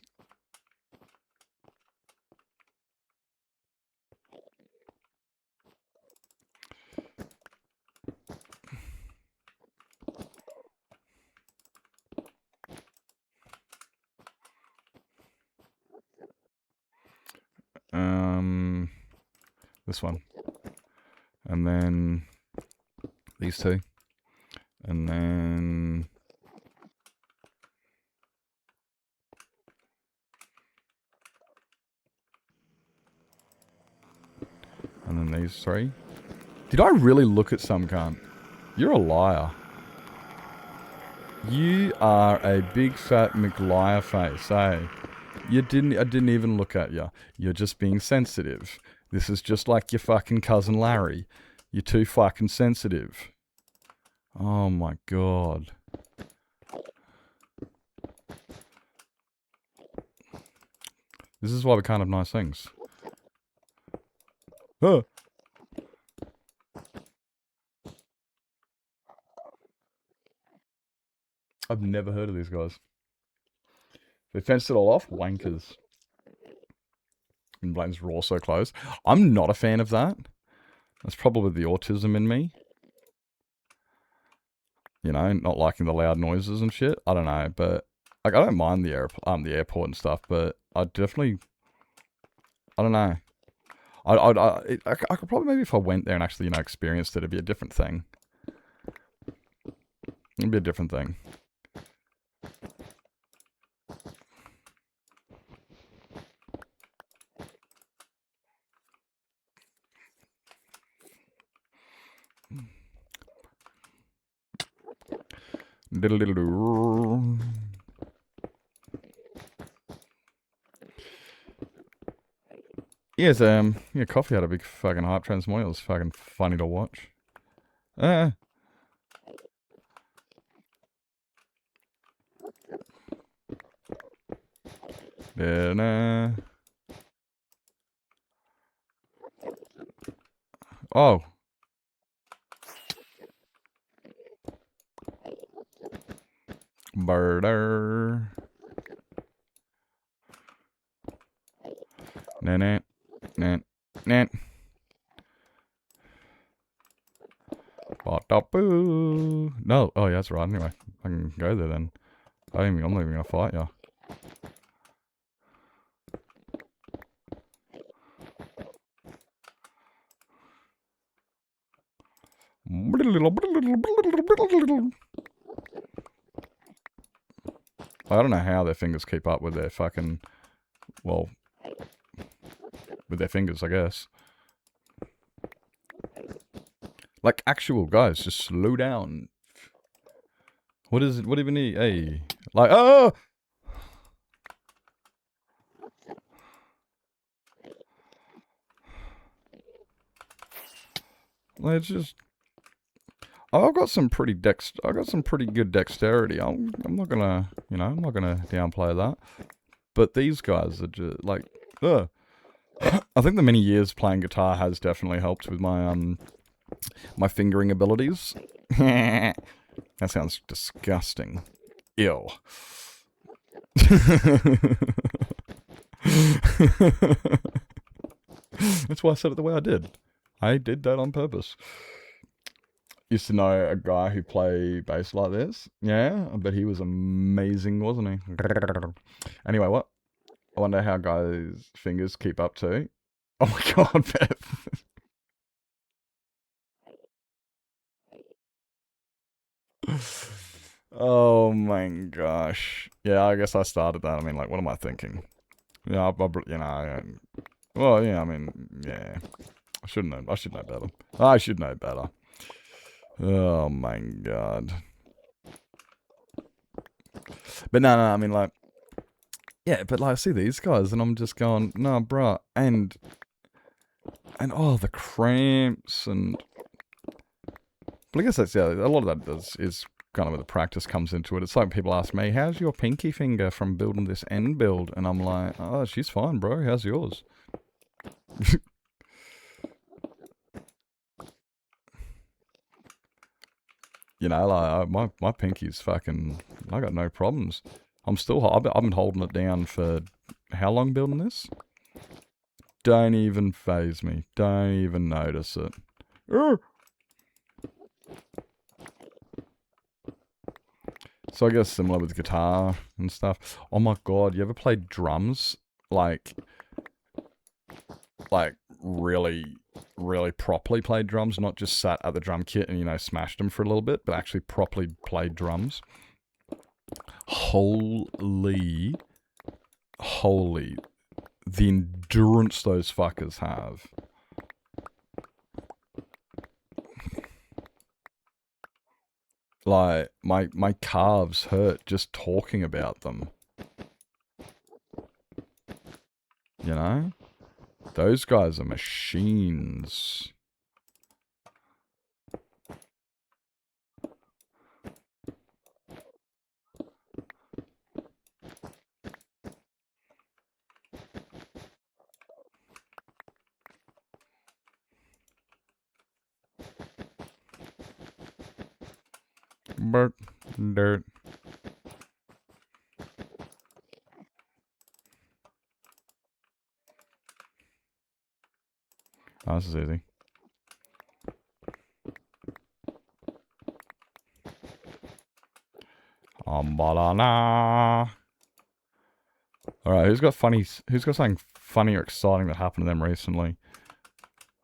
B: This one. And then these two. And then these three. Did I really look at some cunt? You're a liar. You are a big fat McLiar face, eh? I didn't even look at you. You're just being sensitive. This is just like your fucking cousin Larry. You're too fucking sensitive. Oh my god. This is why we can't have nice things. Huh. I've never heard of these guys. They fenced it all off? Wankers. And Blaine's raw so close. I'm not a fan of that. That's probably the autism in me. You know, not liking the loud noises and shit. I don't know, but Like, I don't mind the airport and stuff, but I definitely, I don't know. I could probably, maybe if I went there and actually, you know, experienced it, it'd be a different thing. It'd be a different thing. Diddle diddle doo. Yes, yeah, Coffee had a big fucking hype train this morning. It was fucking funny to watch. Uh. Oh. Birder. Nah. Boo. No. Oh, yeah, that's right. Anyway, I can go there then. I'm not even gonna fight ya. I don't know how their fingers keep up with their fucking, well, with their fingers, I guess. Like, actual guys, just slow down. What is it? What even need? Hey, like, oh! Like, it's just, I've got some pretty good dexterity. I'm not gonna, you know, I'm not gonna downplay that. But these guys are just like, ugh. I think the many years playing guitar has definitely helped with my my fingering abilities. That sounds disgusting. Ew. That's why I said it the way I did. I did that on purpose. Used to know a guy who played bass like this. Yeah, but he was amazing, wasn't he? Anyway, what? I wonder how guys' fingers keep up to. Oh my god, Beth. Oh my gosh. Yeah, I guess I started that. I mean, like, what am I thinking? Yeah, you know, well, yeah, I mean, yeah. I should know better. I should know better. Oh my god. But no, I mean, like, yeah, but like, I see these guys and I'm just going, no, bruh, and oh, the cramps and, but I guess that's, yeah, a lot of that is kind of where the practice comes into it. It's like people ask me, how's your pinky finger from building this end build? And I'm like, oh, she's fine, bro. How's yours? You know, like, my pinky's fucking, I got no problems. I've been holding it down for how long building this? Don't even faze me. Don't even notice it. So I guess similar with guitar and stuff. Oh my god, you ever played drums? Like really, really properly played drums, not just sat at the drum kit and, you know, smashed them for a little bit, but actually properly played drums. Holy, the endurance those fuckers have. Like, my calves hurt just talking about them. You know? Those guys are machines. Dirt. Oh, this is easy. Ambalana. Alright, who's got something funny or exciting that happened to them recently?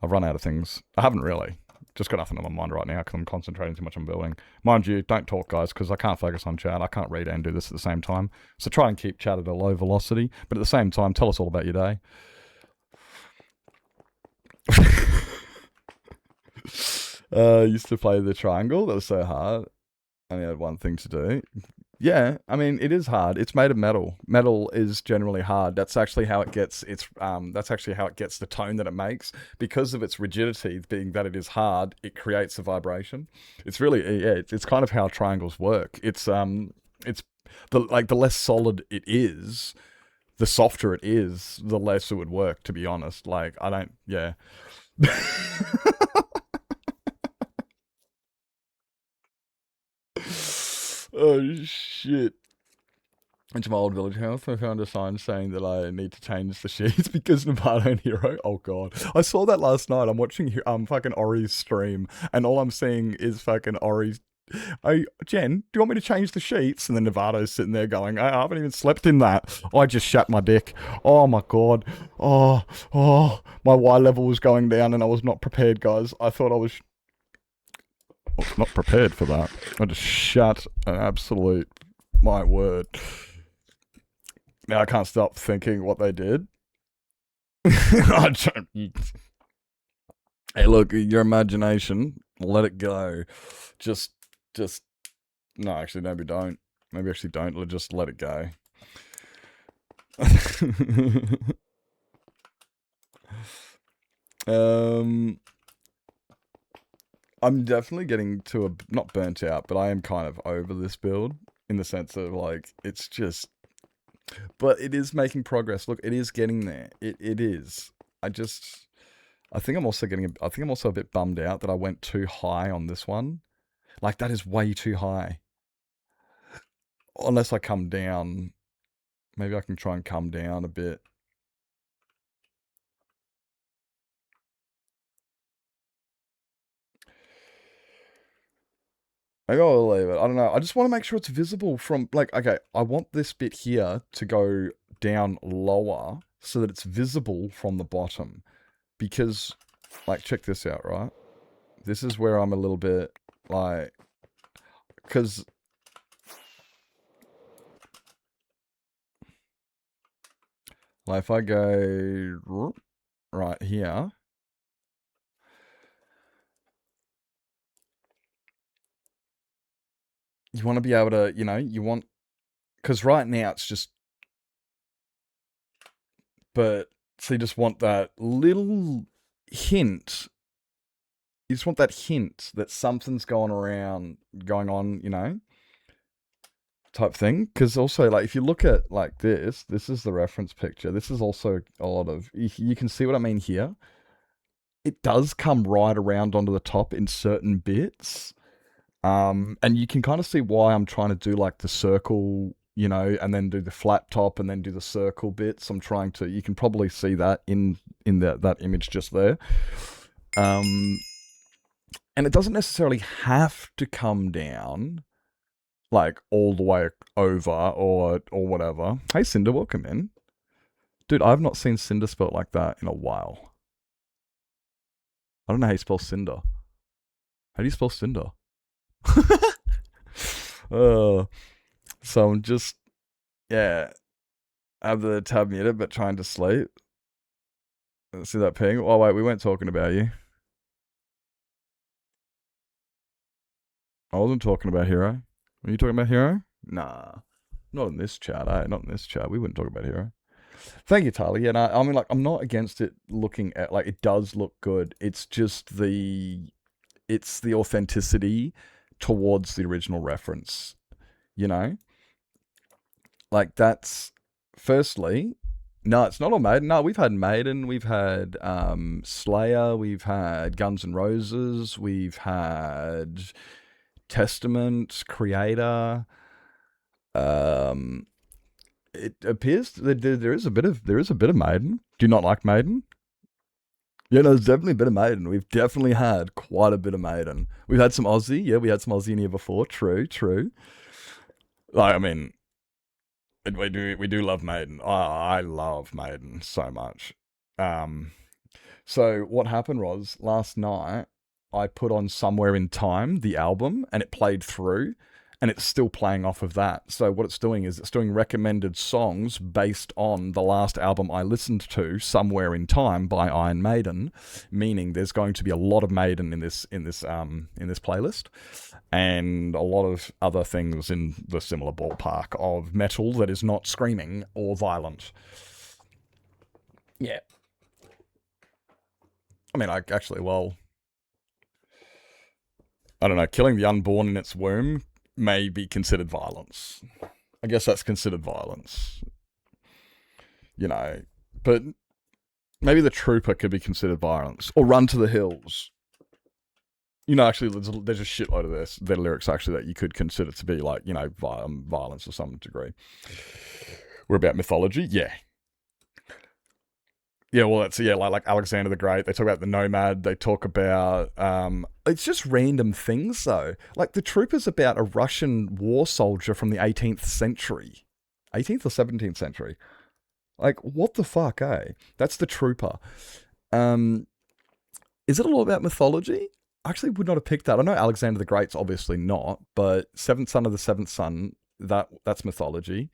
B: I've run out of things. I haven't really. Just got nothing on my mind right now because I'm concentrating too much on building. Mind you, don't talk, guys, because I can't focus on chat. I can't read and do this at the same time. So try and keep chat at a low velocity. But at the same time, tell us all about your day. Used to play the triangle. That was so hard. I only had one thing to do. Yeah, I mean, it is hard. It's made of metal. Metal is generally hard. That's actually how it gets the tone that it makes. Because of its rigidity, being that it is hard, it creates a vibration. It's really, yeah, it's kind of how triangles work. It's the less solid it is, the softer it is, the less it would work, to be honest. Like, I don't, yeah. Oh, shit. Into my old village house, I found a sign saying that I need to change the sheets because Nevada and Hero. Oh, God. I saw that last night. I'm watching fucking Ori's stream, and all I'm seeing is fucking Ori's. Jen, do you want me to change the sheets? And then Nevada's sitting there going, I haven't even slept in that. I just shat my dick. Oh, my God. Oh, my Y level was going down, and I was not prepared, guys. I thought I was... not prepared for that. I just shat an absolute, my word. Now I can't stop thinking what they did. Hey, look, your imagination, let it go. Just, no, actually, maybe don't. Maybe actually don't. Just let it go. I'm definitely getting to not burnt out, but I am kind of over this build in the sense of like, it's just, but it is making progress. Look, it is getting there. It is. I think I'm also a bit bummed out that I went too high on this one. Like, that is way too high. Unless I come down, maybe I can try and come down a bit. I gotta leave it. I don't know. I just want to make sure it's visible from, like, okay, I want this bit here to go down lower so that it's visible from the bottom. Because, like, check this out, right? This is where I'm a little bit, like, because... like, if I go right here... you want to be able to, you want... because right now it's just... but, so you just want that little hint. You just want that hint that something's going on, type thing. Because also, like, if you look at, like, this is the reference picture. This is also a lot of... you can see what I mean here. It does come right around onto the top in certain bits. And you can kind of see why I'm trying to do, like, the circle, and then do the flat top and then do the circle bits. I'm trying to... you can probably see that in that image just there. And it doesn't necessarily have to come down, like, all the way over or whatever. Hey, Cinder, welcome in. Dude, I've not seen Cinder spelled like that in a while. I don't know how you spell Cinder. How do you spell Cinder? So I'm just, yeah, have the tab muted, but trying to sleep. See that ping? Oh, wait, we weren't talking about you. I wasn't talking about Hero. Were you talking about Hero? Nah. Not in this chat, Not in this chat. We wouldn't talk about Hero. Thank you, Tyler. Yeah, no, I mean, like, I'm not against it looking at, like, it does look good. It's just it's the authenticity towards the original reference, Like, that's, firstly, no, it's not all Maiden. No, we've had Maiden, we've had Slayer, we've had Guns N' Roses, we've had Testament, Creator. It appears that there is a bit of Maiden. Do you not like Maiden? Yeah, no, there's definitely a bit of Maiden. We've definitely had quite a bit of Maiden. We've had some Aussie. Yeah, we had some Aussie in here before. True. Like, I mean, we do love Maiden. I love Maiden so much. So what happened was last night I put on Somewhere in Time, the album, and it played through, and it's still playing off of that. So what it's doing is it's doing recommended songs based on the last album I listened to, Somewhere in Time by Iron Maiden, meaning there's going to be a lot of Maiden in this playlist, and a lot of other things in the similar ballpark of metal that is not screaming or violent. Yeah. I mean, I don't know, killing the unborn in its womb may be considered violence. I guess that's considered violence, you know. But maybe the trooper could be considered violence. Or Run to the Hills. You know, actually, there's a shitload of their lyrics, actually, that you could consider to be, like, you know, violence to some degree. We're about mythology? Yeah. Yeah, well, that's, yeah, like Alexander the Great. They talk about the Nomad. They talk about, it's just random things, though. Like, the Trooper's about a Russian war soldier from the 18th century. 18th or 17th century. Like, what the fuck, eh? That's the Trooper. Is it all about mythology? I actually would not have picked that. I know Alexander the Great's obviously not, but Seventh Son of the Seventh Son, that's mythology.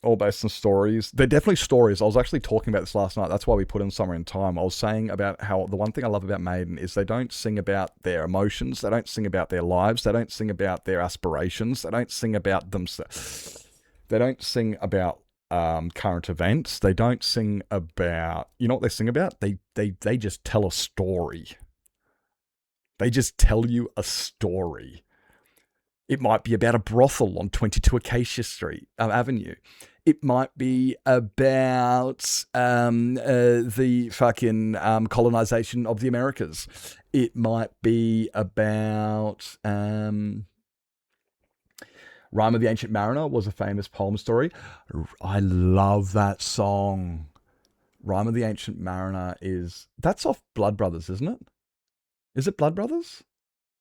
B: All based on stories. They're definitely stories. I was actually talking about this last night. That's why we put in Somewhere in Time. I was saying about how the one thing I love about Maiden is they don't sing about their emotions. They don't sing about their lives. They don't sing about their aspirations. They don't sing about themselves. They don't sing about current events. They don't sing about, you know what they sing about? They just tell a story. They just tell you a story. It might be about a brothel on 22 Acacia Street Avenue. It might be about the fucking colonization of the Americas. It might be about Rhyme of the Ancient Mariner was a famous poem story. I love that song. Rhyme of the Ancient Mariner that's off Blood Brothers, isn't it? Is it Blood Brothers?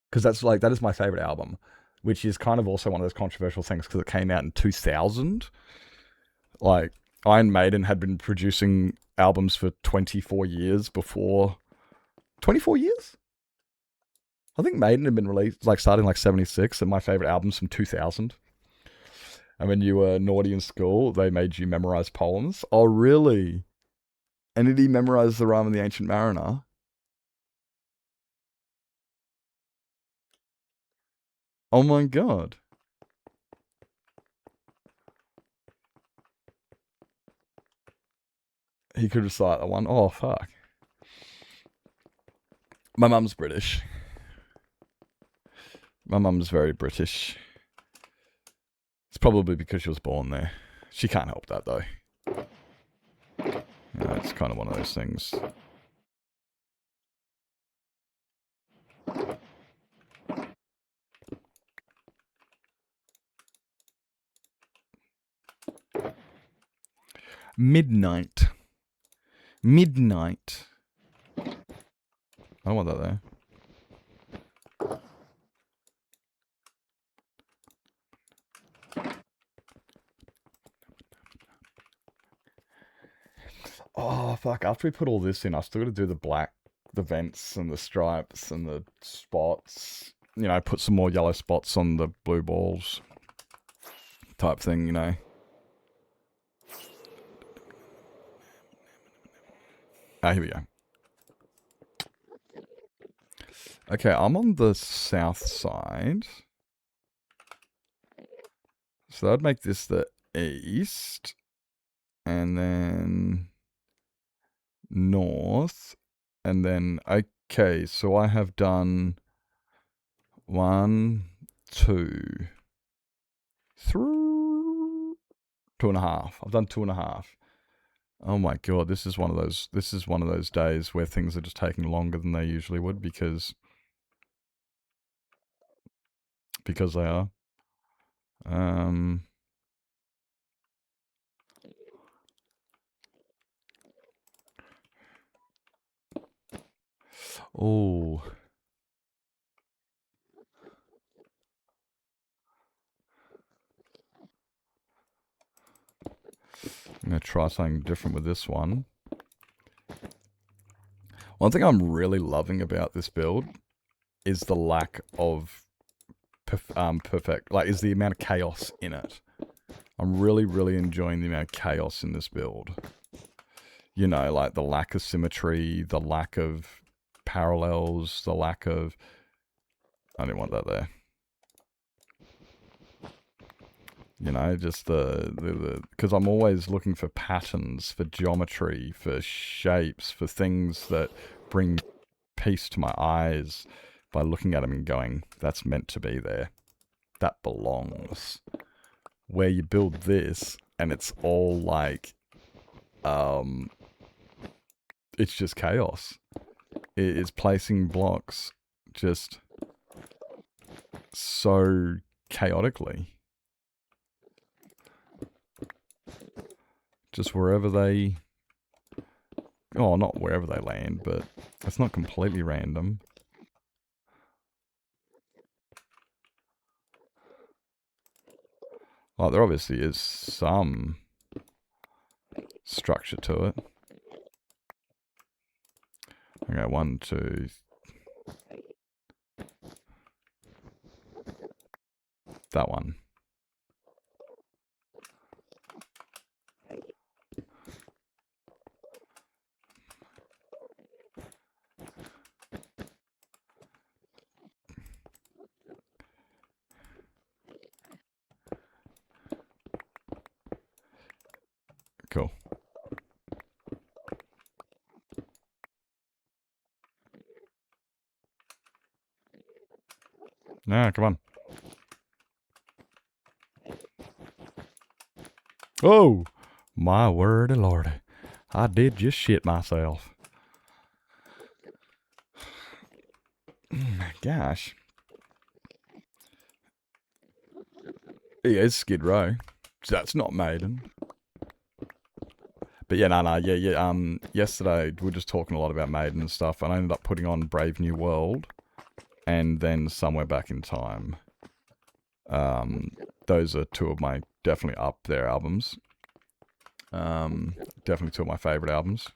B: Because that is my favorite album, which is kind of also one of those controversial things because it came out in 2000. Like, Iron Maiden had been producing albums for 24 years before. 24 years? I think Maiden had been released, like, starting like 76, and my favorite album's from 2000. And when you were naughty in school, they made you memorize poems. Oh, really? And did he memorize the Rhyme of the Ancient Mariner? Oh my god. He could recite that one. Oh, fuck. My mum's British. My mum's very British. It's probably because she was born there. She can't help that, though. It's kind of one of those things. Midnight. Midnight. I don't want that there. Oh, fuck. After we put all this in, I still got to do the vents and the stripes and the spots. You know, put some more yellow spots on the blue balls. Type thing, you know. Here we go. Okay, I'm on the south side. So I'd make this the east. And then north. And then, okay, so I have done 1, 2, 3, 2.5. I've done 2.5. Oh my god, this is one of those days where things are just taking longer than they usually would because they are. Oh. I'm going to try something different with this one. One thing I'm really loving about this build is the lack of perfect, like, is the amount of chaos in it. I'm really, really enjoying the amount of chaos in this build. You know, like the lack of symmetry, the lack of parallels, the lack of... I didn't want that there. You know, just because I'm always looking for patterns, for geometry, for shapes, for things that bring peace to my eyes by looking at them and going, that's meant to be there. That belongs. Where you build this, and it's all like, it's just chaos. It is placing blocks just so chaotically. Just wherever they... Oh, not wherever they land, but it's not completely random. Well, there obviously is some structure to it. Okay, 1, 2... That one. Cool. Nah, come on. Oh! My wordy lordy. I did just shit myself. Gosh. Yeah, it's Skid Row. That's not Maiden. But yeah, yeah. Yesterday we were just talking a lot about Maiden and stuff, and I ended up putting on Brave New World, and then Somewhere Back in Time. Those are two of my definitely up there albums. Definitely two of my favorite albums.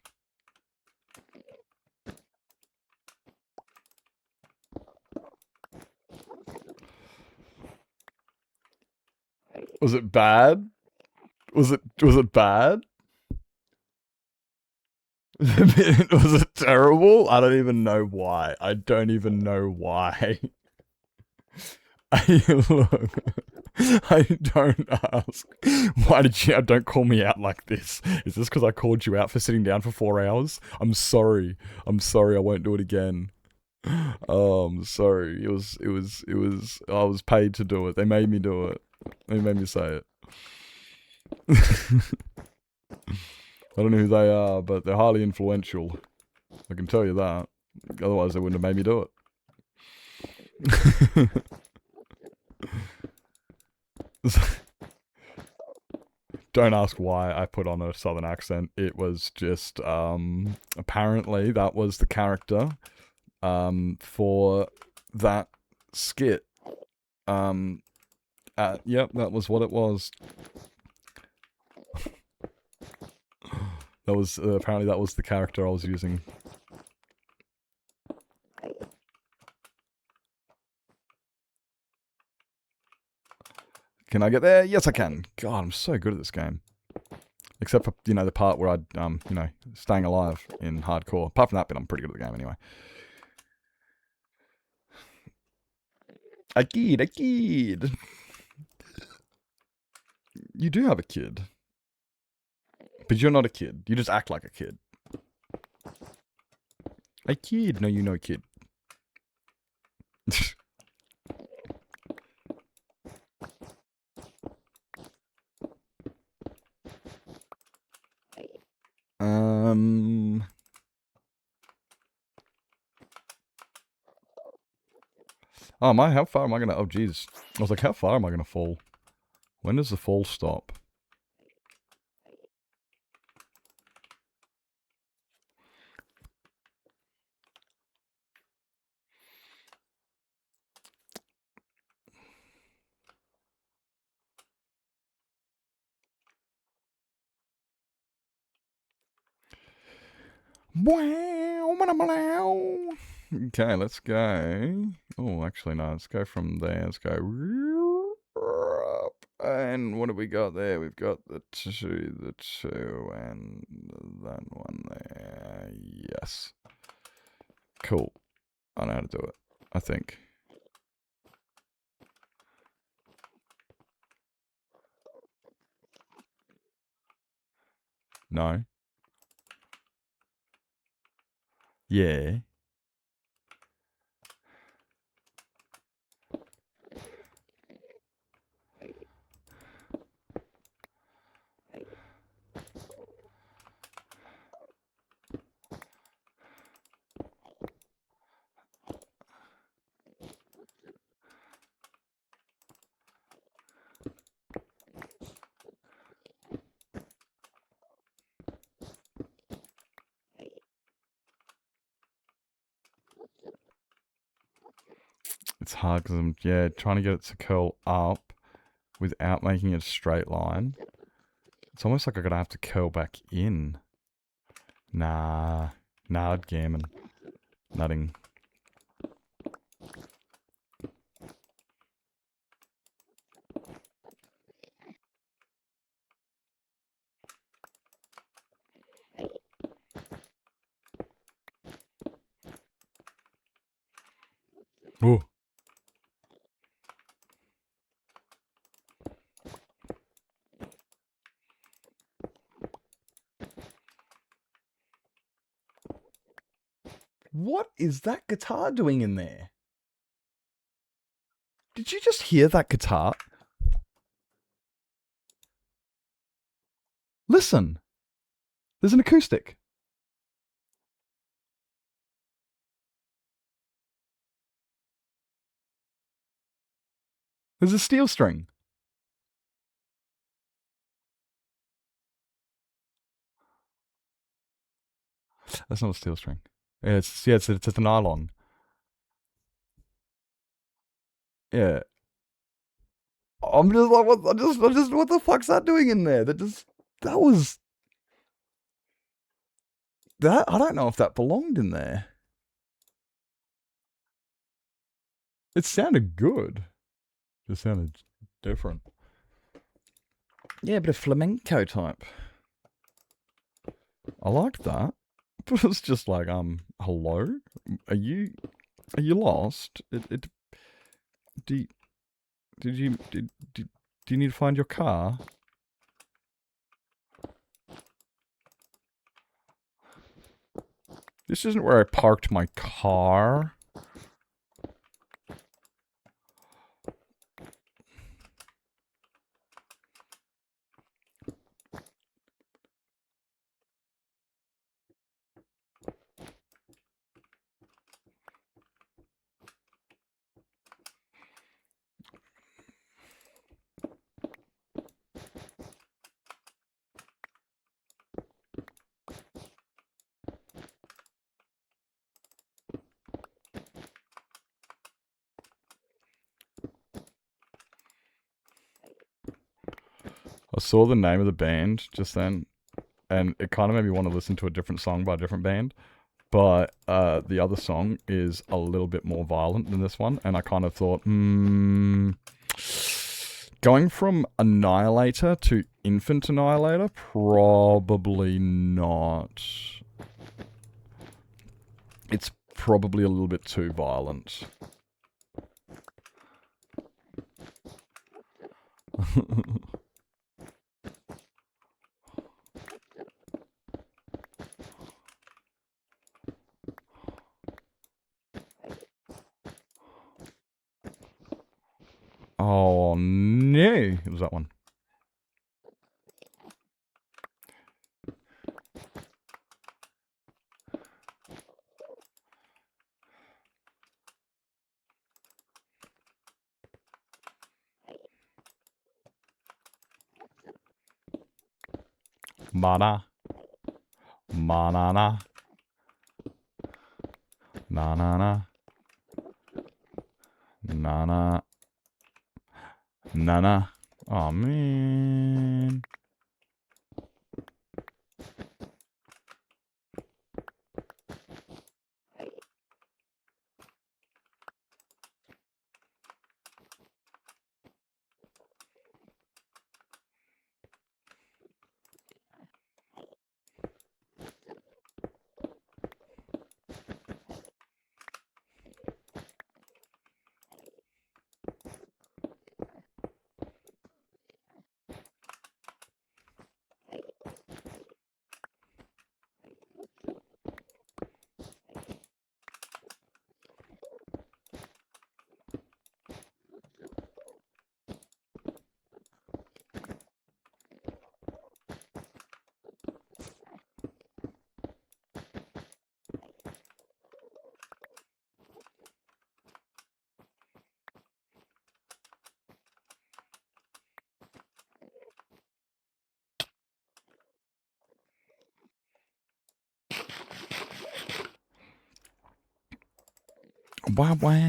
B: Was it bad? Was it bad? Was it terrible? I don't even know why. I don't even know why. Look, I don't ask. Why did you... Don't call me out like this. Is this because I called you out for sitting down for 4 hours? I'm sorry. I'm sorry. I won't do it again. Oh, I'm sorry. It was... I was paid to do it. They made me do it. They made me say it. I don't know who they are, but they're highly influential. I can tell you that. Otherwise, they wouldn't have made me do it. Don't ask why I put on a southern accent. It was just, apparently that was the character, for that skit. Yep, that was what it was. That was, apparently that was the character I was using. Can I get there? Yes, I can. God, I'm so good at this game. Except for, you know, the part where I, you know, staying alive in hardcore. Apart from that bit, I'm pretty good at the game anyway. A kid. You do have a kid. But you're not a kid. You just act like a kid. A kid. No, you know kid. Oh, how far am I gonna... Oh, jeez. I was like, how far am I gonna fall? When does the fall stop? Okay, let's go. Oh, actually, no. Let's go from there. Let's go up. And what have we got there? We've got the two, and that one there. Yes. Cool. I know how to do it, I think. No. Yeah. It's hard because I'm, trying to get it to curl up without making it a straight line. It's almost like I'm going to have to curl back in. Nah, gammon. Nutting. Oh. What is that guitar doing in there? Did you just hear that guitar? Listen. There's an acoustic. There's a steel string. That's not a steel string. It's a nylon. Yeah. I'm just like, what the fuck's that doing in there? That was that. I don't know if that belonged in there. It sounded good. It sounded different. Yeah, but a flamenco type. I liked that. But it's just like, hello? Are you lost? Do you need to find your car? This isn't where I parked my car. I saw the name of the band just then, and it kind of made me want to listen to a different song by a different band. But the other song is a little bit more violent than this one, and I kind of thought, going from Annihilator to Infant Annihilator, probably not. It's probably a little bit too violent. Oh no, it was that one. Mana. Manana. Na-na-na. Na-na. Na-na. Oh, man. Wow, wow.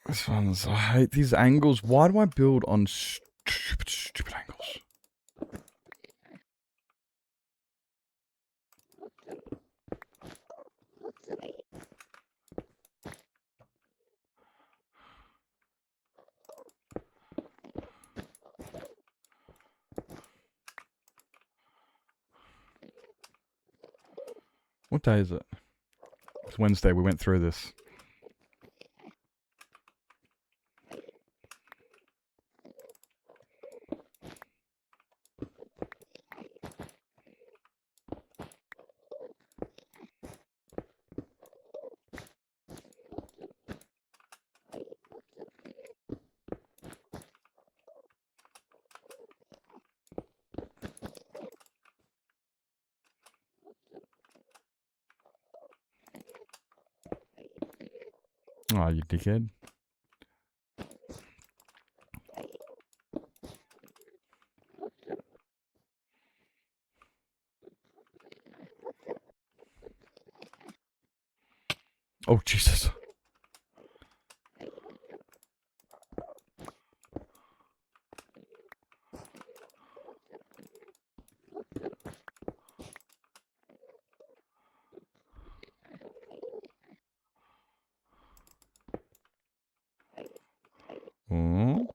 B: This one's, I hate these angles. Why do I build on stupid angles? What day is it? It's Wednesday. We went through this. Oh, you dickhead. Oh, Jesus. Oh.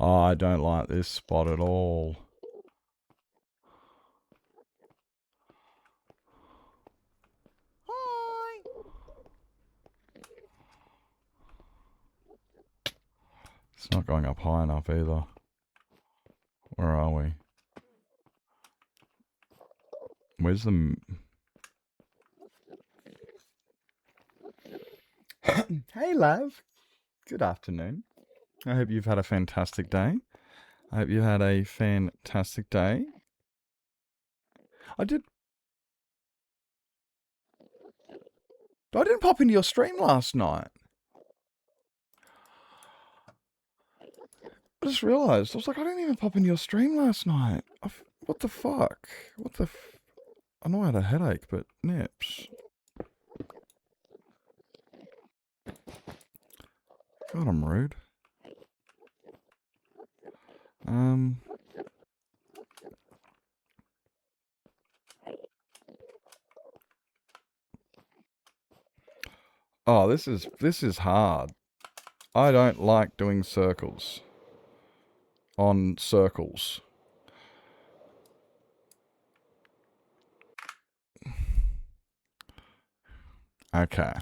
B: Oh, I don't like this spot at all.
D: Hi.
B: It's not going up high enough either. Where are we? Where's the... Hey, love. Good afternoon. I hope you've had a fantastic day. I hope you had a fantastic day. I didn't pop into your stream last night. I just realised. I was like, I didn't even pop into your stream last night. What the fuck? I know I had a headache, but nips. God, I'm rude. Oh, this is hard. I don't like doing circles. On circles. Okay.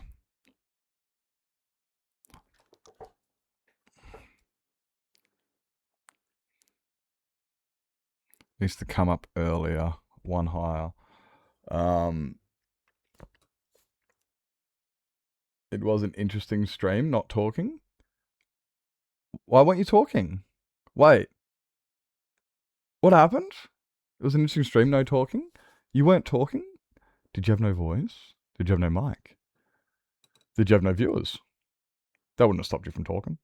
B: Needs to come up earlier, one higher. It was an interesting stream, not talking. Why weren't you talking? Wait. What happened? It was an interesting stream, no talking? You weren't talking? Did you have no voice? Did you have no mic? Did you have no viewers? That wouldn't have stopped you from talking.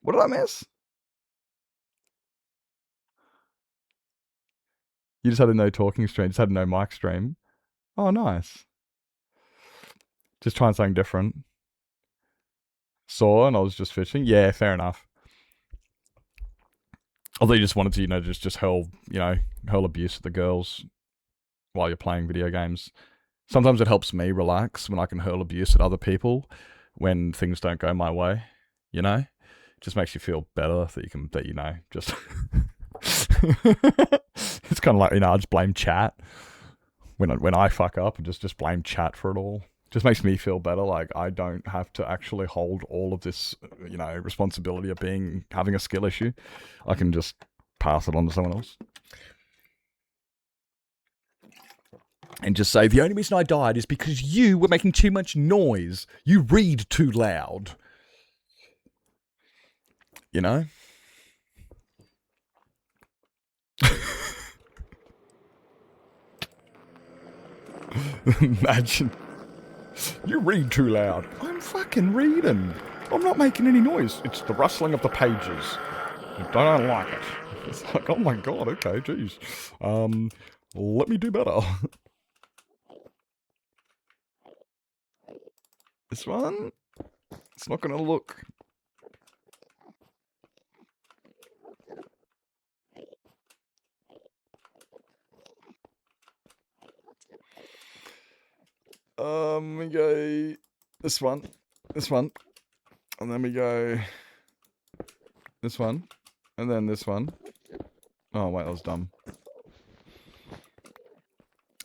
B: What did I miss? You just had a no talking stream, just had a no mic stream. Oh, nice. Just trying something different. Saw and I was just fishing. Yeah, fair enough. Although you just wanted to, just hurl abuse at the girls while you're playing video games. Sometimes it helps me relax when I can hurl abuse at other people when things don't go my way, you know? It just makes you feel better just... It's kind of like, I just blame chat when I fuck up and just blame chat for it all. Just makes me feel better. Like I don't have to actually hold all of this, responsibility of having a skill issue. I can just pass it on to someone else. And just say, the only reason I died is because you were making too much noise. You read too loud. You know? Imagine. You read too loud. I'm fucking reading. I'm not making any noise. It's the rustling of the pages. I don't like it. It's like, oh my god, okay, jeez. Let me do better. This one, it's not gonna look. We go this one, and then we go this one, and then this one. Oh wait, that was dumb.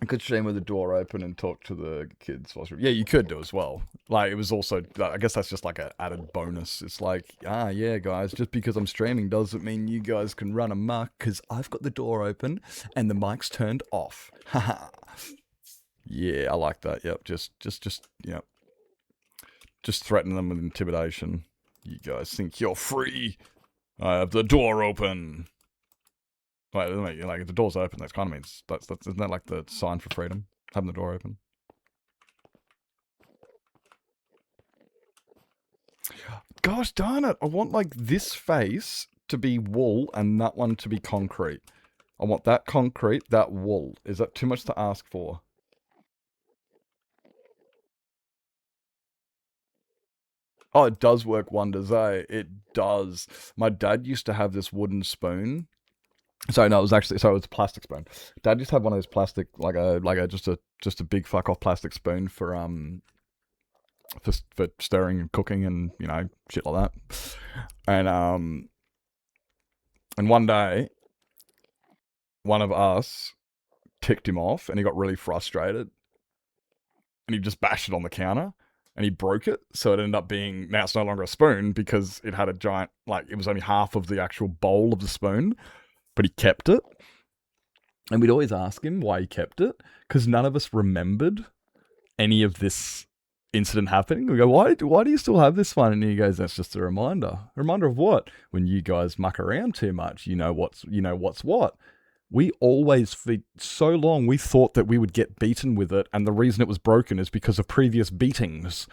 B: I could stream with the door open and talk to the kids. Yeah, you could do as well. Like, it was also, I guess that's just like an added bonus. It's like, yeah, guys, just because I'm streaming doesn't mean you guys can run amok, because I've got the door open and the mic's turned off. Haha. Yeah, I like that. Yep, yep. Just threaten them with intimidation. You guys think you're free? I have the door open. Like if the door's open, that kind of means isn't that like the sign for freedom? Having the door open. Gosh darn it! I want like this face to be wool and that one to be concrete. I want that concrete, that wool. Is that too much to ask for? Oh, it does work wonders, eh? It does. My dad used to have this wooden spoon. Sorry, no, it was a plastic spoon. Dad used to have one of those plastic, just a big fuck off plastic spoon for stirring and cooking and shit like that. And one day, one of us ticked him off, and he got really frustrated, and he just bashed it on the counter, and he broke it, so it ended up being, now it's no longer a spoon because it had a giant, it was only half of the actual bowl of the spoon. But he kept it. And we'd always ask him why he kept it, because none of us remembered any of this incident happening. We go, why do you still have this one? And he goes, that's just a reminder. A reminder of what? When you guys muck around too much, you know what's what. We always, for so long, we thought that we would get beaten with it, and the reason it was broken is because of previous beatings.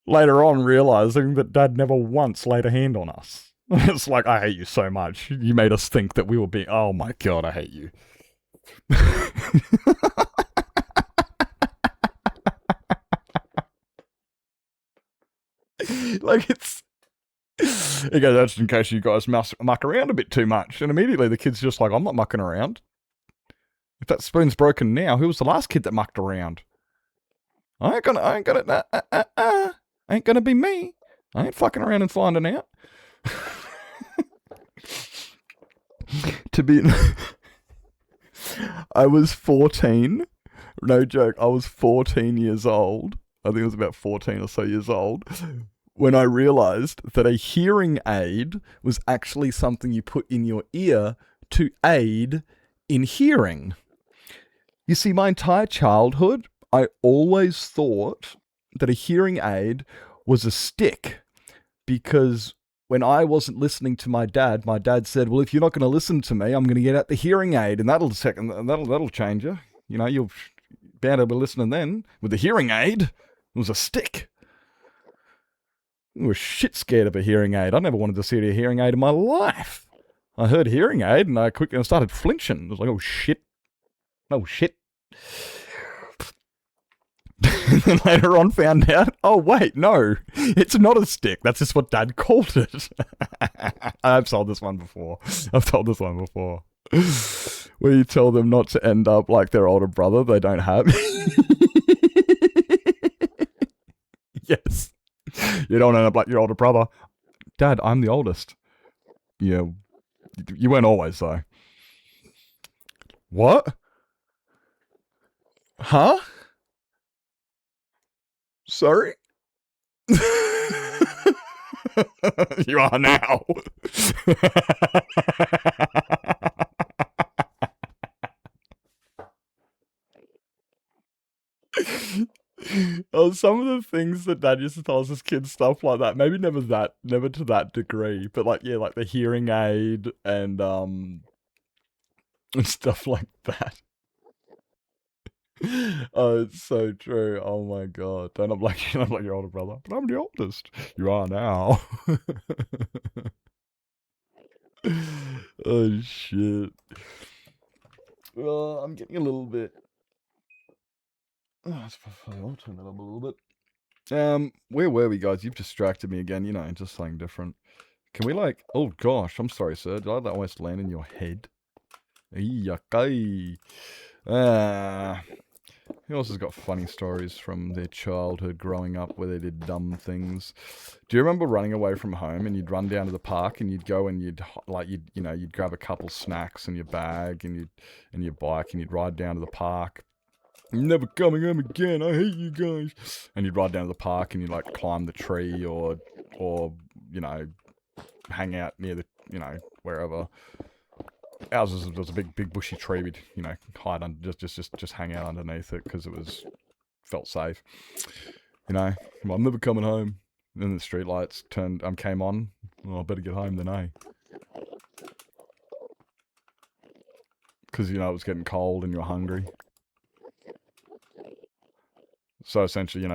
B: Later on, realizing that Dad never once laid a hand on us. It's like, I hate you so much. You made us think that we were being... Oh my god, I hate you. It's... He goes, that's in case you guys muck around a bit too much. And immediately the kid's just like, I'm not mucking around. If that spoon's broken now, who was the last kid that mucked around? Ain't gonna be me. I ain't fucking around and finding out. I was 14. No joke, I was 14 years old. I think I was about 14 or so years old when I realized that a hearing aid was actually something you put in your ear to aid in hearing. You see, my entire childhood, I always thought that a hearing aid was a stick, because when I wasn't listening to my dad said, well, if you're not going to listen to me, I'm going to get out the hearing aid, and that'll change you. You'll be able to be listening then. With the hearing aid, it was a stick. I was shit scared of a hearing aid. I never wanted to see a hearing aid in my life. I heard hearing aid, and I quickly started flinching. I was like, oh shit. Oh shit. And then later on found out, oh wait, no, it's not a stick. That's just what Dad called it. I've told this one before. where you tell them not to end up like their older brother they don't have. Yes. You don't end up like your older brother. Dad, I'm the oldest. Yeah. You weren't always, though. What? Huh? Sorry? You are now. Oh, some of the things that Dad used to tell us as kids, stuff like that. Maybe never to that degree, but like, yeah, like the hearing aid and stuff like that. Oh, it's so true. Oh my god. Don't I'm like your older brother, but I'm the oldest. You are now. Oh shit. Oh, I'm getting a little bit. Oh, it's probably I'll turn that up a little bit. Where were we, guys? You've distracted me again. You know, just something different. Can we like? Oh gosh, I'm sorry, sir. Did I let that almost land in your head? Yucky. Who else has got funny stories from their childhood growing up where they did dumb things? Do you remember running away from home and you'd run down to the park and you'd go and you'd grab a couple snacks in your bag and your bike and you'd ride down to the park. I'm never coming home again. I hate you guys. And you'd ride down to the park and you'd like climb the tree or hang out near the wherever. Ours was a big bushy tree. We'd hide under, just hang out underneath it because it felt safe. Well, I'm never coming home. And then the street lights came on. Oh, I better get home then, eh? Because it was getting cold and you were hungry. So essentially,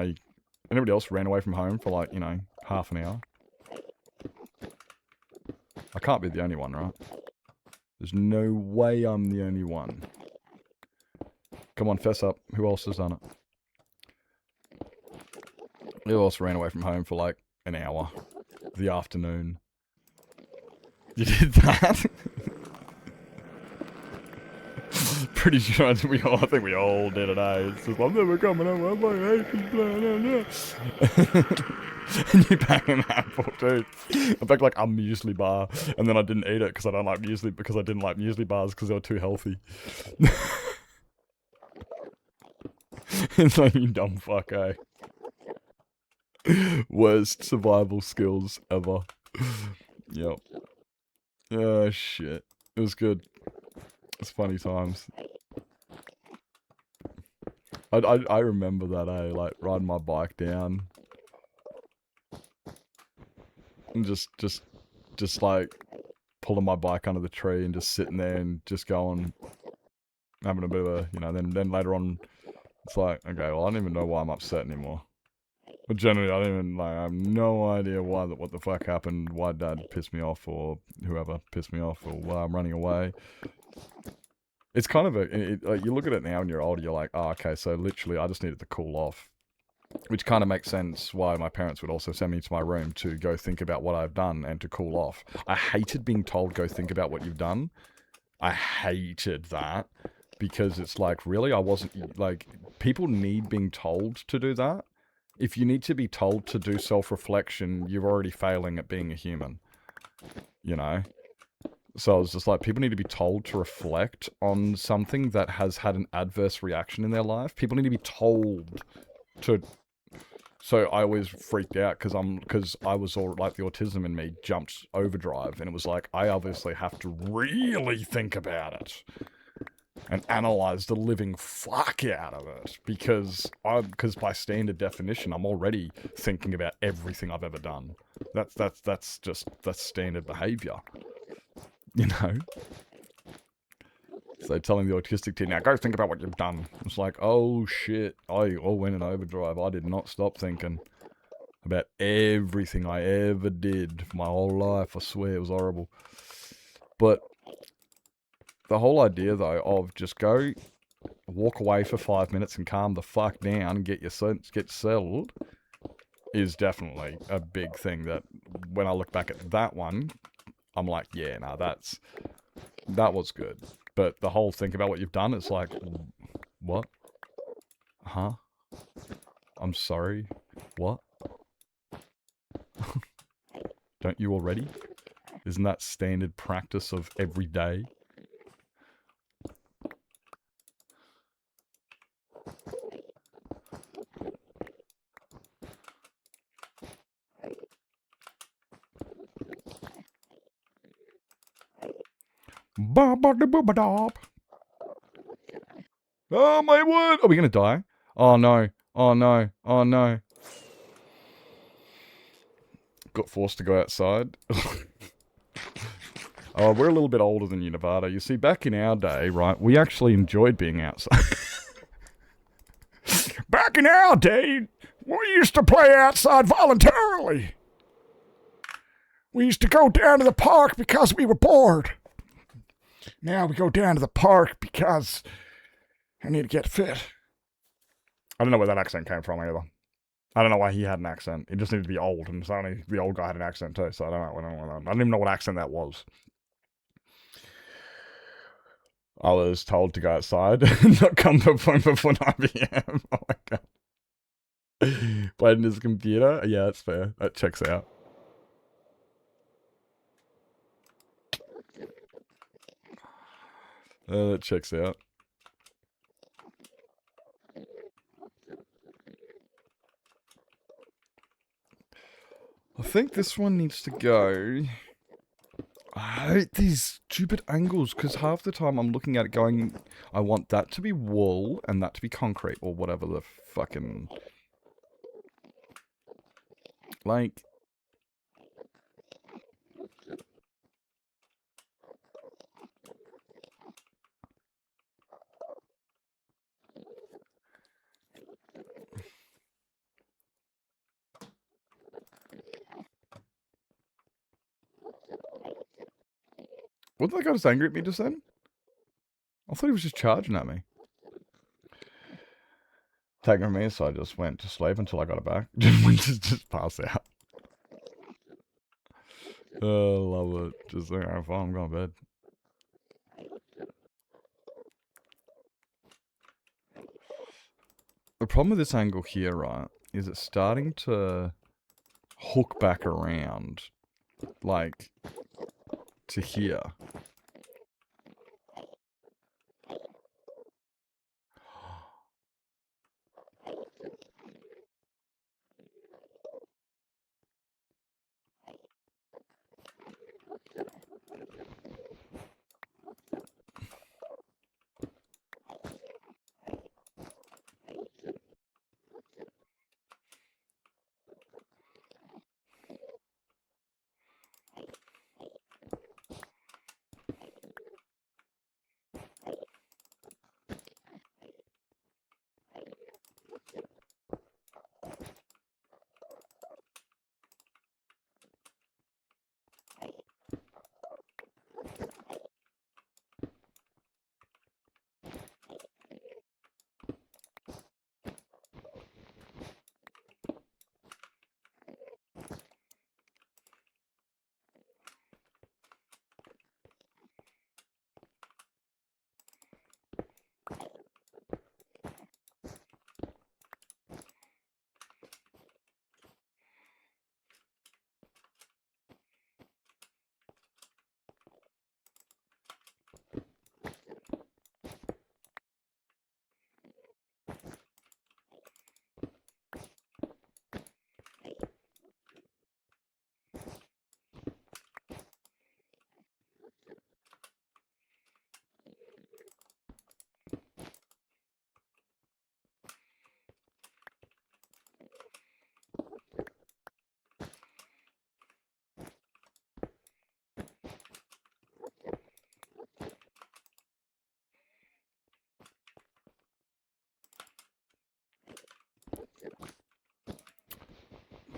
B: anybody else ran away from home for like half an hour. I can't be the only one, right? There's no way I'm the only one. Come on, fess up. Who else has done it? Who else ran away from home for like an hour? The afternoon. You did that? Pretty sure I think we all did it, eh? It's just, I'm never coming home. I hate this And you bang an apple, dude. I backed like a muesli bar, and then I didn't eat it because I didn't like muesli bars because they were too healthy. It's like, you dumb fuck, eh? Worst survival skills ever. Yep. Oh, shit. It was good. It's funny times. I remember that, eh? Like, riding my bike down. And just like, pulling my bike under the tree and just sitting there and just going, having a bit of a, then later on, it's like, okay, well, I don't even know why I'm upset anymore. But generally, I have no idea what the fuck happened, why Dad pissed me off, or whoever pissed me off, or why I'm running away. It's kind of like, you look at it now and you're older, you're like, oh, okay, so literally I just needed to cool off. Which kind of makes sense why my parents would also send me to my room to go think about what I've done and to cool off. I hated being told, go think about what you've done. I hated that. Because it's like, really? I wasn't, like, people need being told to do that. If you need to be told to do self-reflection, you're already failing at being a human. So I was just like, people need to be told to reflect on something that has had an adverse reaction in their life. People need to be told to... So I always freaked out because I was all like, the autism in me jumped overdrive, and it was like, I obviously have to really think about it and analyze the living fuck out of it, because by standard definition, I'm already thinking about everything I've ever done. That's standard behavior. So telling the autistic kid, now go think about what you've done. It's like, oh shit, I all went in overdrive. I did not stop thinking about everything I ever did for my whole life. I swear, it was horrible. But the whole idea, though, of just go walk away for 5 minutes and calm the fuck down and get settled is definitely a big thing that when I look back at that one, I'm like, yeah, no, that was good. But the whole think about what you've done, it's like, what? Huh? I'm sorry. What? Don't you already? Isn't that standard practice of every day? Ba-ba-da-ba-ba-da. Oh my word! Are we gonna die? Oh no! Oh no! Oh no! Got forced to go outside. Oh, we're a little bit older than you, Nevada. You see, back in our day, right, we actually enjoyed being outside. Back in our day, we used to play outside voluntarily. We used to go down to the park because we were bored. Now we go down to the park because I need to get fit. I don't know where that accent came from either. I don't know why he had an accent. He just needed to be old, and suddenly the old guy had an accent too, so I don't even know what accent that was. I was told to go outside and not come home before 9 p.m. Oh my god. Playing his computer? Yeah, that's fair. That checks out. That checks out. I think this one needs to go. I hate these stupid angles, because half the time I'm looking at it going, I want that to be wall and that to be concrete, or whatever the fucking... Like... Wasn't that guy just angry at me just then? I thought he was just charging at me. Taking me, so I just went to sleep until I got it back. just pass out. Oh, love it. Just like, alright, fine, I'm going to bed. The problem with this angle here, right, is it's starting to hook back around, like, to here.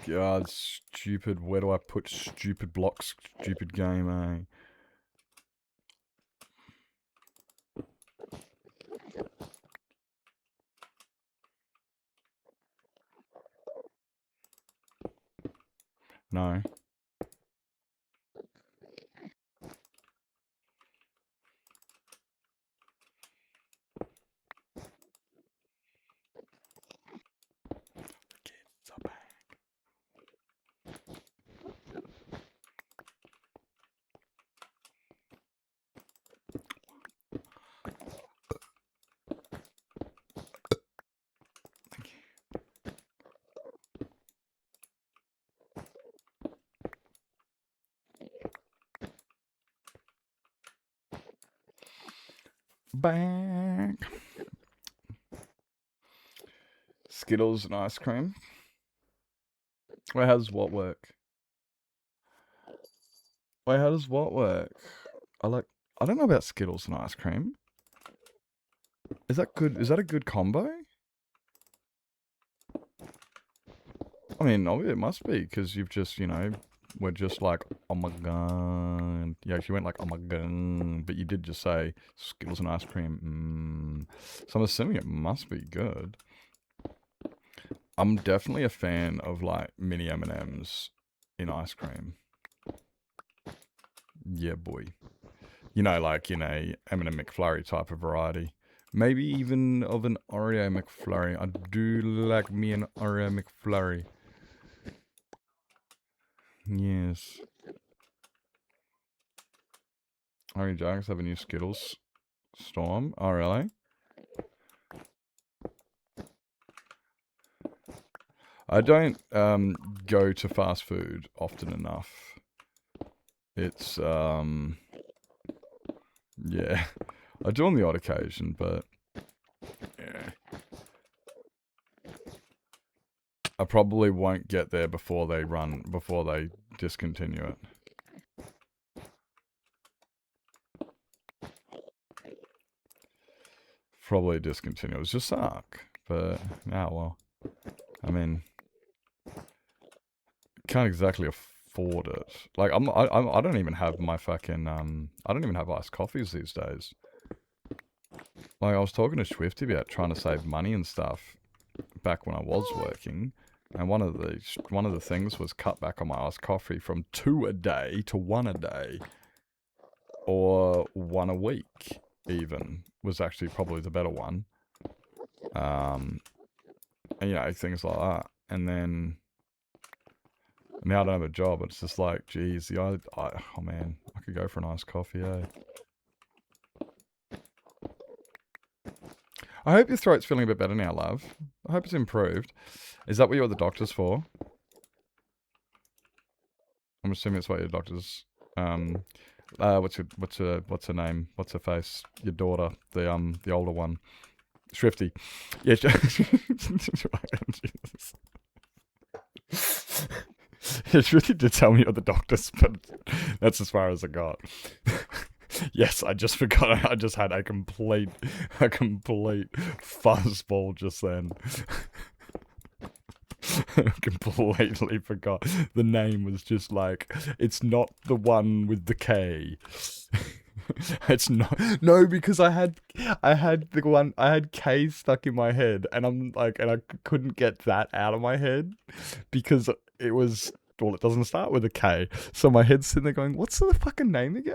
B: God, stupid. Where do I put stupid blocks? Stupid game, eh? No. Back. Skittles and ice cream. Wait, how does what work? Wait, how does what work? I don't know about Skittles and ice cream. Is that good? Is that a good combo? I mean, obviously it must be, because you've just, you know, we're just like, oh my god. Yeah, she went like, oh my god. But you did just say Skittles and ice cream. So I'm assuming it must be good. I'm definitely a fan of like mini M&Ms in ice cream. Yeah, boy. You know, like in a M&M McFlurry type of variety. Maybe even of an Oreo McFlurry. I do like me an Oreo McFlurry. Yes. Orange Jags have a new Skittles Storm. Oh, really? I don't go to fast food often enough. It's, yeah. I do on the odd occasion, but yeah. I probably won't get there before they discontinue it. Probably discontinue. It was just suck. But, now, well. I mean, can't exactly afford it. Like, I don't even have my fucking, I don't even have iced coffees these days. Like, I was talking to Swifty about trying to save money and stuff back when I was working. And one of the things was cut back on my iced coffee from 2 a day to 1 a day. Or 1 a week, even, was actually probably the better one. And, you know, things like that. And then, now I don't have a job, it's just like, geez, oh man, I could go for an iced coffee, eh? I hope your throat's feeling a bit better now, love. I hope it's improved. Is that what you're at the doctor's for? I'm assuming it's what your doctor's, what's her name? What's her face? Your daughter, the older one. Swifty. Yeah, yeah, Swifty did tell me you're the doctor's, but that's as far as I got. Yes, I just forgot. I just had a complete fuzzball just then. Completely forgot. The name was just like, it's not the one with the K. It's not. No, because I had the one, I had K stuck in my head, and I'm like, and I couldn't get that out of my head because it was, well, it doesn't start with a K. So my head's sitting there going, what's the fucking name again?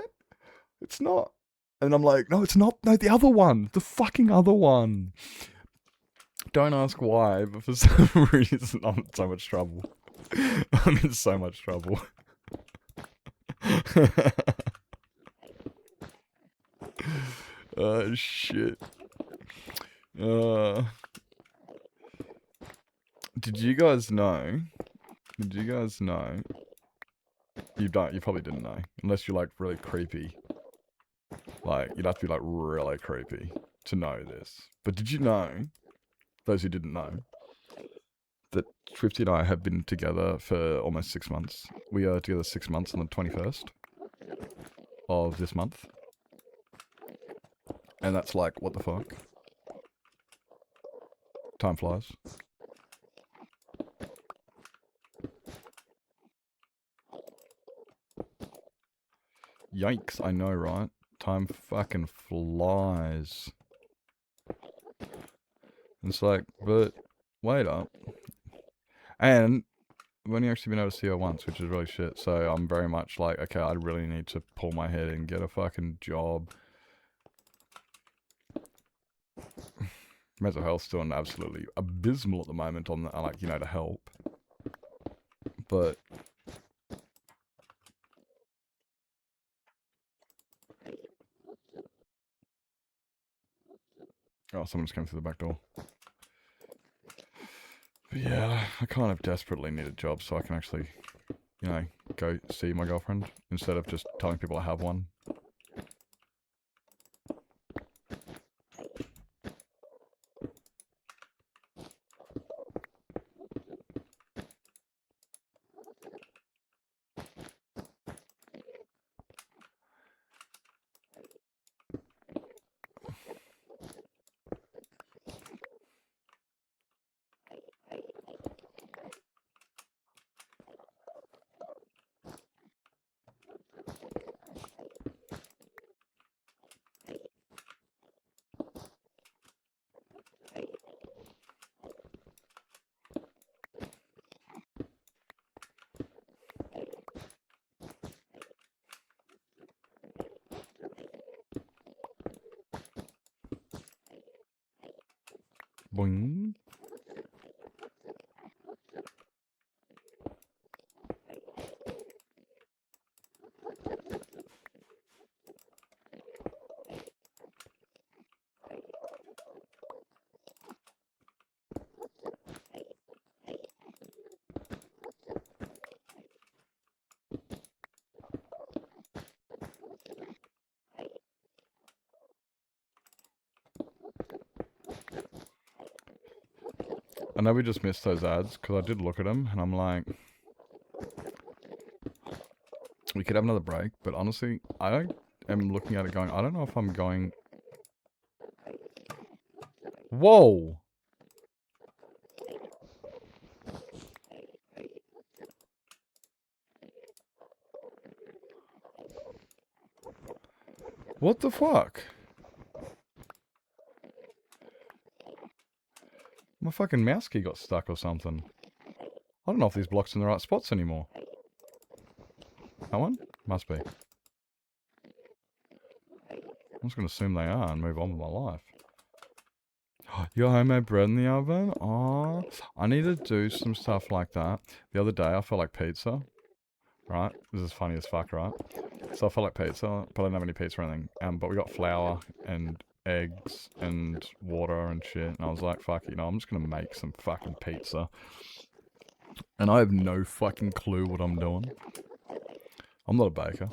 B: It's not. And I'm like, no, it's not. No, the other one. The fucking other one. Don't ask why, but for some reason I'm in so much trouble. I'm in so much trouble. Oh, shit. Did you guys know? You probably didn't know. Unless you're like really creepy. Like, you'd have to be like really creepy to know this. But did you know, those who didn't know, that Swifty and I have been together for almost 6 months. We are together 6 months on the 21st of this month. And that's like, what the fuck? Time flies. Yikes, I know, right? Time fucking flies. It's like, but wait up. And I've only actually been able to see her once, which is really shit. So I'm very much like, okay, I really need to pull my head and get a fucking job. Mental health's doing absolutely abysmal at the moment on the, like, you know, to help. But oh, someone just came through the back door. But yeah, I kind of desperately need a job so I can actually, you know, go see my girlfriend instead of just telling people I have one. Boing. I know we just missed those ads, because I did look at them, and I'm like, we could have another break, but honestly, I am looking at it going, I don't know if I'm going... Whoa! What the fuck? My fucking mouse key got stuck or something. I don't know if these blocks are in the right spots anymore. That one? Must be. I'm just going to assume they are and move on with my life. Your homemade bread in the oven? Aw. I need to do some stuff like that. The other day I felt like pizza. Right? This is funny as fuck, right? So I felt like pizza, but I don't have any pizza or anything. But we got flour and eggs and water and shit. And I was like, fuck, you know, I'm just going to make some fucking pizza. And I have no fucking clue what I'm doing. I'm not a baker.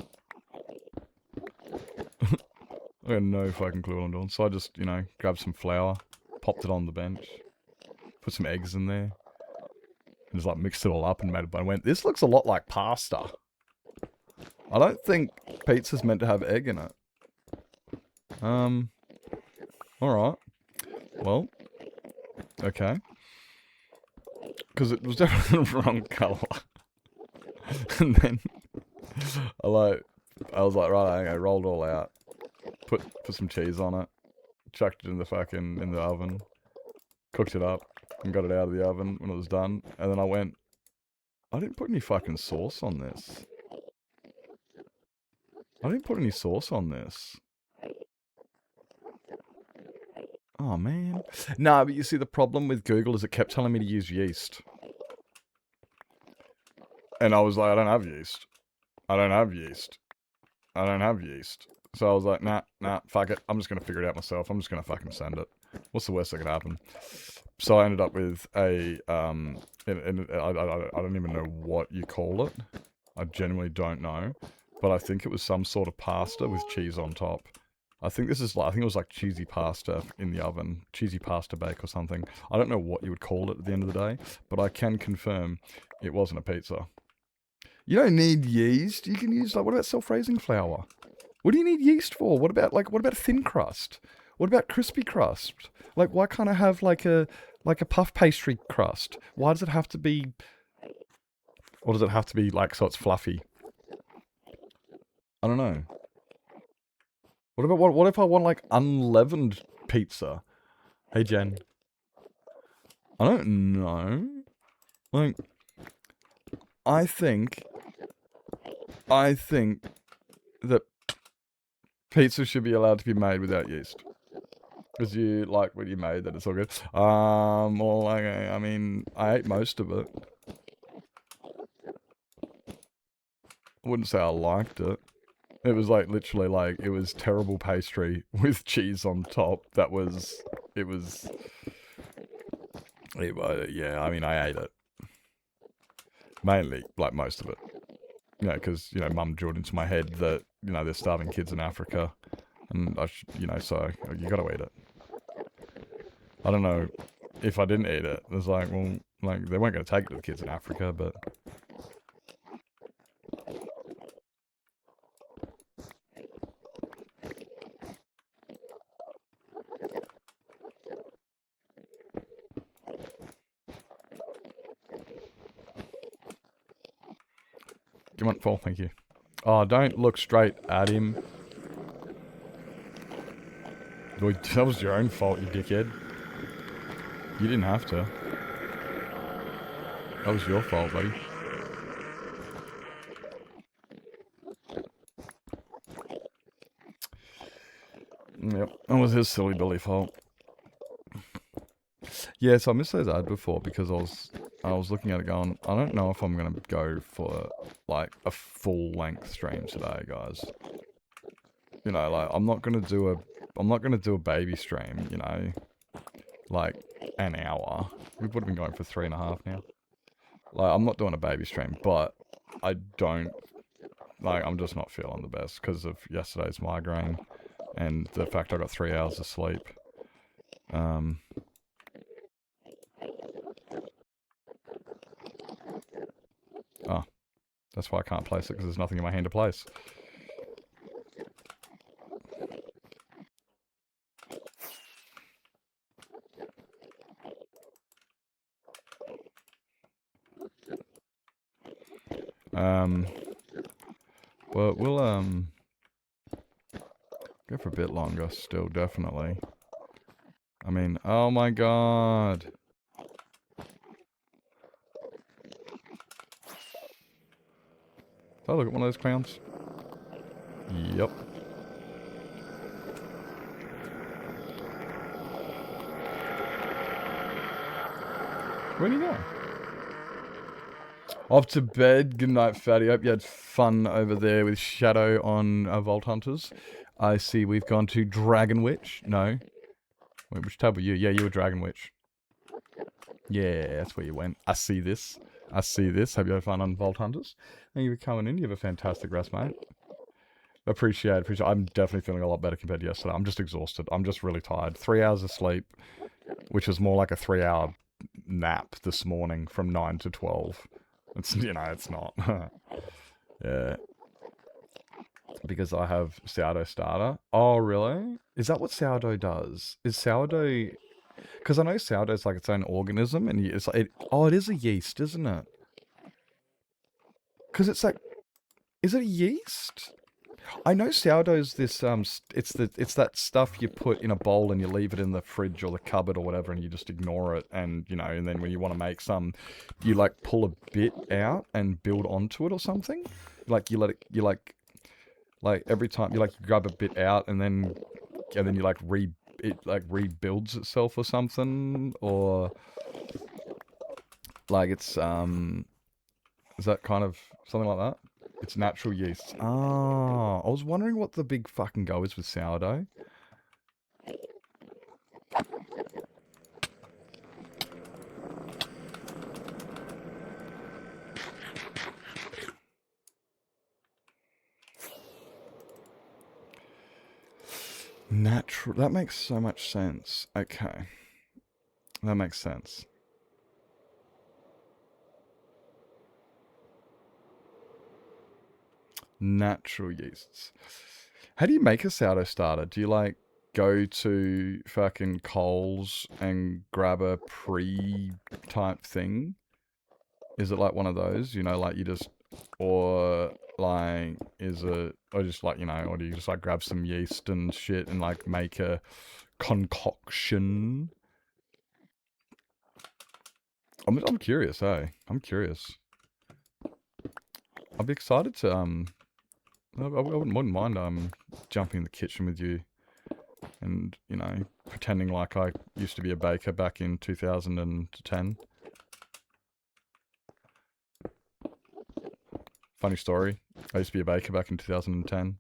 B: I have no fucking clue what I'm doing. So I just, you know, grabbed some flour, popped it on the bench, put some eggs in there, and just like mixed it all up and made it. But I went, this looks a lot like pasta. I don't think pizza's meant to have egg in it. Alright. Well, okay. Because it was definitely the wrong colour. And then I was like, right, I rolled it all out. Put some cheese on it. Chucked it in the oven. Cooked it up. And got it out of the oven when it was done. And then I went, I didn't put any fucking sauce on this. I didn't put any sauce on this. Oh, man. Nah, but you see, the problem with Google is it kept telling me to use yeast. And I was like, I don't have yeast. I don't have yeast. I don't have yeast. So I was like, nah, fuck it. I'm just going to figure it out myself. I'm just going to fucking send it. What's the worst that could happen? So I ended up with a, I don't even know what you call it. I genuinely don't know. But I think it was some sort of pasta with cheese on top. I think it was like cheesy pasta in the oven. Cheesy pasta bake or something. I don't know what you would call it at the end of the day. But I can confirm it wasn't a pizza. You don't need yeast. You can use, like, what about self-raising flour? What do you need yeast for? What about thin crust? What about crispy crust? Like, why can't I have like a puff pastry crust? Why does it have to be, or does it have to be like, so it's fluffy? I don't know. What if I want like unleavened pizza? Hey Jen. I don't know. Like, I think that pizza should be allowed to be made without yeast. Because you like what you made, that it's all good. Well, like, I mean, I ate most of it. I wouldn't say I liked it. It was like, literally like, it was terrible pastry with cheese on top. Yeah, I mean, I ate it. Mainly, like, most of it. You know, because, you know, Mum drilled into my head that, you know, there's starving kids in Africa. And, you know, so you gotta eat it. I don't know if I didn't eat it. It's like, well, like, they weren't gonna take it to the kids in Africa, but... Come on, fall, thank you. Oh, don't look straight at him. That was your own fault, you dickhead. You didn't have to. That was your fault, buddy. Yep, that was his silly Billy fault. Yeah, so I missed those ads before because I was looking at it going, I don't know if I'm gonna go for like a full length stream today, guys. You know, like I'm not gonna do a baby stream, you know, like an hour. We would have been going for 3.5 now. Like I'm not doing a baby stream, but I don't like I'm just not feeling the best because of yesterday's migraine and the fact I got 3 hours of sleep. Oh, that's why I can't place it, because there's nothing in my hand to place. Well, we'll, go for a bit longer still, definitely. I mean, oh my god. Did I look at one of those clowns? Yep. Where'd he go? Off to bed. Good night, Fatty. Hope you had fun over there with Shadow on Vault Hunters. I see we've gone to Dragon Witch. No. Wait, which tab were you? Yeah, you were Dragon Witch. Yeah, that's where you went. I see this. I see this. Hope you had fun on Vault Hunters. Thank you for coming in. You have a fantastic rest, mate. Appreciate it. I'm definitely feeling a lot better compared to yesterday. I'm just exhausted. I'm just really tired. 3 hours of sleep, which is more like a 3-hour nap this morning from 9 to 12. It's, you know, it's not. Yeah. Because I have sourdough starter. Oh, really? Is that what sourdough does? Is sourdough... Because I know sourdough is like its own organism, and it's like... Oh, it is a yeast, isn't it? Because it's like... Is it a yeast? I know sourdough's this, it's that stuff you put in a bowl and you leave it in the fridge or the cupboard or whatever and you just ignore it and, you know, and then when you want to make some, you like pull a bit out and build onto it or something. Like you let it, you like every time you like grab a bit out and then you like it like rebuilds itself or something, or like it's, is that kind of something like that? It's natural yeast. Ah, I was wondering what the big fucking go is with sourdough. Natural. That makes so much sense. Okay. That makes sense. Natural yeasts. How do you make a sourdough starter? Do you like go to fucking Coles and grab a pre-type thing? Is it like one of those? You know, like you just, or like, is it, or just like, you know, or do you just like grab some yeast and shit and like make a concoction? I'm curious, hey. I'm curious. I'd be excited to, I wouldn't mind jumping in the kitchen with you and, you know, pretending like I used to be a baker back in 2010. Funny story, I used to be a baker back in 2010.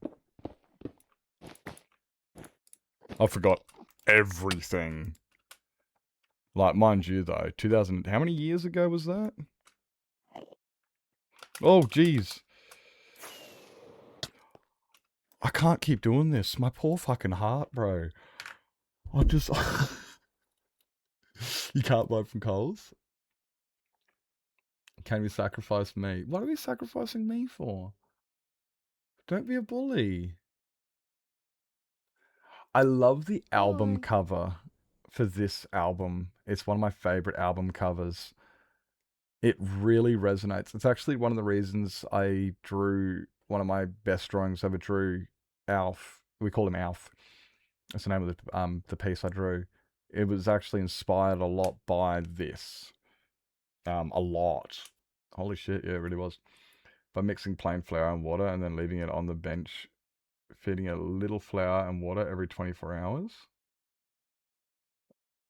B: I forgot everything. Like, mind you though, 2000, how many years ago was that? Oh, jeez. I can't keep doing this. My poor fucking heart, bro. I just... You can't buy from Coles? Can we sacrifice me? What are we sacrificing me for? Don't be a bully. I love the album cover for this album. It's one of my favorite album covers. It really resonates. It's actually one of the reasons I drew one of my best drawings I ever drew, Alf. We call him Alf. That's the name of the piece I drew. It was actually inspired a lot by this. A lot. Holy shit, yeah, it really was. By mixing plain flour and water and then leaving it on the bench, feeding it a little flour and water every 24 hours.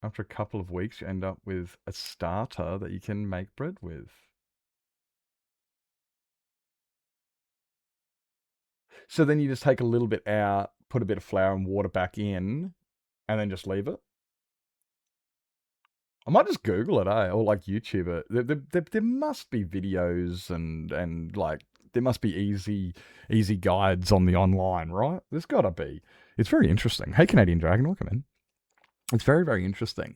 B: After a couple of weeks, you end up with a starter that you can make bread with. So then you just take a little bit out, put a bit of flour and water back in, and then just leave it. I might just Google it, or like YouTube it. There must be videos and like there must be easy guides on the online, right? There's gotta be. It's very interesting. Hey, Canadian Dragon, welcome in. It's very, very interesting.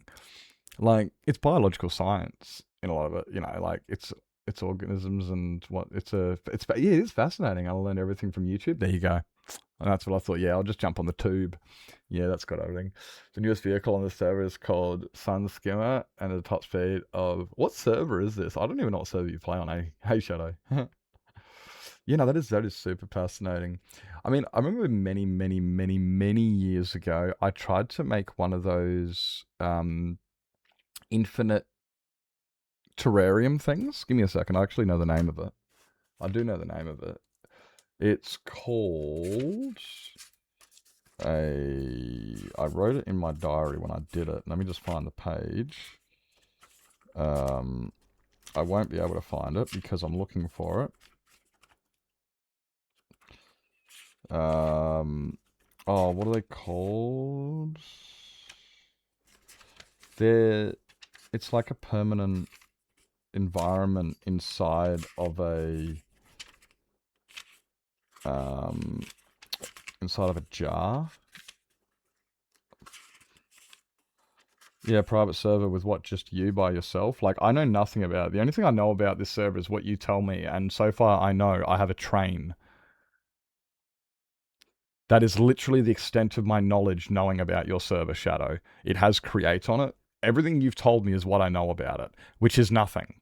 B: Like, it's biological science in a lot of it, you know, like it's organisms and what it's fascinating. I learned everything from YouTube. There you go. And that's what I thought. Yeah, I'll just jump on the tube. Yeah, that's got everything. The newest vehicle on the server is called Sun Skimmer and at a top speed of what server is this? I don't even know what server you play on. Hey Shadow. You know, that is super fascinating. I mean, I remember many years ago, I tried to make one of those infinite terrarium things. Give me a second. I actually know the name of it. I do know the name of it. It's called I wrote it in my diary when I did it. Let me just find the page. I won't be able to find it because I'm looking for it. Oh, what are they called? It's like a permanent environment inside of a jar. Yeah, private server with what, just you by yourself? Like, I know nothing about it. The only thing I know about this server is what you tell me, and so far I know I have a train. That is literally the extent of my knowledge knowing about your server, Shadow. It has Create on it. Everything you've told me is what I know about it, which is nothing.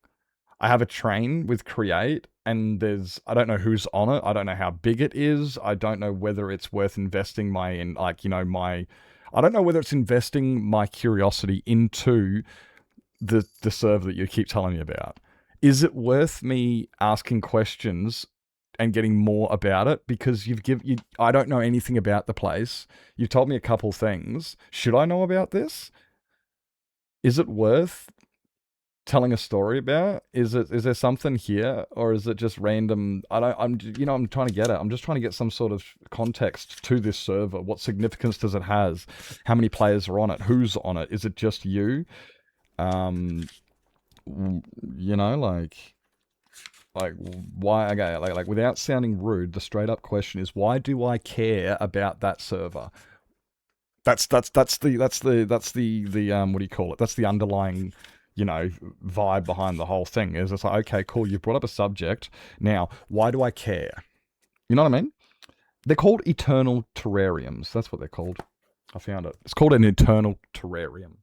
B: I have a train with Create, and I don't know who's on it. I don't know how big it is. I don't know whether it's worth investing I don't know whether it's investing my curiosity into the server that you keep telling me about. Is it worth me asking questions and getting more about it? Because I don't know anything about the place. You've told me a couple things. Should I know about this? Is it worth telling a story about? Is there something here, or is it just random? I'm trying to get it. I'm just trying to get some sort of context to this server. What significance does it has? How many players are on it? Who's on it? Is it just you? You know, like why? Okay, like without sounding rude, the straight up question is, why do I care about that server? That's the what do you call it? That's the underlying, you know, vibe behind the whole thing. Is it's like, okay, cool, you brought up a subject. Now, why do I care? You know what I mean? They're called eternal terrariums. That's what they're called. I found it. It's called an eternal terrarium.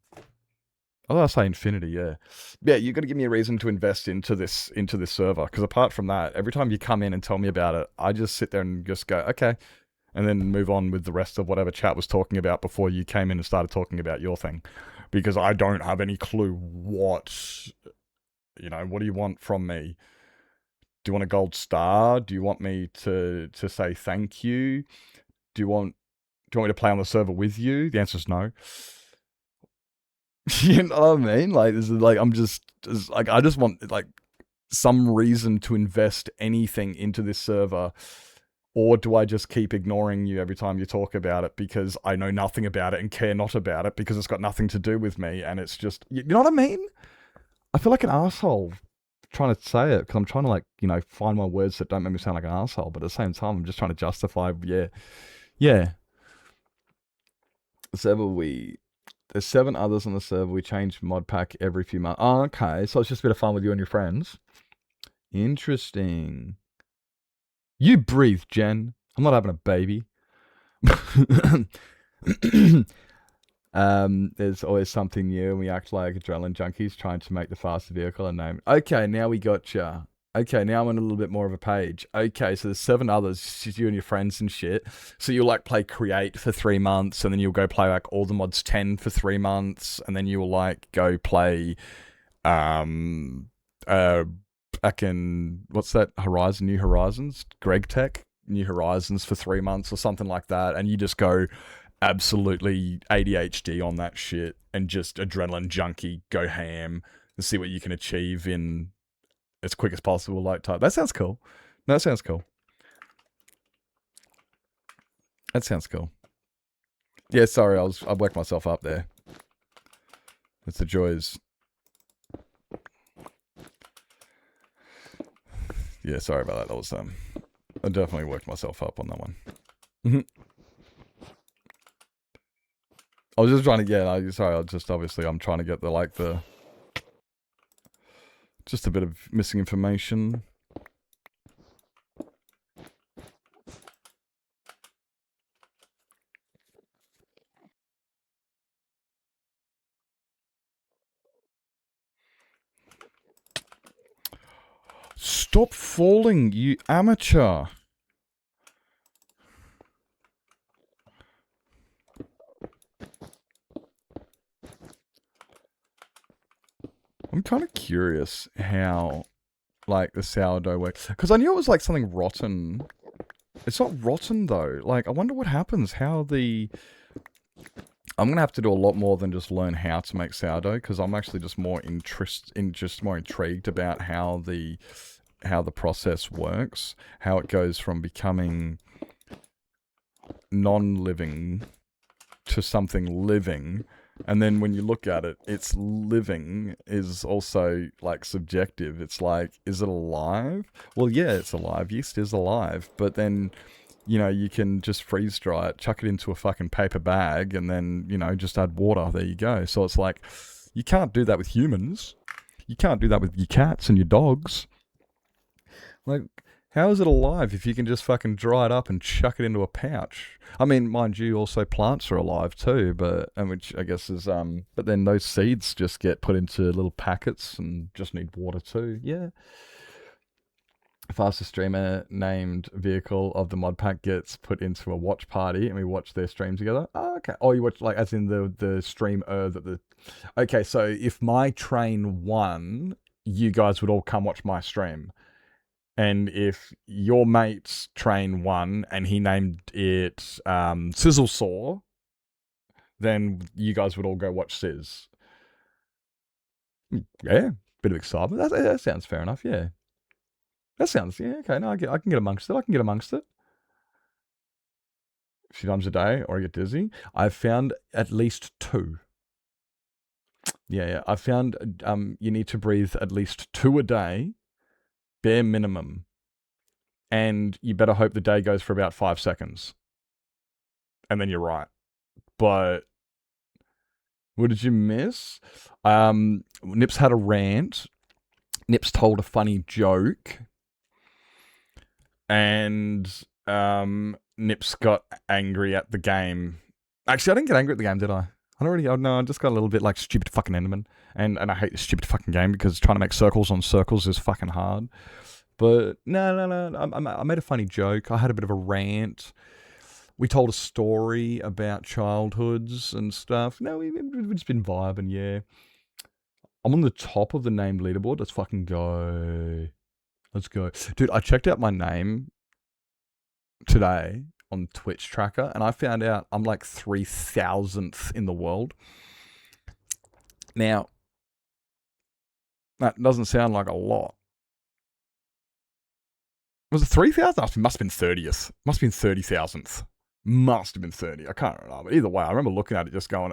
B: Oh, I say infinity, yeah. Yeah, you got to give me a reason to invest into this server, because apart from that, every time you come in and tell me about it, I just sit there and just go, okay, and then move on with the rest of whatever chat was talking about before you came in and started talking about your thing, because I don't have any clue what do you want from me? Do you want a gold star? Do you want me to say thank you? Do you want me to play on the server with you? The answer is no. You know what I mean? Like, this is like, I just want like some reason to invest anything into this server, or do I just keep ignoring you every time you talk about it because I know nothing about it and care not about it because it's got nothing to do with me, and it's just, you know what I mean? I feel like an asshole trying to say it because I'm trying to, like, you know, find my words that don't make me sound like an asshole, but at the same time I'm just trying to justify, yeah. There's 7 others on the server. We change mod pack every few months. Oh, okay. So it's just a bit of fun with you and your friends. Interesting. You breathe, Jen. I'm not having a baby. There's always something new, and we act like adrenaline junkies trying to make the faster vehicle and name. Okay, now we gotcha. Okay, now I'm on a little bit more of a page. Okay, so there's 7 others, just you and your friends and shit. So you'll like play Create for 3 months, and then you'll go play like All the Mods 10 for 3 months, and then you'll like go play back in, what's that, New Horizons? Greg Tech, New Horizons for 3 months or something like that, and you just go absolutely ADHD on that shit and just adrenaline junkie, go ham and see what you can achieve in as quick as possible, like type. That sounds cool. No, that sounds cool. That sounds cool. Yeah, sorry, I woke myself up there. It's the joys. Yeah, sorry about that. That was I definitely worked myself up on that one. I was just trying to get. I'm trying to get just a bit of missing information. Stop falling, you amateur. I'm kind of curious how, like, the sourdough works. Because I knew it was, like, something rotten. It's not rotten, though. Like, I wonder what happens. I'm going to have to do a lot more than just learn how to make sourdough. Because I'm actually just more intrigued about how the process works. How it goes from becoming non-living to something living. And then when you look at it, its living is also, like, subjective. It's like, is it alive? Well, yeah, it's alive. Yeast is alive. But then, you know, you can just freeze dry it, chuck it into a fucking paper bag, and then, you know, just add water. There you go. So it's like, you can't do that with humans. You can't do that with your cats and your dogs. Like, how is it alive if you can just fucking dry it up and chuck it into a pouch? I mean, mind you, also plants are alive too, which I guess is, but then those seeds just get put into little packets and just need water too. Yeah. Fastest streamer named vehicle of the mod pack gets put into a watch party and we watch their stream together. Oh, okay. Oh, you watch, like, as in the streamer that the... Okay, so if my train won, you guys would all come watch my stream. And if your mate's train won and he named it Sizzle Saw, then you guys would all go watch Sizz. Yeah, bit of excitement. That sounds fair enough, yeah. That sounds, yeah, okay. No, I can get amongst it. A few times a day or I get dizzy. I've found at least 2. Yeah. I've found you need to breathe at least 2 a day. Bare minimum. And you better hope the day goes for about 5 seconds. And then you're right. But what did you miss? Nips had a rant. Nips told a funny joke. And Nips got angry at the game. Actually, I didn't get angry at the game, did I? I just got a little bit like stupid fucking Enderman. And I hate this stupid fucking game because trying to make circles on circles is fucking hard. But no. I made a funny joke. I had a bit of a rant. We told a story about childhoods and stuff. No, we've just been vibing, yeah. I'm on the top of the named leaderboard. Let's fucking go. Let's go. Dude, I checked out my name today on Twitch tracker and I found out I'm like 3,000th in the world. Now, that doesn't sound like a lot. Was it 3,000? It must have been 30th. Must have been 30,000th. Must have been 30. I can't remember. But either way, I remember looking at it just going,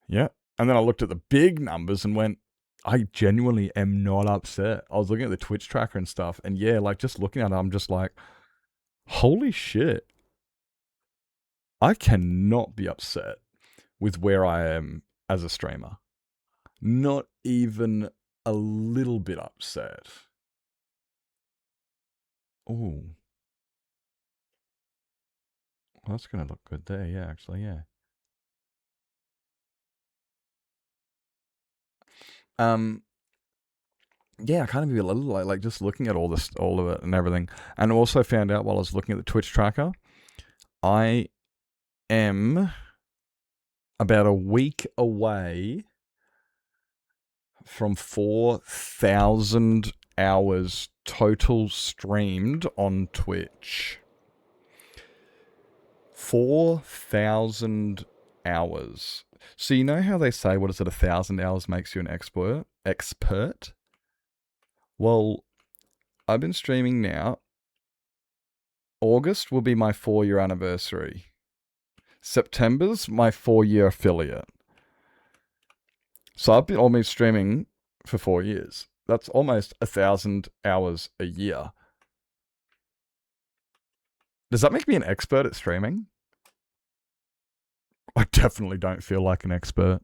B: yeah. And then I looked at the big numbers and went, I genuinely am not upset. I was looking at the Twitch tracker and stuff. And yeah, like just looking at it, I'm just like, holy shit. I cannot be upset with where I am as a streamer. Not even a little bit upset. Oh. Well, that's going to look good there. Yeah, actually, yeah. Yeah, I kind of be a little like just looking at all of it and everything. And I also found out while I was looking at the Twitch tracker, I am about a week away from 4,000 hours total streamed on Twitch. 4,000 hours. So you know how they say, what is it, 1,000 hours makes you an expert? Well, I've been streaming now. August will be my 4-year anniversary. September's my 4-year affiliate. So I've been almost streaming for 4 years. That's almost 1,000 hours a year. Does that make me an expert at streaming? I definitely don't feel like an expert.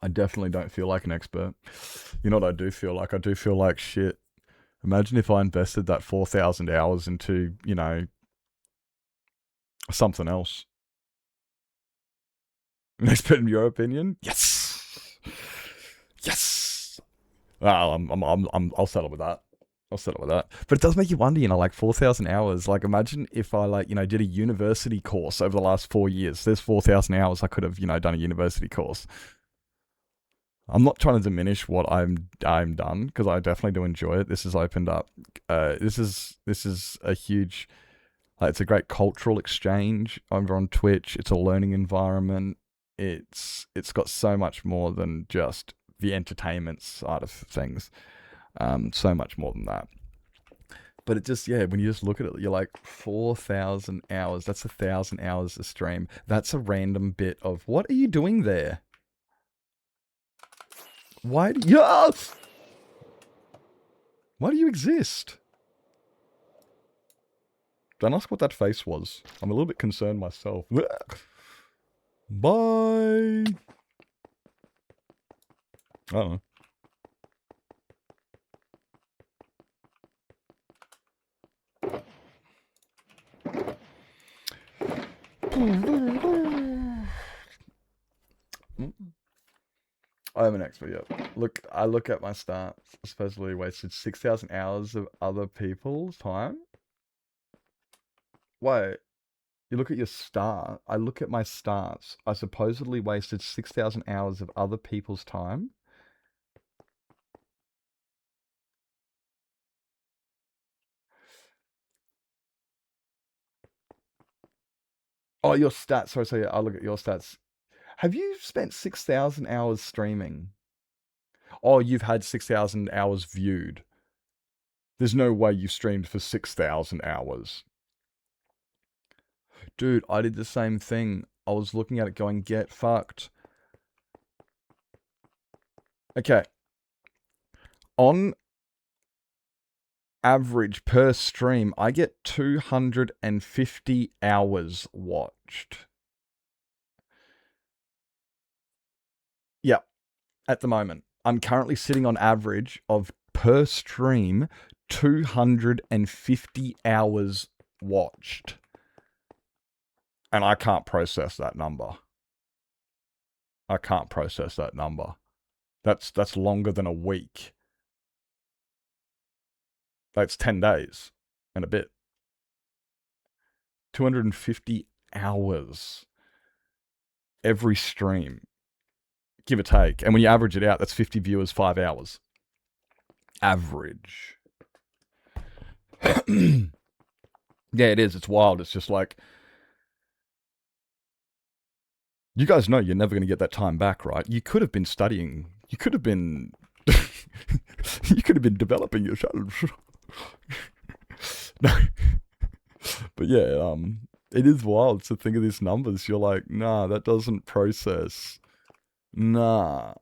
B: I definitely don't feel like an expert. You know what I do feel like? I do feel like shit. Imagine if I invested that 4,000 hours into, you know, something else. An expert in your opinion? Yes! Yes! I'll settle with that. I'll settle with that. But it does make you wonder, you know, like 4,000 hours. Like, imagine if I, like, you know, did a university course over the last 4 years. There's 4,000 hours I could have, you know, done a university course. I'm not trying to diminish what I'm done, because I definitely do enjoy it. This has opened up. This is a huge, it's a great cultural exchange over on Twitch. It's a learning environment. It's got so much more than just the entertainment side of things. So much more than that. But it just, yeah, when you just look at it, you're like, 4,000 hours. That's 1,000 hours a stream. That's a random bit of, what are you doing there? Why do you... Yes! Why do you exist? Don't ask what that face was. I'm a little bit concerned myself. Bye! I don't know. I'm an expert, yeah. Look, I look at my stats. I supposedly wasted 6,000 hours of other people's time. Wait, you look at your start. I look at my stats. I supposedly wasted 6,000 hours of other people's time. Oh, your stats. Sorry, so yeah, I look at your stats. Have you spent 6,000 hours streaming? Oh, you've had 6,000 hours viewed. There's no way you streamed for 6,000 hours. Dude, I did the same thing. I was looking at it going, get fucked. Okay. On average per stream, I get 250 hours watched. Yeah, at the moment. I'm currently sitting on average of per stream 250 hours watched. And I can't process that number. I can't process that number. That's longer than a week. That's 10 days and a bit. 250 hours every stream, give or take. And when you average it out, that's 50 viewers, 5 hours. Average. Yeah, it is. It's wild. It's just like, you guys know you're never going to get that time back, right? You could have been studying. You could have been... you could have been developing your channel. No. But yeah, it is wild to think of these numbers. You're like, nah, that doesn't process. Nah.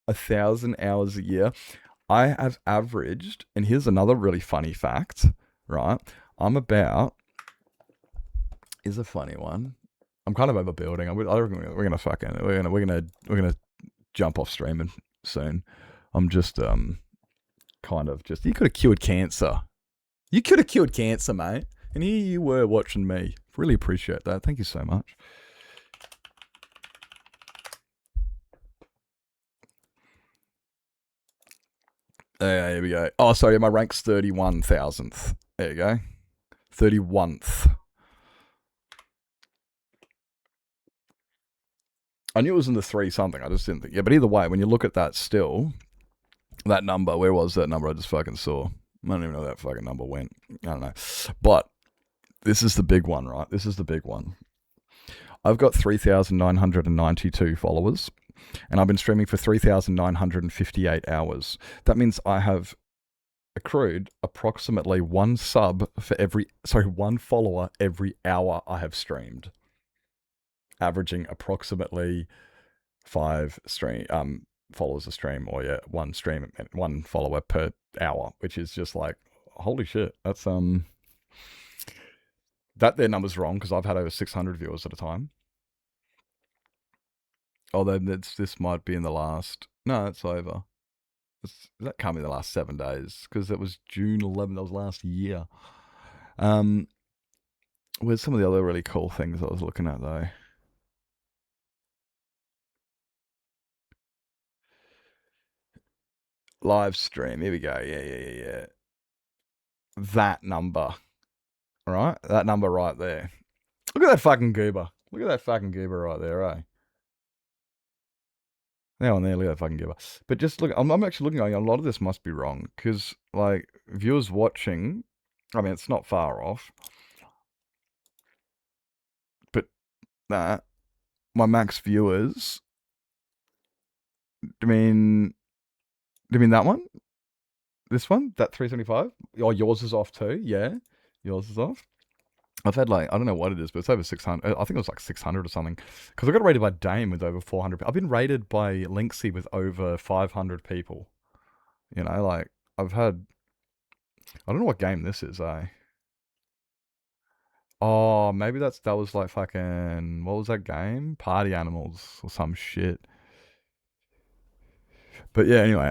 B: 1,000 hours a year. I have averaged, and here's another really funny fact, right? I'm about... Is a funny one. I'm kind of overbuilding. I reckon we're gonna jump off streaming soon. I'm just kind of just, you could have cured cancer. You could have cured cancer, mate. And here you were watching me. Really appreciate that. Thank you so much. Here we go. Oh, sorry, my rank's 31,000th. There you go. 31th. I knew it was in the 3 something. I just didn't think. Yeah, but either way, when you look at that still, that number, where was that number I just fucking saw? I don't even know where that fucking number went. I don't know. But This is the big one, right? This is the big one. I've got 3,992 followers, and I've been streaming for 3,958 hours. That means I have accrued approximately one follower every hour I have streamed, averaging approximately 5 followers a stream, or yeah, one follower per hour, which is just like, holy shit. That's that their number's wrong, because I've had over 600 viewers at a time. Although this might be in the last, no, it's over. That can't be the last 7 days, because it was June 11th. That was last year. Where's some of the other really cool things I was looking at, though? Live stream. Here we go. Yeah. That number. All right? That number right there. Look at that fucking goober. Look at that fucking goober right there, eh? Now and there, look at that fucking goober. But just look, I'm actually looking at a lot of this must be wrong, because, like, viewers watching, I mean, it's not far off. But, my max viewers, I mean that one? This one? That 375? Oh, yours is off too? Yeah. Yours is off. I've had, like, I don't know what it is, but it's over 600. I think it was like 600 or something. Because I got rated by Dame with over 400. I've been rated by Linksy with over 500 people. You know, like, I've had, I don't know what game this is, eh? Oh, maybe that was like fucking, what was that game? Party Animals or some shit. But yeah, anyway,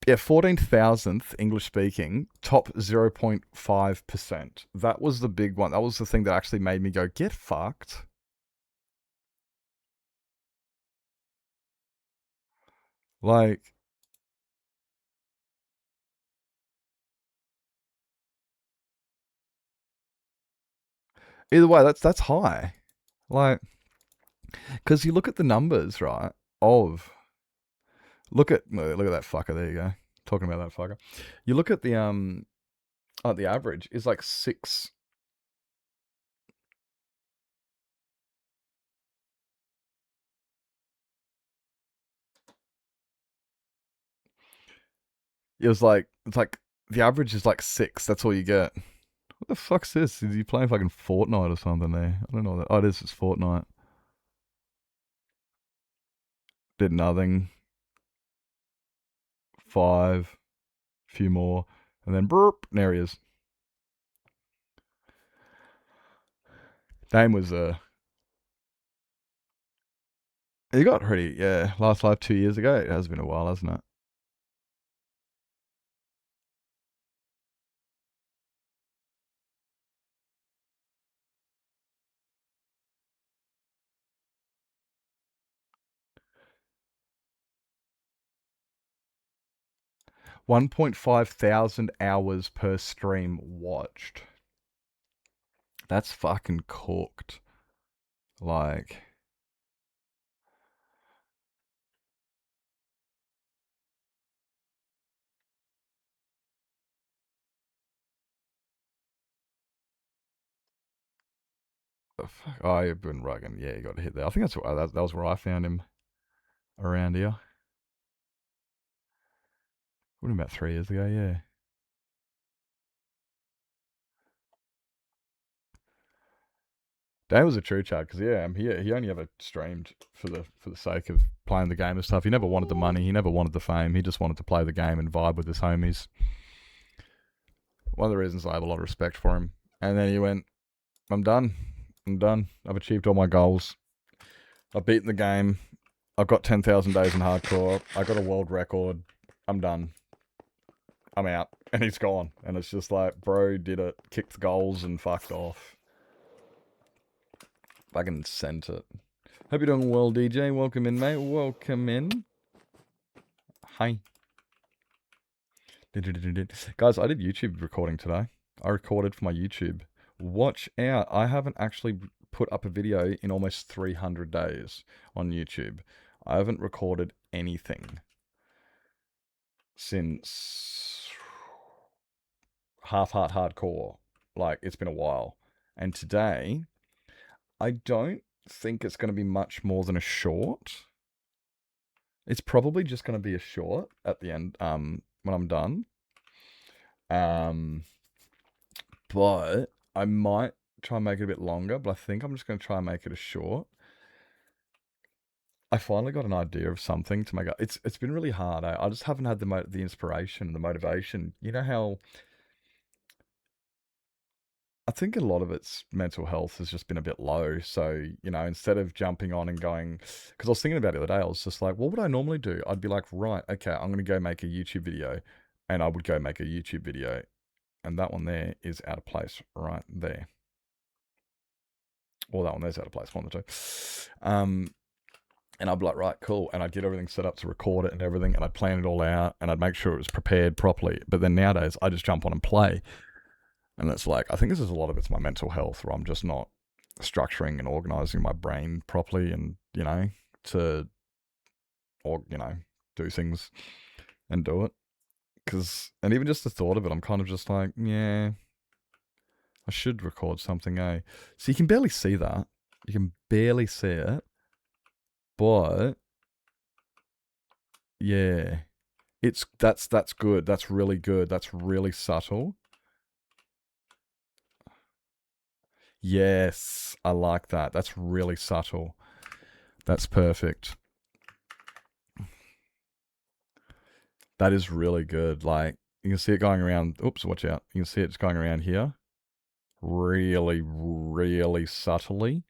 B: yeah, 14,000th English speaking, top 0.5%. That was the big one. That was the thing that actually made me go, get fucked. Like, either way, that's high. Like, because you look at the numbers, right? Look at that fucker. There you go. Talking about that fucker. You look at the average is like 6. It's like the average is like 6. That's all you get. What the fuck's this? Is he playing fucking Fortnite or something there? I don't know what that. Oh, it is. It's Fortnite. Did nothing. 5. Few more. And then burp. There he is. Dame was he got pretty, yeah. Last live 2 years ago. It has been a while, hasn't it? $1,500 hours per stream watched. That's fucking cooked. Like, the fuck? Oh, you've been rugging. Yeah, you got to hit there. I think that was where I found him around here. What about 3 years ago? Yeah. Dan was a true chad, because he only ever streamed for the sake of playing the game and stuff. He never wanted the money. He never wanted the fame. He just wanted to play the game and vibe with his homies. One of the reasons I have a lot of respect for him. And then he went, I'm done. I've achieved all my goals. I've beaten the game. I've got 10,000 days in hardcore. I got a world record. I'm done. I'm out. And he's gone. And it's just like, bro did it. Kicked goals and fucked off. Fucking sent it. Hope you're doing well, DJ. Welcome in, mate. Welcome in. Hi. Guys, I did YouTube recording today. I recorded for my YouTube. Watch out. I haven't actually put up a video in almost 300 days on YouTube. I haven't recorded anything since Half Heart Hardcore Like, it's been a while. And today, I don't think it's going to be much more than a short. It's probably just going to be a short at the end, when I'm done. But I might try and make it a bit longer, but I think I'm just going to try and make it a short. I finally got an idea of something to make it. It's been really hard. I just haven't had the inspiration, the motivation. You know how I think a lot of its mental health has just been a bit low. So, instead of jumping on and going, because I was thinking about it the other day, I was just like, what would I normally do? I'd be like, right, okay, I'm going to go make a YouTube video. And I would go make a YouTube video. And that one there is out of place right there. Or that one there's out of place, one or two. And I'd be like, right, cool. And I'd get everything set up to record it and everything. And I'd plan it all out. And I'd make sure it was prepared properly. But then nowadays, I just jump on and play. And it's like, I think this is a lot of it's my mental health, where I'm just not structuring and organizing my brain properly and, do things and do it. And even just the thought of it, I'm kind of just like, yeah, I should record something, eh? So you can barely see that. You can barely see it. But, yeah, that's good. That's really good. That's really subtle. Yes, I like that. That's really subtle. That's perfect. That is really good. Like, you can see it going around. Oops, watch out. You can see it's going around here. Really, really subtly.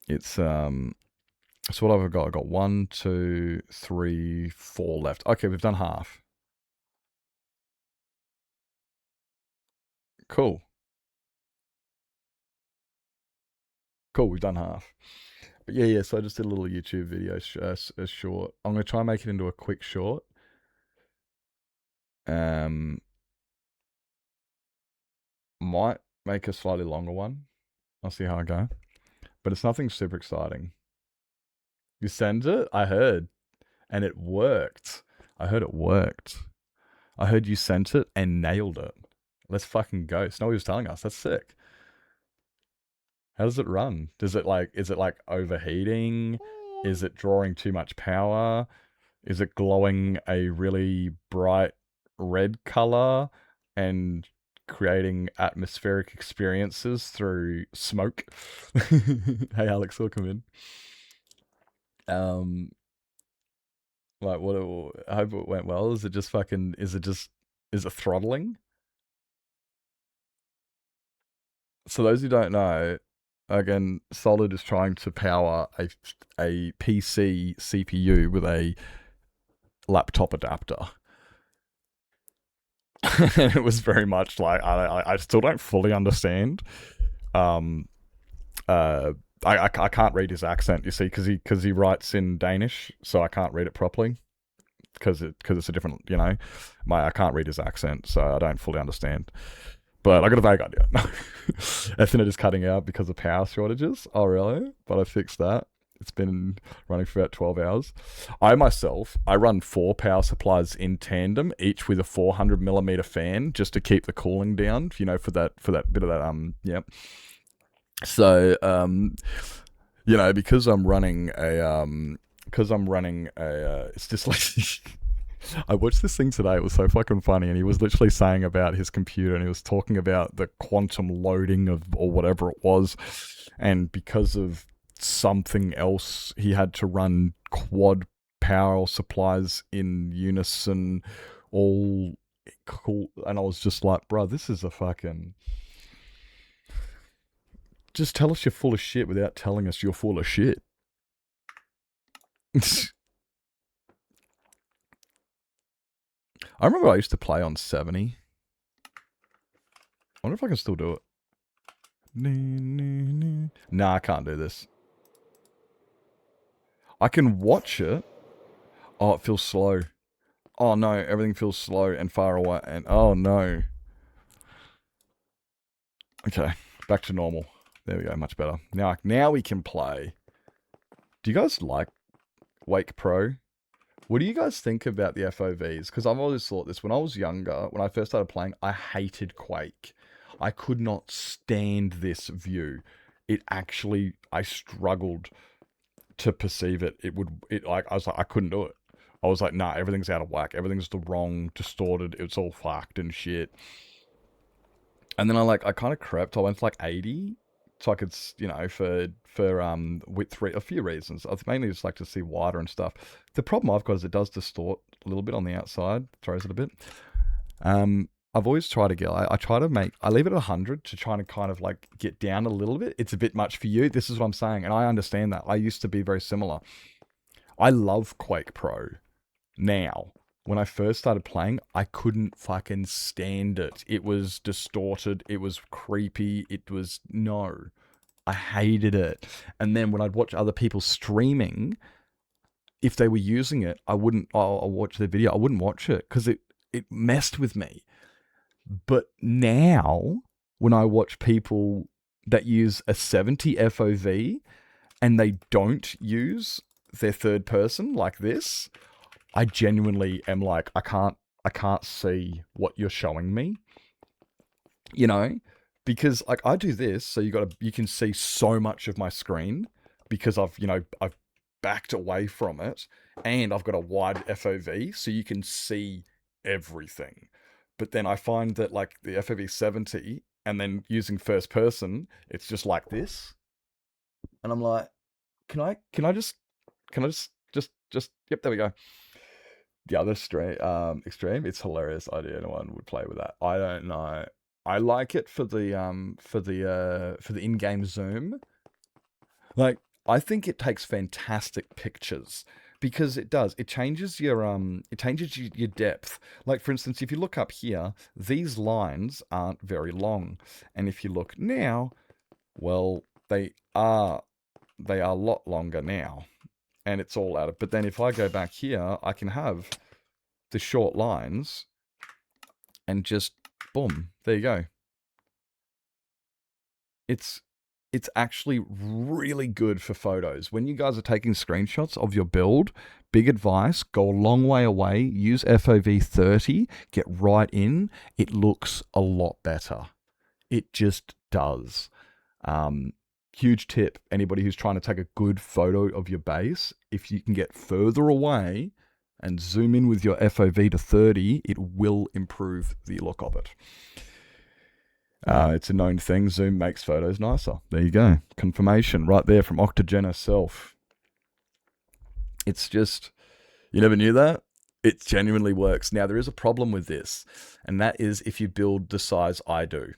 B: It's, so what have I got? I've got 1, 2, 3, 4 left. Okay, we've done half. Cool. Cool, we've done half. But yeah, so I just did a little YouTube video, a short. I'm going to try and make it into a quick short. Might make a slightly longer one. I'll see how I go. But it's nothing super exciting. You sent it? I heard. And it worked. I heard it worked. I heard you sent it and nailed it. Let's fucking go. Snowy was telling us. That's sick. How does it run? Is it like overheating? Is it drawing too much power? Is it glowing a really bright red color and creating atmospheric experiences through smoke? Hey Alex, welcome in. Like I hope it went well. Is it throttling? So those who don't know, again, Solid is trying to power a PC CPU with a laptop adapter. And it was very much like, I still don't fully understand. I can't read his accent, you see, because he writes in Danish, so I can't read it properly. Because it's a different, I can't read his accent, so I don't fully understand. But I got a vague idea. Ethernet is cutting out because of power shortages. Oh, really? But I fixed that. It's been running for about 12 hours. I run 4 power supplies in tandem, each with a 400mm fan, just to keep the cooling down, for that bit of that, yep. So, because I'm running it's just like, I watched this thing today. It was so fucking funny. And he was literally saying about his computer, and he was talking about the quantum loading or whatever it was. And because of something else, he had to run quad power supplies in unison, all cool. And I was just like, bro, this is a fucking... Just tell us you're full of shit without telling us you're full of shit. I remember I used to play on 70. I wonder if I can still do it. Nah, I can't do this. I can watch it. Oh, it feels slow. Oh no, everything feels slow and far away. And oh no. Okay, back to normal. There we go, much better. Now we can play. Do you guys like Wake Pro? What do you guys think about the FOVs? Because I've always thought this. When I was younger, when I first started playing, I hated Quake. I could not stand this view. I struggled to perceive it. I was like, I couldn't do it. I was like, nah, everything's out of whack. Everything's the wrong, distorted. It's all fucked and shit. And then I kind of crept. I went to like 80, so I could, for width, a few reasons. I mainly just like to see wider and stuff. The problem I've got is it does distort a little bit on the outside, throws it a bit. I've always tried to I leave it at 100 to try to kind of like get down a little bit. It's a bit much for you. This is what I'm saying, and I understand that. I used to be very similar. I love Quake Pro now. When I first started playing, I couldn't fucking stand it. It was distorted. It was creepy. I hated it. And then when I'd watch other people streaming, if they were using it, I'll watch their video. I wouldn't watch it because it messed with me. But now, when I watch people that use a 70 FOV and they don't use their third person like this, I genuinely am like, I can't see what you're showing me. Because like I do this, so you can see so much of my screen because I've backed away from it, and I've got a wide FOV, so you can see everything. But then I find that like the FOV 70 and then using first person, it's just like this. And I'm like, can I just yep, there we go. The other extreme, it's hilarious idea. No one would play with that. I don't know. I like it for the in-game zoom. Like, I think it takes fantastic pictures because it does. It changes your depth. Like, for instance, if you look up here, these lines aren't very long, and if you look now, well, they are a lot longer now, and it's all out of. But then if I go back here, I can have the short lines, and just boom, there you go. It's actually really good for photos. When you guys are taking screenshots of your build, big advice, go a long way away, use FOV 30, get right in. It looks a lot better. It just does. Huge tip, anybody who's trying to take a good photo of your base, if you can get further away and zoom in with your FOV to 30, it will improve the look of it. It's a known thing. Zoom makes photos nicer. There you go. Confirmation right there from Octogen herself. It's just, you never knew that? It genuinely works. Now, there is a problem with this, and that is if you build the size I do.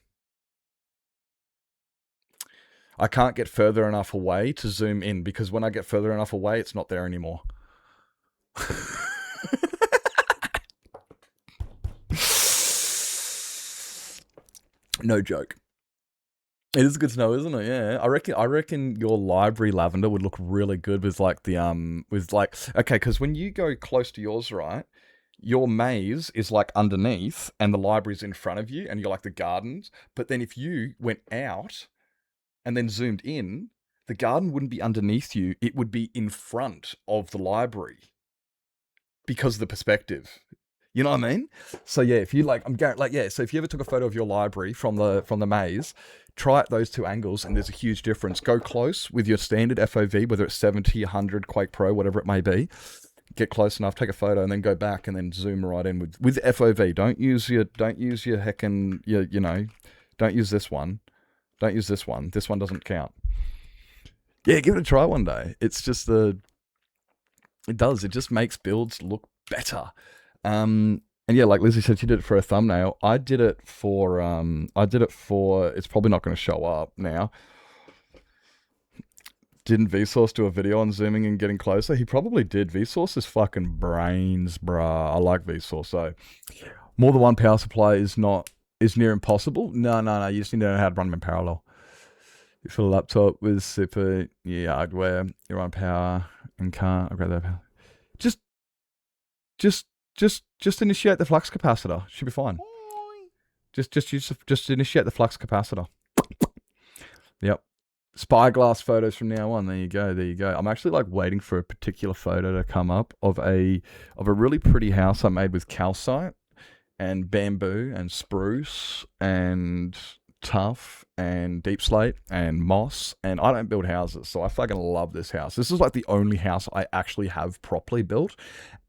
B: I can't get further enough away to zoom in, because when I get further enough away, it's not there anymore. No joke. It is good to know, isn't it? Yeah, I reckon your library lavender would look really good with like the okay, because when you go close to yours, right, your maze is like underneath and the library's in front of you, and you're like the gardens. But then if you went out and then zoomed in, the garden wouldn't be underneath you; it would be in front of the library because of the perspective. You know what I mean? So yeah, if you so if you ever took a photo of your library from the maze, try it those two angles, and there's a huge difference. Go close with your standard FOV, whether it's 70, 100, Quake Pro, whatever it may be. Get close enough, take a photo, and then go back and then zoom right in with FOV. Don't use your heckin', don't use this one. Don't use this one. This one doesn't count. Yeah, give it a try one day. It's just it just makes builds look better. And yeah, like Lizzie said, she did it for a thumbnail. I did it for, it's probably not going to show up now. Didn't Vsauce do a video on zooming and getting closer? He probably did. Vsauce is fucking brains, bruh. I like Vsauce. So more than one power supply is near impossible. No. You just need to know how to run them in parallel. If your laptop with super hardware, you're on power and can't upgrade that power. Just initiate the flux capacitor. Should be fine. Just initiate the flux capacitor. Yep. Spyglass photos from now on. There you go. There you go. I'm actually like waiting for a particular photo to come up of a really pretty house I made with calcite and bamboo and spruce and tough and deep slate and moss. And I don't build houses, so I fucking love this house. This is like the only house I actually have properly built,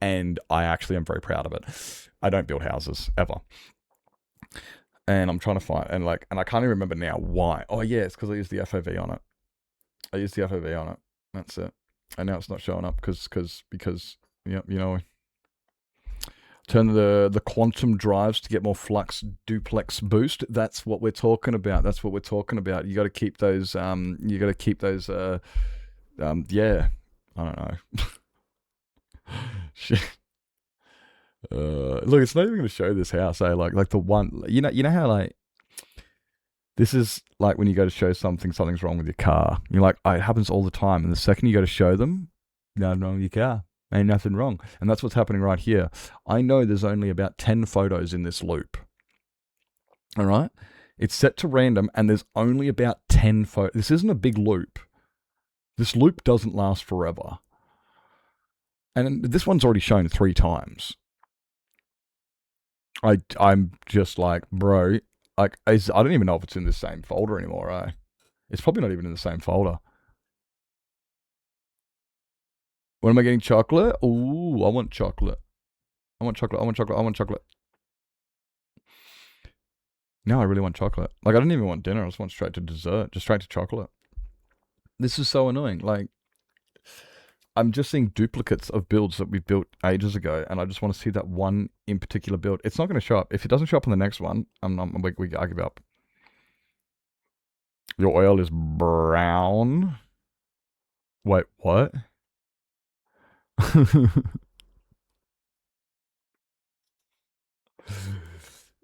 B: and I actually am very proud of it. I don't build houses ever. And I'm trying to find, and I can't even remember now why. Oh yeah, it's because I used the FOV on it. That's it. And now it's not showing up because you know, turn the quantum drives to get more flux duplex boost. That's what we're talking about. You got to keep those. Yeah, I don't know. Shit. Look, it's not even going to show this house. Like the one, you know how like this is like when you go to show something's wrong with your car. You're like, oh, it happens all the time. And the second you go to show them, nothing wrong with your car. Ain't nothing wrong. And that's what's happening right here. I know there's only about 10 photos in this loop. All right, it's set to random, and there's only about 10 photos. This isn't a big loop. This loop doesn't last forever. And this one's already shown 3 times. I'm just like, bro, like, I don't even know if it's in the same folder anymore, eh? It's probably not even in the same folder. When am I getting chocolate? Ooh, I want chocolate. No, I really want chocolate. Like, I don't even want dinner. I just want straight to dessert. Just straight to chocolate. This is so annoying. Like, I'm just seeing duplicates of builds that we built ages ago, and I just want to see that one in particular build. It's not going to show up. If it doesn't show up on the next one, I give up. Your oil is brown. Wait, what?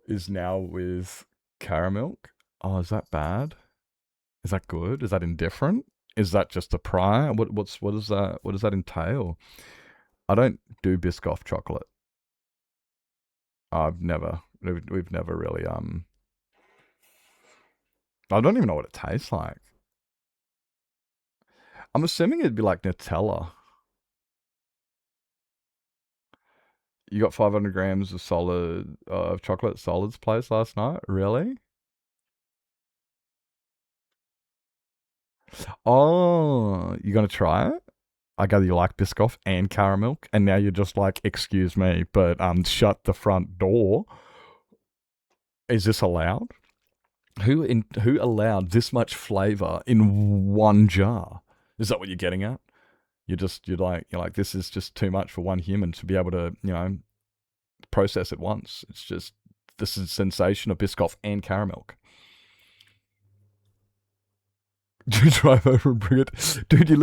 B: Is now with caramel. Oh, is that bad? Is that good? Is that indifferent? Is that just a prior? What is that? What does that entail? I don't do Biscoff chocolate. We've never really I don't even know what it tastes like. I'm assuming it'd be like Nutella. You got 500 grams of chocolate solids place last night? Really? Oh, you gonna try it? I gather you like Biscoff and caramel, and now you're just like, excuse me, but shut the front door. Is this allowed? Who allowed this much flavor in one jar? Is that what you're getting at? You're like, this is just too much for one human to be able to, process at once. It's just, this is sensation of Biscoff and caramel. Do you drive over and bring it? Dude, you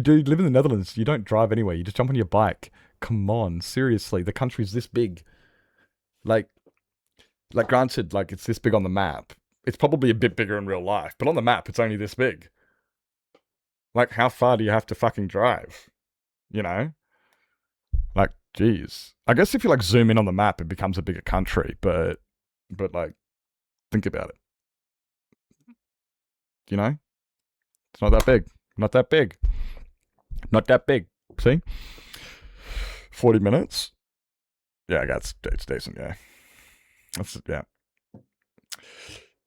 B: do live in the Netherlands. You don't drive anywhere. You just jump on your bike. Come on, seriously. The country's this big. Like granted, like it's this big on the map. It's probably a bit bigger in real life, but on the map, it's only this big. Like, how far do you have to fucking drive? You know? Like, geez. I guess if you like zoom in on the map, it becomes a bigger country, but like, think about it. You know? It's not that big. Not that big. Not that big. See? 40 minutes? Yeah, it's decent, yeah.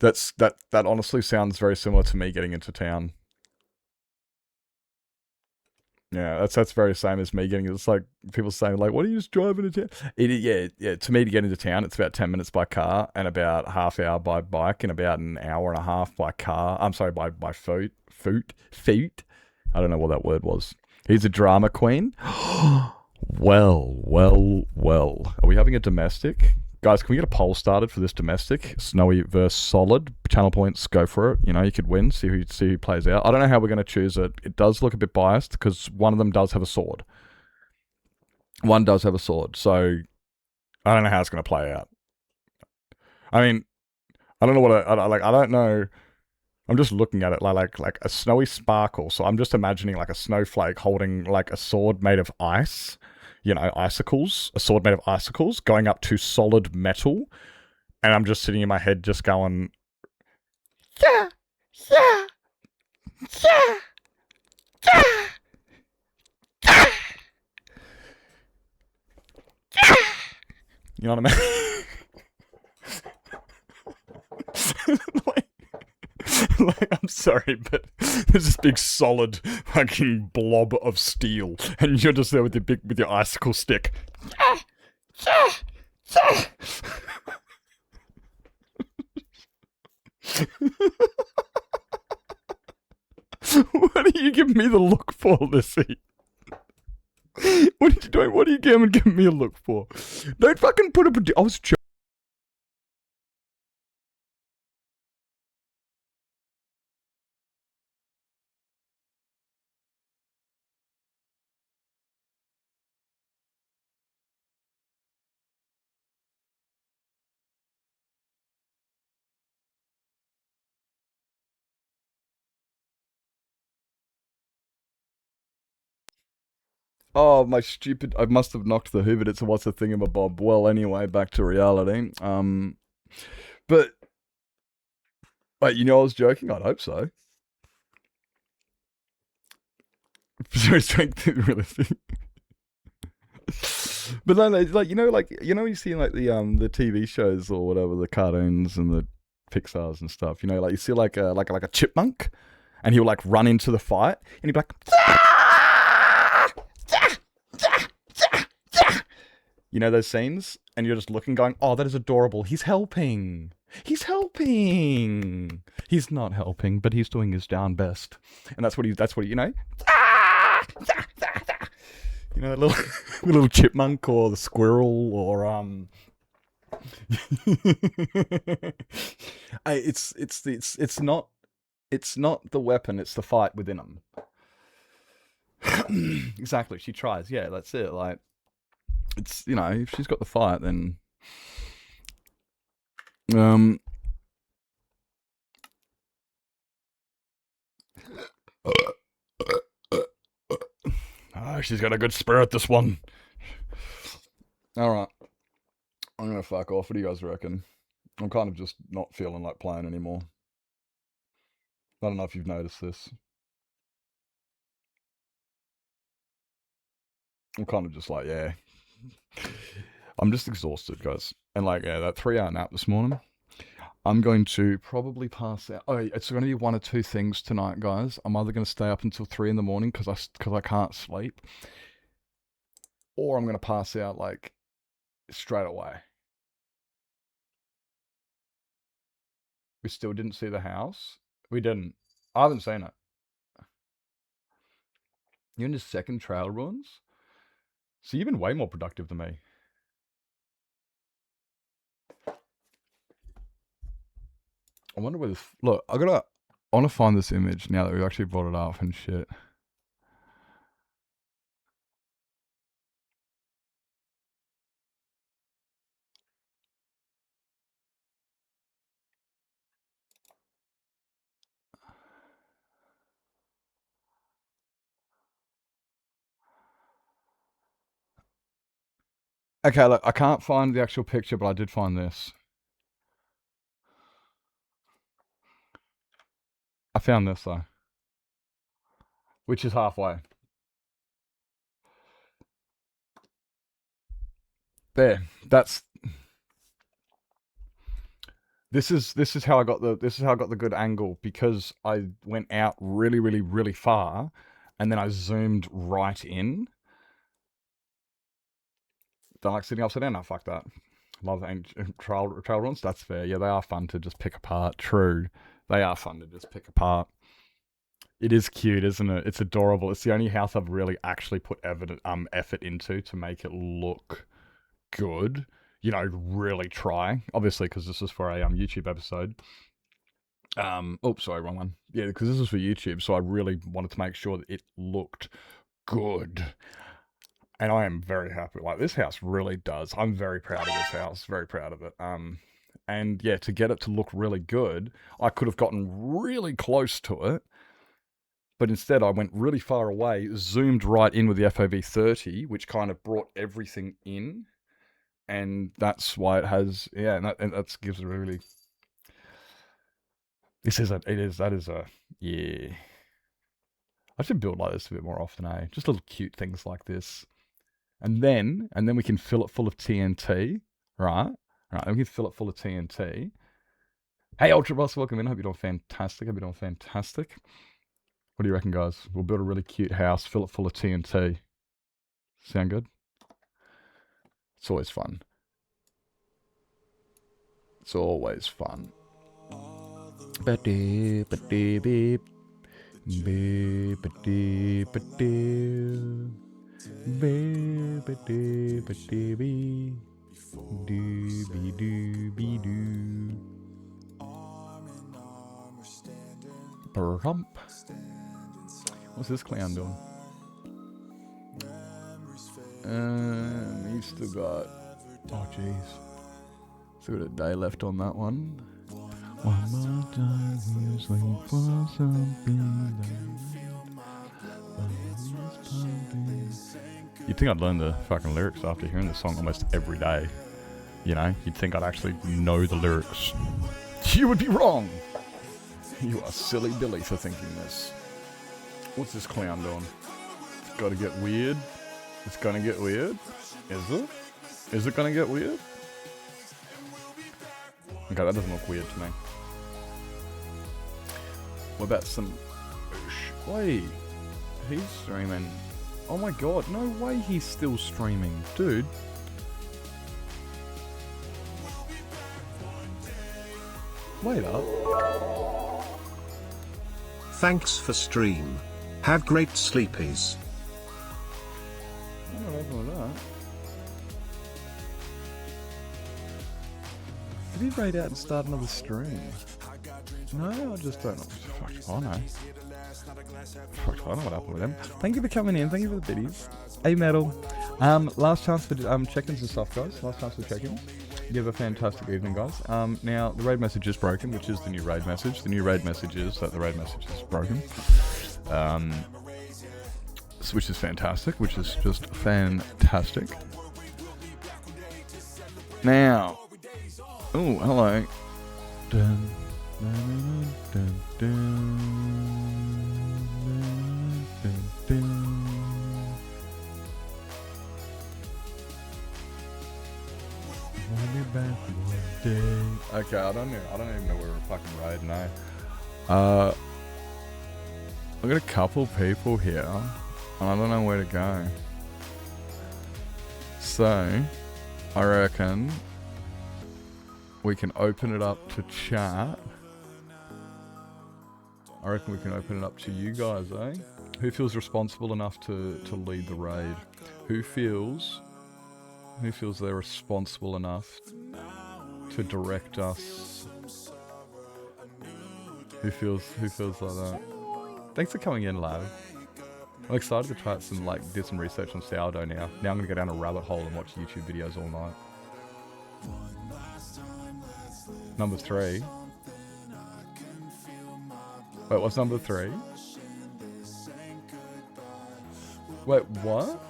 B: That honestly sounds very similar to me getting into town. Yeah, that's very same as me getting. It's like people saying, like, "What are you just driving into town?" Yeah. To me, to get into town, it's about 10 minutes by car and about half hour by bike and about an hour and a half by car. I'm sorry, by foot. I don't know what that word was. He's a drama queen. Well. Are we having a domestic? Guys, can we get a poll started for this domestic? Snowy versus Solid. Channel points, go for it. You know, you could win, see who plays out. I don't know how we're going to choose it. It does look a bit biased because one of them does have a sword. One does have a sword, so I don't know how it's going to play out. I mean, I don't know what I don't know. I'm just looking at it like a snowy sparkle. So I'm just imagining like a snowflake holding like a sword made of ice. You know, icicles, a sword made of icicles going up to solid metal. And I'm just sitting in my head just going, yeah. You know what I mean? like, I'm sorry, but there's this big solid fucking blob of steel, and you're just there with your icicle stick. What are you giving me the look for, Lissy? What are you doing? What are you giving me a look for? Don't fucking put a... I was joking. Oh, my stupid... I must have knocked the Hoover. It's what's the thingamabob. Well, anyway, back to reality. But... Wait, you know I was joking? I'd hope so. Sorry, strength is realistic. But no, like you see like the TV shows or whatever, the cartoons and the Pixars and stuff. You know, like you see like a chipmunk, and he'll like run into the fight, and he'll be like, you know those scenes, and you're just looking, going, "Oh, that is adorable. He's helping. He's helping. He's not helping, but he's doing his darn best." And that's what you know. You know, that little little chipmunk or the squirrel or it's not the weapon, it's the fight within them. Exactly, she tries. Yeah, that's it. Like, it's, you know, if she's got the fight, then she's got a good spirit, this one. Alright. I'm gonna fuck off. What do you guys reckon? I'm kind of just not feeling like playing anymore. I don't know if you've noticed this. I'm kind of just like, yeah. I'm just exhausted, guys. And like, yeah, that 3-hour nap this morning, I'm going to probably pass out. Oh, it's going to be one or two things tonight, guys. I'm either going to stay up until 3 in the morning because I can't sleep, or I'm going to pass out like straight away. We still didn't see the house. We didn't. I haven't seen it. You're in the second trail runs? So you've been way more productive than me. I wonder where this... Look, I want to find this image now that we've actually brought it up and shit. Okay, look, I can't find the actual picture, but I did find this. I found this, though. Which is halfway. There. That's... This is how I got the good angle, because I went out really, really, really far, and then I zoomed right in. Don't like sitting upside down? No, fuck that. Love trail runs. That's fair. Yeah, they are fun to just pick apart. True, they are fun to just pick apart. It is cute, isn't it? It's adorable. It's the only house I've really actually put effort into to make it look good. You know, really try. Obviously, because this is for a YouTube episode. Oh, sorry, wrong one. Yeah, because this is for YouTube, so I really wanted to make sure that it looked good. And I am very happy. Like, this house really does. I'm very proud of this house. Very proud of it. And yeah, to get it to look really good, I could have gotten really close to it. But instead, I went really far away, zoomed right in with the FOV 30, which kind of brought everything in. And that's why it has, yeah, and that gives a really... That is a, yeah. I should build like this a bit more often, eh? Just little cute things like this. And then we can fill it full of TNT, right? Right, then we can fill it full of TNT. Hey, Ultra Boss, welcome in. Hope you're doing fantastic. Hope you're doing fantastic. What do you reckon, guys? We'll build a really cute house, fill it full of TNT. Sound good? It's always fun. It's always fun. Ba-dee, ba-dee, beep. Beep, ba-dee, ba-dee. Beep, ba-dee, ba-dee, beep. Doo-be-doo-be-doo. Brump. What's this clown doing? He's still got... Oh, jeez. Still got a day left on that one. One more time, he's waiting for something. You'd think I'd learn the fucking lyrics after hearing the song almost every day. You know, you'd think I'd actually know the lyrics. You would be wrong! You are silly Billy for thinking this. What's this clown doing? It's gotta get weird. It's gonna get weird. Is it? Is it gonna get weird? Okay, that doesn't look weird to me. What about some... Wait. He's streaming. Oh my god, no way he's still streaming. Dude. Wait up.
A: Thanks for stream. Have great sleepies.
B: I don't know anything like that. Did he raid out and start another stream? No, I just don't know. Fuck, I know. Fuck, I don't know what happened with him. Thank you for coming in. Thank you for the biddies. Hey, Metal. Last chance for check-ins and stuff, guys. Last chance for check-ins. You have a fantastic evening, guys. Now, the raid message is broken, which is the new raid message. The new raid message is that the raid message is broken. Which is fantastic, which is just fantastic. Now, oh, hello. Dun, dun, dun, dun, dun, dun, dun. Okay, I don't even know where we're fucking raiding now. I've got a couple people here, and I don't know where to go. So, I reckon we can open it up to chat. I reckon we can open it up to you guys, eh? Who feels responsible enough to lead the raid? Who feels they're responsible enough to direct us? Who feels like that? Thanks for coming in, lad. I'm excited to try some, do some research on sourdough now. Now I'm gonna go down a rabbit hole and watch YouTube videos all night. Number 3. Wait, what's number 3? Wait, what?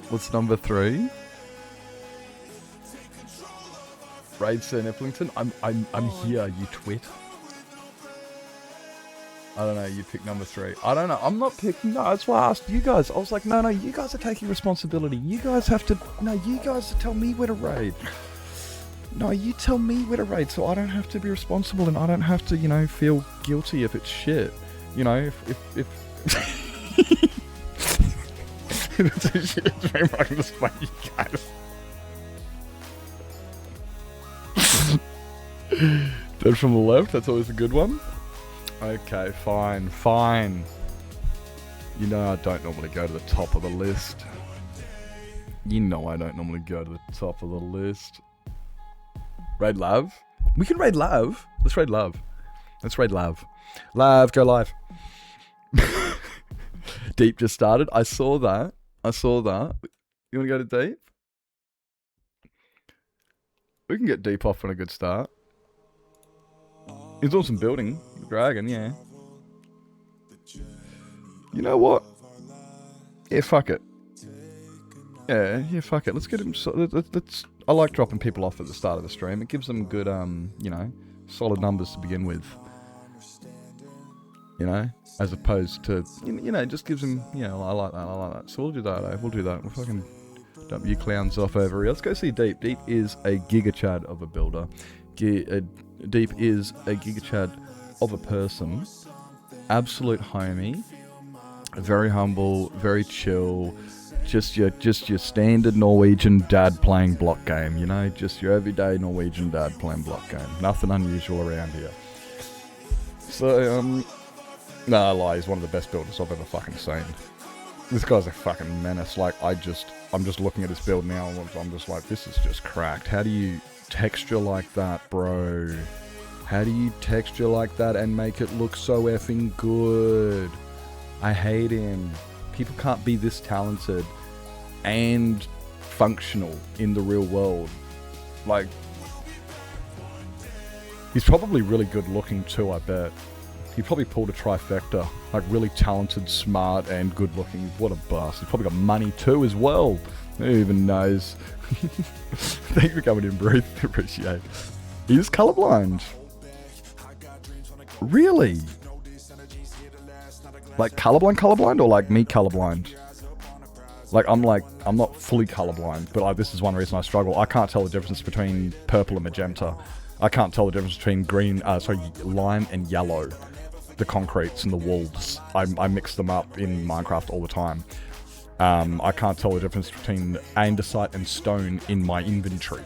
B: What's number 3? Raid Sir Nipplington? I'm here, you twit. I don't know, you pick number 3. I don't know, I'm not picking, no, that's why I asked you guys. I was like, no, you guys are taking responsibility. You guys have to, no, you guys tell me where to raid. No, you tell me where to raid so I don't have to be responsible and I don't have to, feel guilty if it's shit. If it's a shit, it's very much just by you guys. Dead from the left, that's always a good one. Okay, fine. I don't normally go to the top of the list. I don't normally go to the top of the list. Raid Lav? We can raid Lav. Let's raid Lav. Lav, go live. Deep just started. I saw that. You want to go to Deep? We can get Deep off on a good start. He's doing some building. Dragon, yeah. You know what? Yeah, fuck it. Yeah, fuck it. Let's get him. I like dropping people off at the start of the stream. It gives them good, solid numbers to begin with. you know, as opposed to, you know, it just gives him, you know, I like that. So we'll do that, We'll fucking dump you clowns off over here. Let's go see Deep. Deep is a giga chad of a builder. Deep is a giga chad of a person. Absolute homie. Very humble, very chill. Just your standard Norwegian dad playing block game, you know? Just your everyday Norwegian dad playing block game. Nothing unusual around here. So, nah, I lie, he's one of the best builders I've ever fucking seen. This guy's a fucking menace. Like, I'm just looking at his build now, and I'm just like, this is just cracked. How do you texture like that, bro? How do you texture like that and make it look so effing good? I hate him. People can't be this talented and functional in the real world. Like, he's probably really good looking too, I bet. He probably pulled a trifecta. Like, really talented, smart, and good looking. What a bust. He's probably got money too as well. Who even knows? Thank you for coming in, Bruce. Appreciate it. He's colorblind. Really? Like colorblind, or like me colorblind? Like, I'm not fully colorblind, but like, this is one reason I struggle. I can't tell the difference between purple and magenta. I can't tell the difference between lime and yellow. The concretes and the walls. I mix them up in Minecraft all the time. I can't tell the difference between andesite and stone in my inventory.